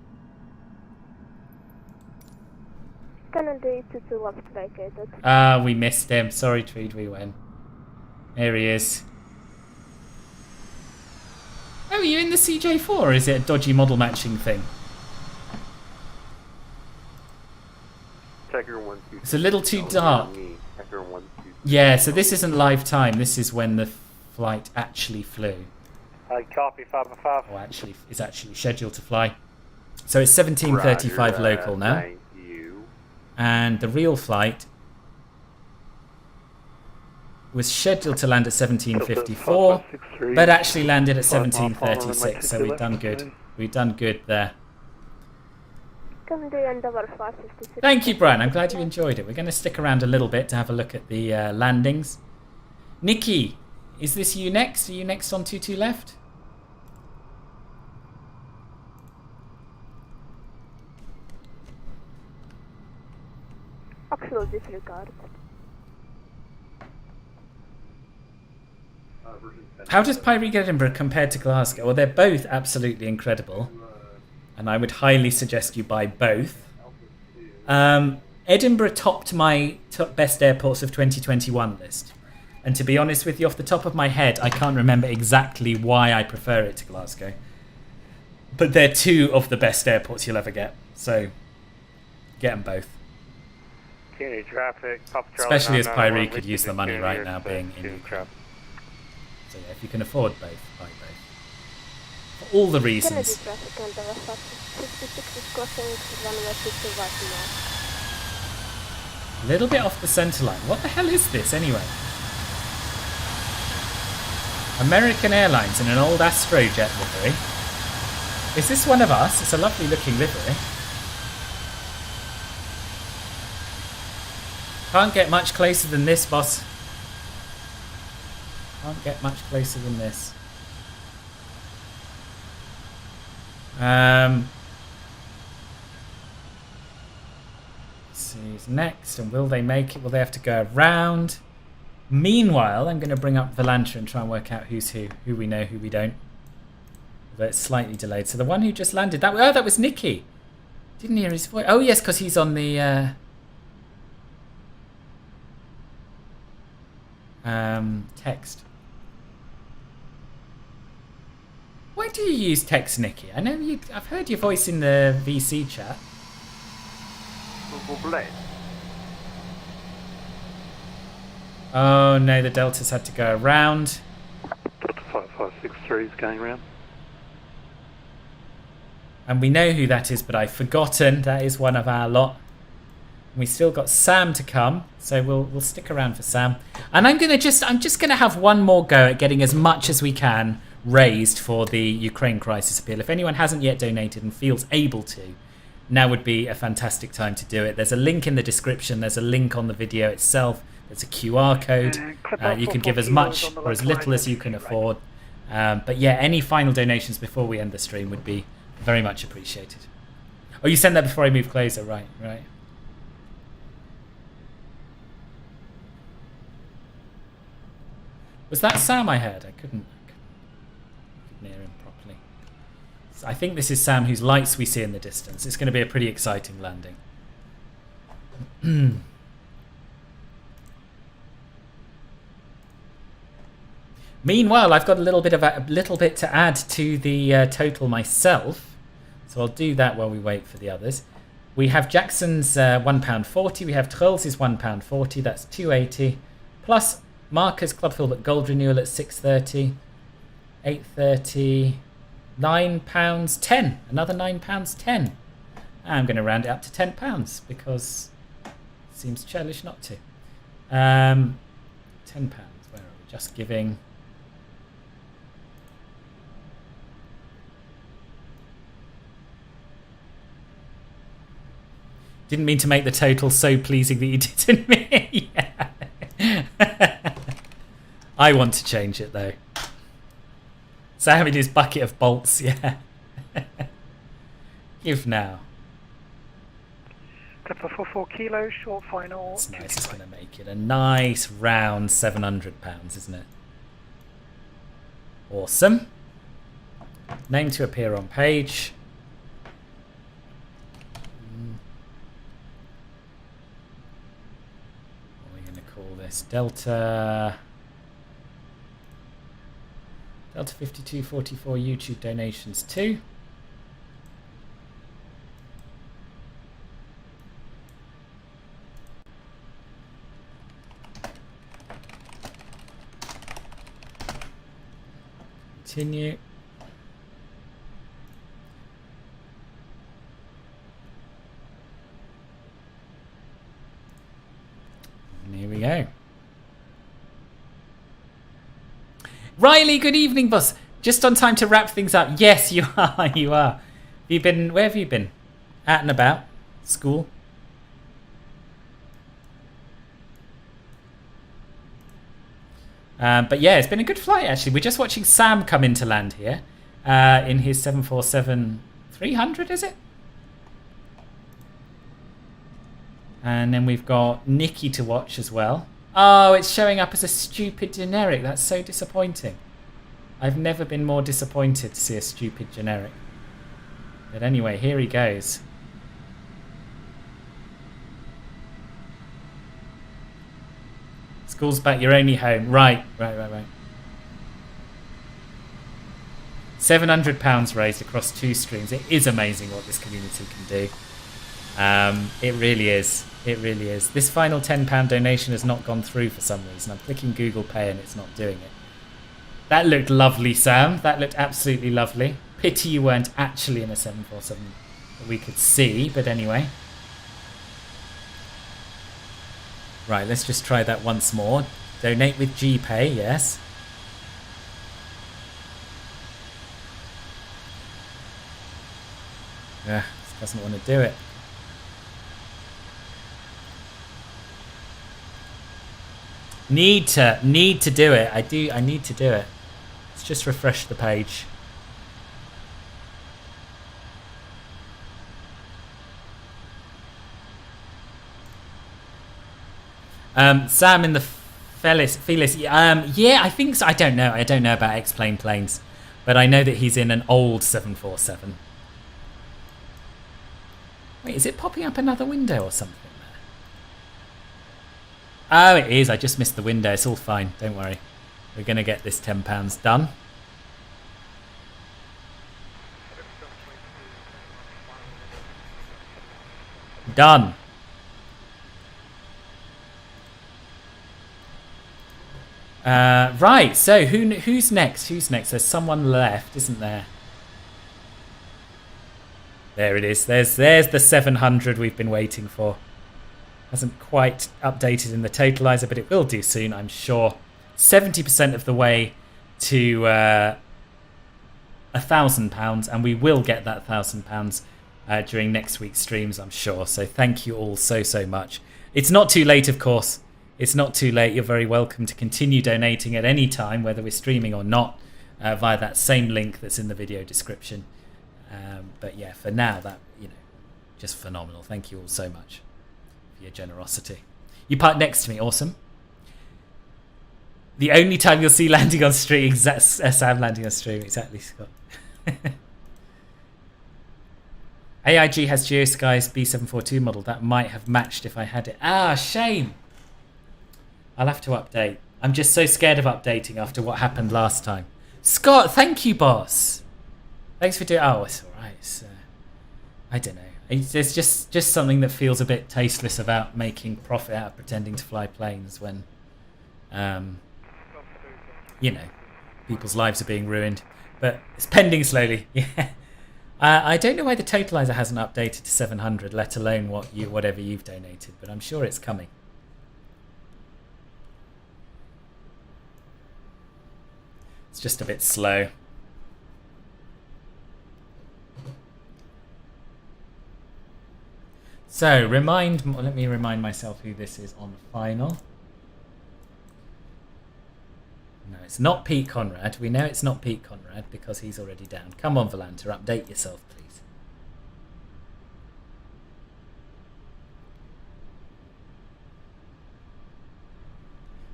Kennedy to left vacated. We missed him. Sorry, ADD-ONS. There he is. Oh, are you in the CJ4 or is it a dodgy model matching thing? It's a little too dark. Yeah, so this isn't live time. This is when the flight actually flew. Copy 505. Or actually, is actually scheduled to fly. So it's 17:35 local now. And the real flight was scheduled to land at 17:54, but actually landed at 17:36. So we've done good. We've done good there. Thank you, Brian. I'm glad you enjoyed it. We're going to stick around a little bit to have a look at the landings. Nikki, is this you next? Are you next on 22 left? Actual disregard. How does Pyreek Edinburgh compare to Glasgow? Well, they're both absolutely incredible. And I would highly suggest you buy both. Edinburgh topped my top best airports of 2021 list. And to be honest with you, off the top of my head, I can't remember exactly why I prefer it to Glasgow. But they're two of the best airports you'll ever get. So, get them both. Traffic, Especially as Pyrie could use the money right now being in Ukraine. So yeah, if you can afford both, buy both. For all the reasons. A little bit off the centre line. What the hell is this anyway? American Airlines in an old Astrojet livery. Is this one of us? It's a lovely looking livery. Can't get much closer than this, boss. Can't get much closer than this. Let's see who's next, and will they make it? Will they have to go around? Meanwhile, I'm going to bring up Volantra and try and work out who's who we know, who we don't. Although it's slightly delayed. So the one who just landed, that was Nicky. Didn't hear his voice. Oh yes, because he's on the text. Why do you use text, Nicky? I know I've heard your voice in the VC chat. Oh no, the Deltas had to go around. Delta 5563 is going around. And we know who that is, but I've forgotten. That is one of our lot. We still got Sam to come, so we'll stick around for Sam. And I'm just gonna have one more go at getting as much as we can raised for the Ukraine crisis appeal. If anyone hasn't yet donated and feels able to, now would be a fantastic time to do it. There's a link in the description. There's a link on the video itself. There's a QR code. You can give as much or as little as you can afford. But yeah, any final donations before we end the stream would be very much appreciated. Oh, you sent that before I moved closer. Right. Was that Sam I heard? I couldn't hear him properly. So I think this is Sam whose lights we see in the distance. It's going to be a pretty exciting landing. Meanwhile, I've got a little bit to add to the total myself, so I'll do that while we wait for the others. We have Jackson's £1.40. We have Trull's £1.40. That's £2.80 plus Marker's Club Filbert Gold renewal at £6.30, £8.30, £9.10. Another £9.10. I'm going to round it up to £10 because it seems churlish not to. £10. Where are we? Just giving. Didn't mean to make the total so pleasing that you didn't me. Yeah. I want to change it though. Sam in his bucket of bolts, yeah. Give now. Clipper for 4 kilos, short final. It's nice, it's going to make it a nice round £700, isn't it? Awesome. Name to appear on page. What are we going to call this? Delta 5244 YouTube donations 2. Continue. And here we go. Riley, good evening, boss. Just on time to wrap things up. Yes, you are. You are. Where have you been? Out and about? School? But yeah, it's been a good flight actually. We're just watching Sam come into land here in his 747-300, is it? And then we've got Nikki to watch as well. Oh, it's showing up as a stupid generic. That's so disappointing. I've never been more disappointed to see a stupid generic. But anyway, here he goes. School's back, you're only home. Right. £700 raised across 2 streams. It is amazing what this community can do. It really is. It really is. This final £10 donation has not gone through for some reason. I'm clicking Google Pay and it's not doing it. That looked lovely, Sam. That looked absolutely lovely. Pity you weren't actually in a 747 that we could see, but anyway. Right, let's just try that once more. Donate with GPay, yes. This doesn't want to do it. Need to do it. I need to do it. Let's just refresh the page. Sam in the Felis, yeah, I think so. I don't know about X-Plane planes, but I know that he's in an old 747. Wait, is it popping up another window or something there? Oh, it is. I just missed the window. It's all fine. Don't worry. We're going to get this £10 done. Done. Right, so who's next? Who's next? There's someone left, isn't there? There it is. There's the 700 we've been waiting for. Hasn't quite updated in the totalizer, but it will do soon, I'm sure. 70% of the way to £1,000, and we will get that £1,000 during next week's streams, I'm sure. So thank you all so much. It's not too late, of course. It's not too late. You're very welcome to continue donating at any time, whether we're streaming or not, via that same link that's in the video description. But yeah, for now, that, just phenomenal. Thank you all so much for your generosity. You parked next to me. Awesome. The only time you'll see landing on stream, Sam landing on stream. Exactly, Scott. AIG has GeoSky's B742 model. That might have matched if I had it. Ah, shame. I'll have to update. I'm just so scared of updating after what happened last time. Scott, thank you, boss. Thanks for doing... Oh, it's all right. It's, I don't know. There's just something that feels a bit tasteless about making profit out of pretending to fly planes when, people's lives are being ruined. But it's pending slowly. Yeah. I don't know why the totalizer hasn't updated to 700, let alone whatever you've donated, but I'm sure it's coming. It's just a bit slow. So, let me remind myself who this is on final. No, it's not Pete Conrad. We know it's not Pete Conrad because he's already down. Come on, Volanta, update yourself, please.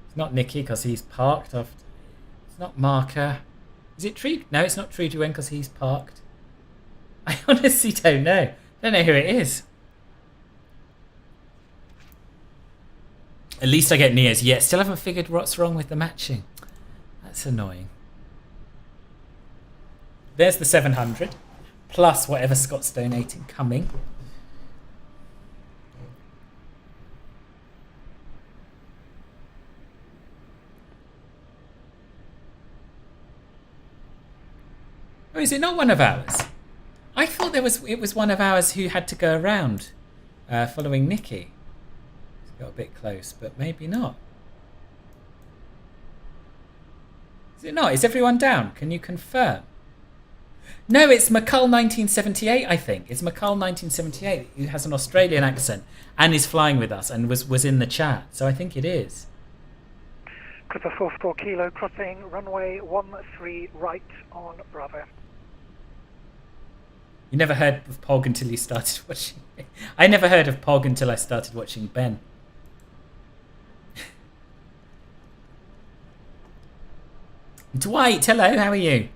It's not Nicky because he's parked after... It's not Marker. Is it Tree? No, it's not Tree Duen because he's parked. I honestly don't know. Don't know who it is. At least I get Nia's. Yeah, still haven't figured what's wrong with the matching. That's annoying. There's the 700. Plus whatever Scott's donating coming. Oh, is it not one of ours? I thought it was one of ours who had to go around following Nikki. Got a bit close, but maybe not. Is it not? Is everyone down? Can you confirm? No, it's McCull 1978, I think. It's McCull 1978 who has an Australian accent and is flying with us and was in the chat. So I think it is. Clipper 44 Kilo crossing runway 13 right on Bravo. You never heard of Pog until you started watching. I never heard of Pog until I started watching Ben. Dwight, hello, how are you?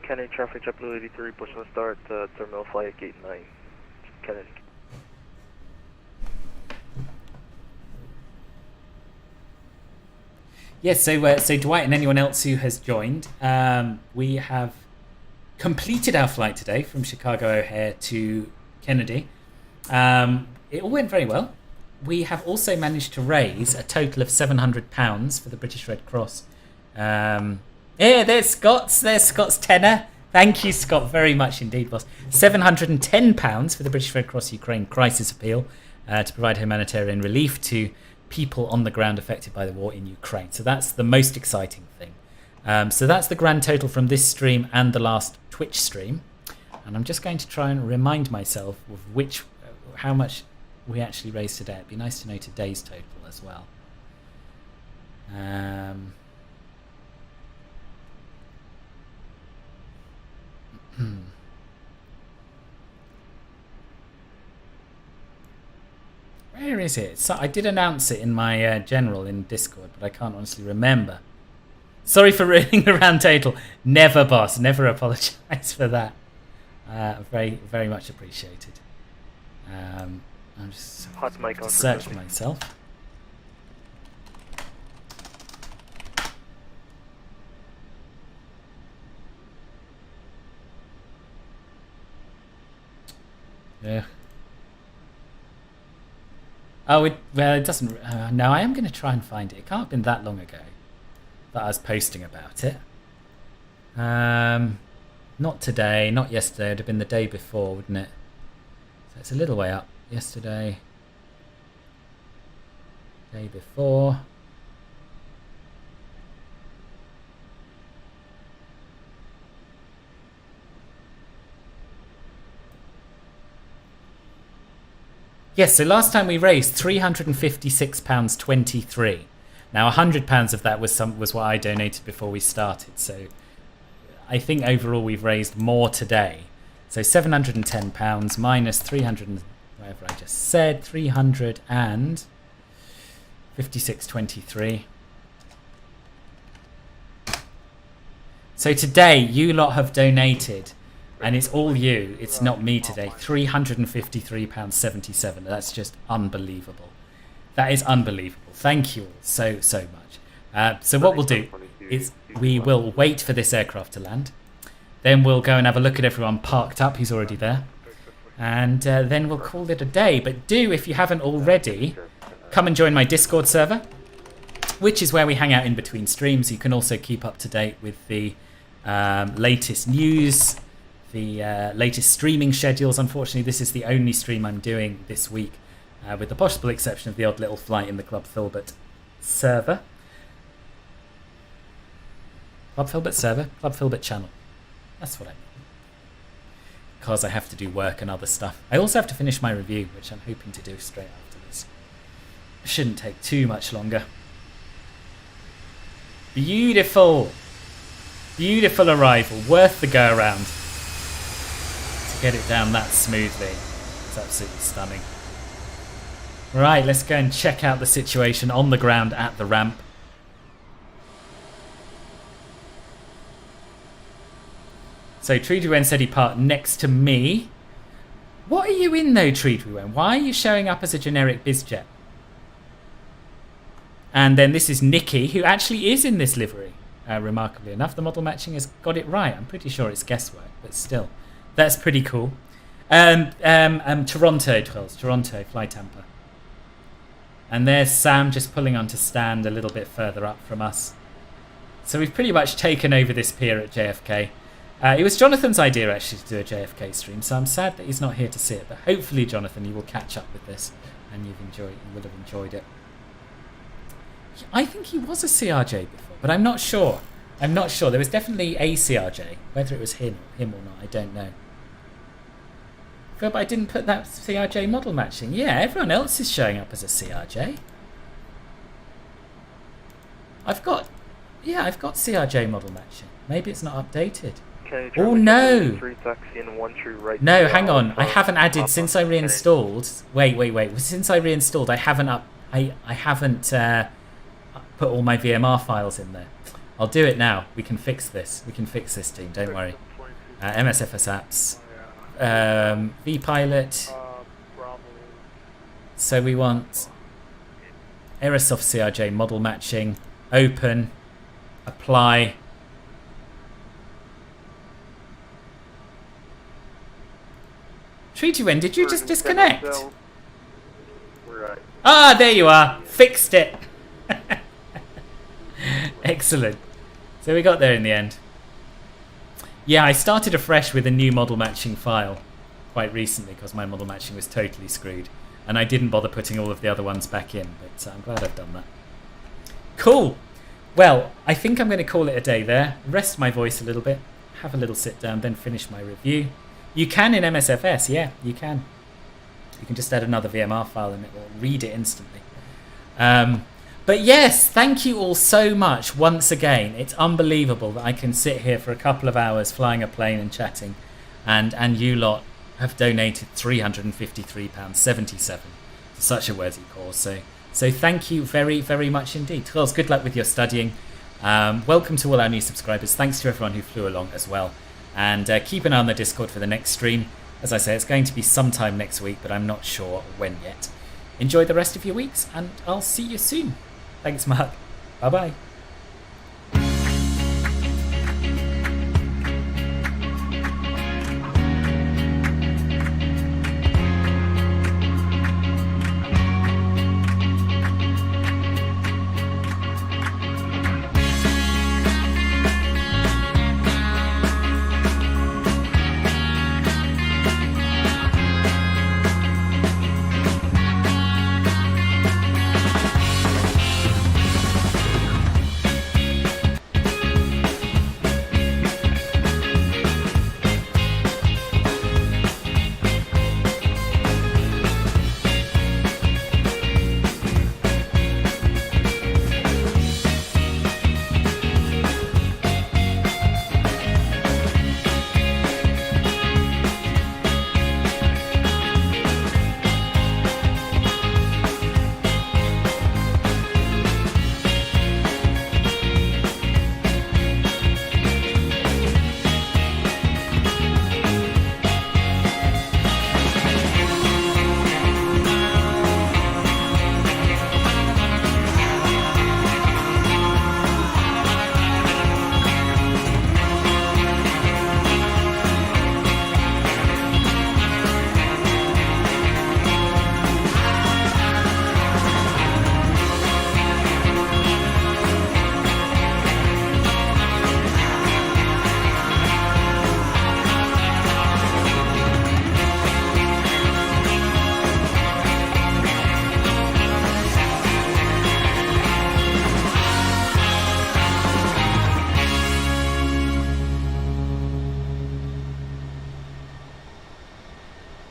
Kennedy traffic, JetBlue 83, pushing the start, terminal flight gate 9. Kennedy. Yes, so Dwight and anyone else who has joined, we have completed our flight today from Chicago O'Hare to Kennedy. It all went very well. We have also managed to raise a total of £700 for the British Red Cross. There's Scott's tenner. Thank you, Scott, very much indeed, boss. £710 for the British Red Cross Ukraine Crisis Appeal to provide humanitarian relief to people on the ground affected by the war in Ukraine. So that's the most exciting thing. So that's the grand total from this stream and the last Twitch stream. And I'm just going to try and remind myself of how much we actually raised today. It'd be nice to know today's total as well. Where is it? So I did announce it in my general in Discord, but I can't honestly remember. Sorry for ruining the round total. Never, boss. Never apologise for that. Very, very much appreciated. I'm just search myself. Yeah. Oh, it doesn't. No, I am going to try and find it. It can't have been that long ago that I was posting about it. Not today, not yesterday. It would have been the day before, wouldn't it? So it's a little way up. Yesterday, day before. Yes, so last time we raised £356.23. Now £100 of that was what I donated before we started. So I think overall we've raised more today. So £710 minus 300, whatever I just said, 356.23. So today you lot have donated. And it's all you. It's not me today. £353.77. That's just unbelievable. That is unbelievable. Thank you all so much. So what we'll do is we will wait for this aircraft to land. Then we'll go and have a look at everyone parked up who's already there. And then we'll call it a day. But do, if you haven't already, come and join my Discord server, which is where we hang out in between streams. You can also keep up to date with the latest news, the latest streaming schedules. Unfortunately, this is the only stream I'm doing this week, with the possible exception of the odd little flight in the Club Filbert server. Club Filbert server? Club Filbert channel. That's what I mean. Because I have to do work and other stuff. I also have to finish my review, which I'm hoping to do straight after this. It shouldn't take too much longer. Beautiful! Beautiful arrival. Worth the go around. Get it down that smoothly. It's absolutely stunning. Right, let's go and check out the situation on the ground at the ramp. So Treedwen said he parked next to me. What are you in though, Treedwen? Why are you showing up as a generic bizjet? And then this is Nikki, who actually is in this livery. Remarkably enough, the model matching has got it right. I'm pretty sure it's guesswork, but still. That's pretty cool. Toronto, Fly Tampa. And there's Sam just pulling onto stand a little bit further up from us. So we've pretty much taken over this pier at JFK. It was Jonathan's idea actually to do a JFK stream, so I'm sad that he's not here to see it. But hopefully, Jonathan, you will catch up with this and you will have enjoyed it. I think he was a CRJ before, but I'm not sure. There was definitely a CRJ. Whether it was him or not, I don't know. But I didn't put that CRJ model matching. Yeah, everyone else is showing up as a CRJ. I've got CRJ model matching. Maybe it's not updated. Oh no! No, hang on. I haven't added since I reinstalled. Wait. Since I reinstalled, I haven't put all my VMR files in there. I'll do it now. We can fix this. Team. Don't worry. MSFS apps. vPilot. So we want Aerosoft CRJ model matching. open, apply. Treaty Wind, did you just disconnect? Right. Ah, there you are. Fixed it. Excellent. So we got there in the end. Yeah, I started afresh with a new model matching file quite recently because my model matching was totally screwed. And I didn't bother putting all of the other ones back in, but I'm glad I've done that. Cool. Well, I think I'm going to call it a day there. Rest my voice a little bit. Have a little sit down, then finish my review. You can in MSFS, yeah, you can. You can just add another VMR file and it will read it instantly. But yes, thank you all so much once again. It's unbelievable that I can sit here for a couple of hours flying a plane and chatting, and you lot have donated £353.77 to such a worthy cause. So thank you very, very much indeed. Charles, good luck with your studying. Welcome to all our new subscribers. Thanks to everyone who flew along as well. And keep an eye on the Discord for the next stream. As I say, it's going to be sometime next week, but I'm not sure when yet. Enjoy the rest of your weeks, and I'll see you soon. Thanks, Mark. Bye-bye.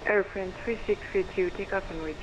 Airframe 3632, take off and reach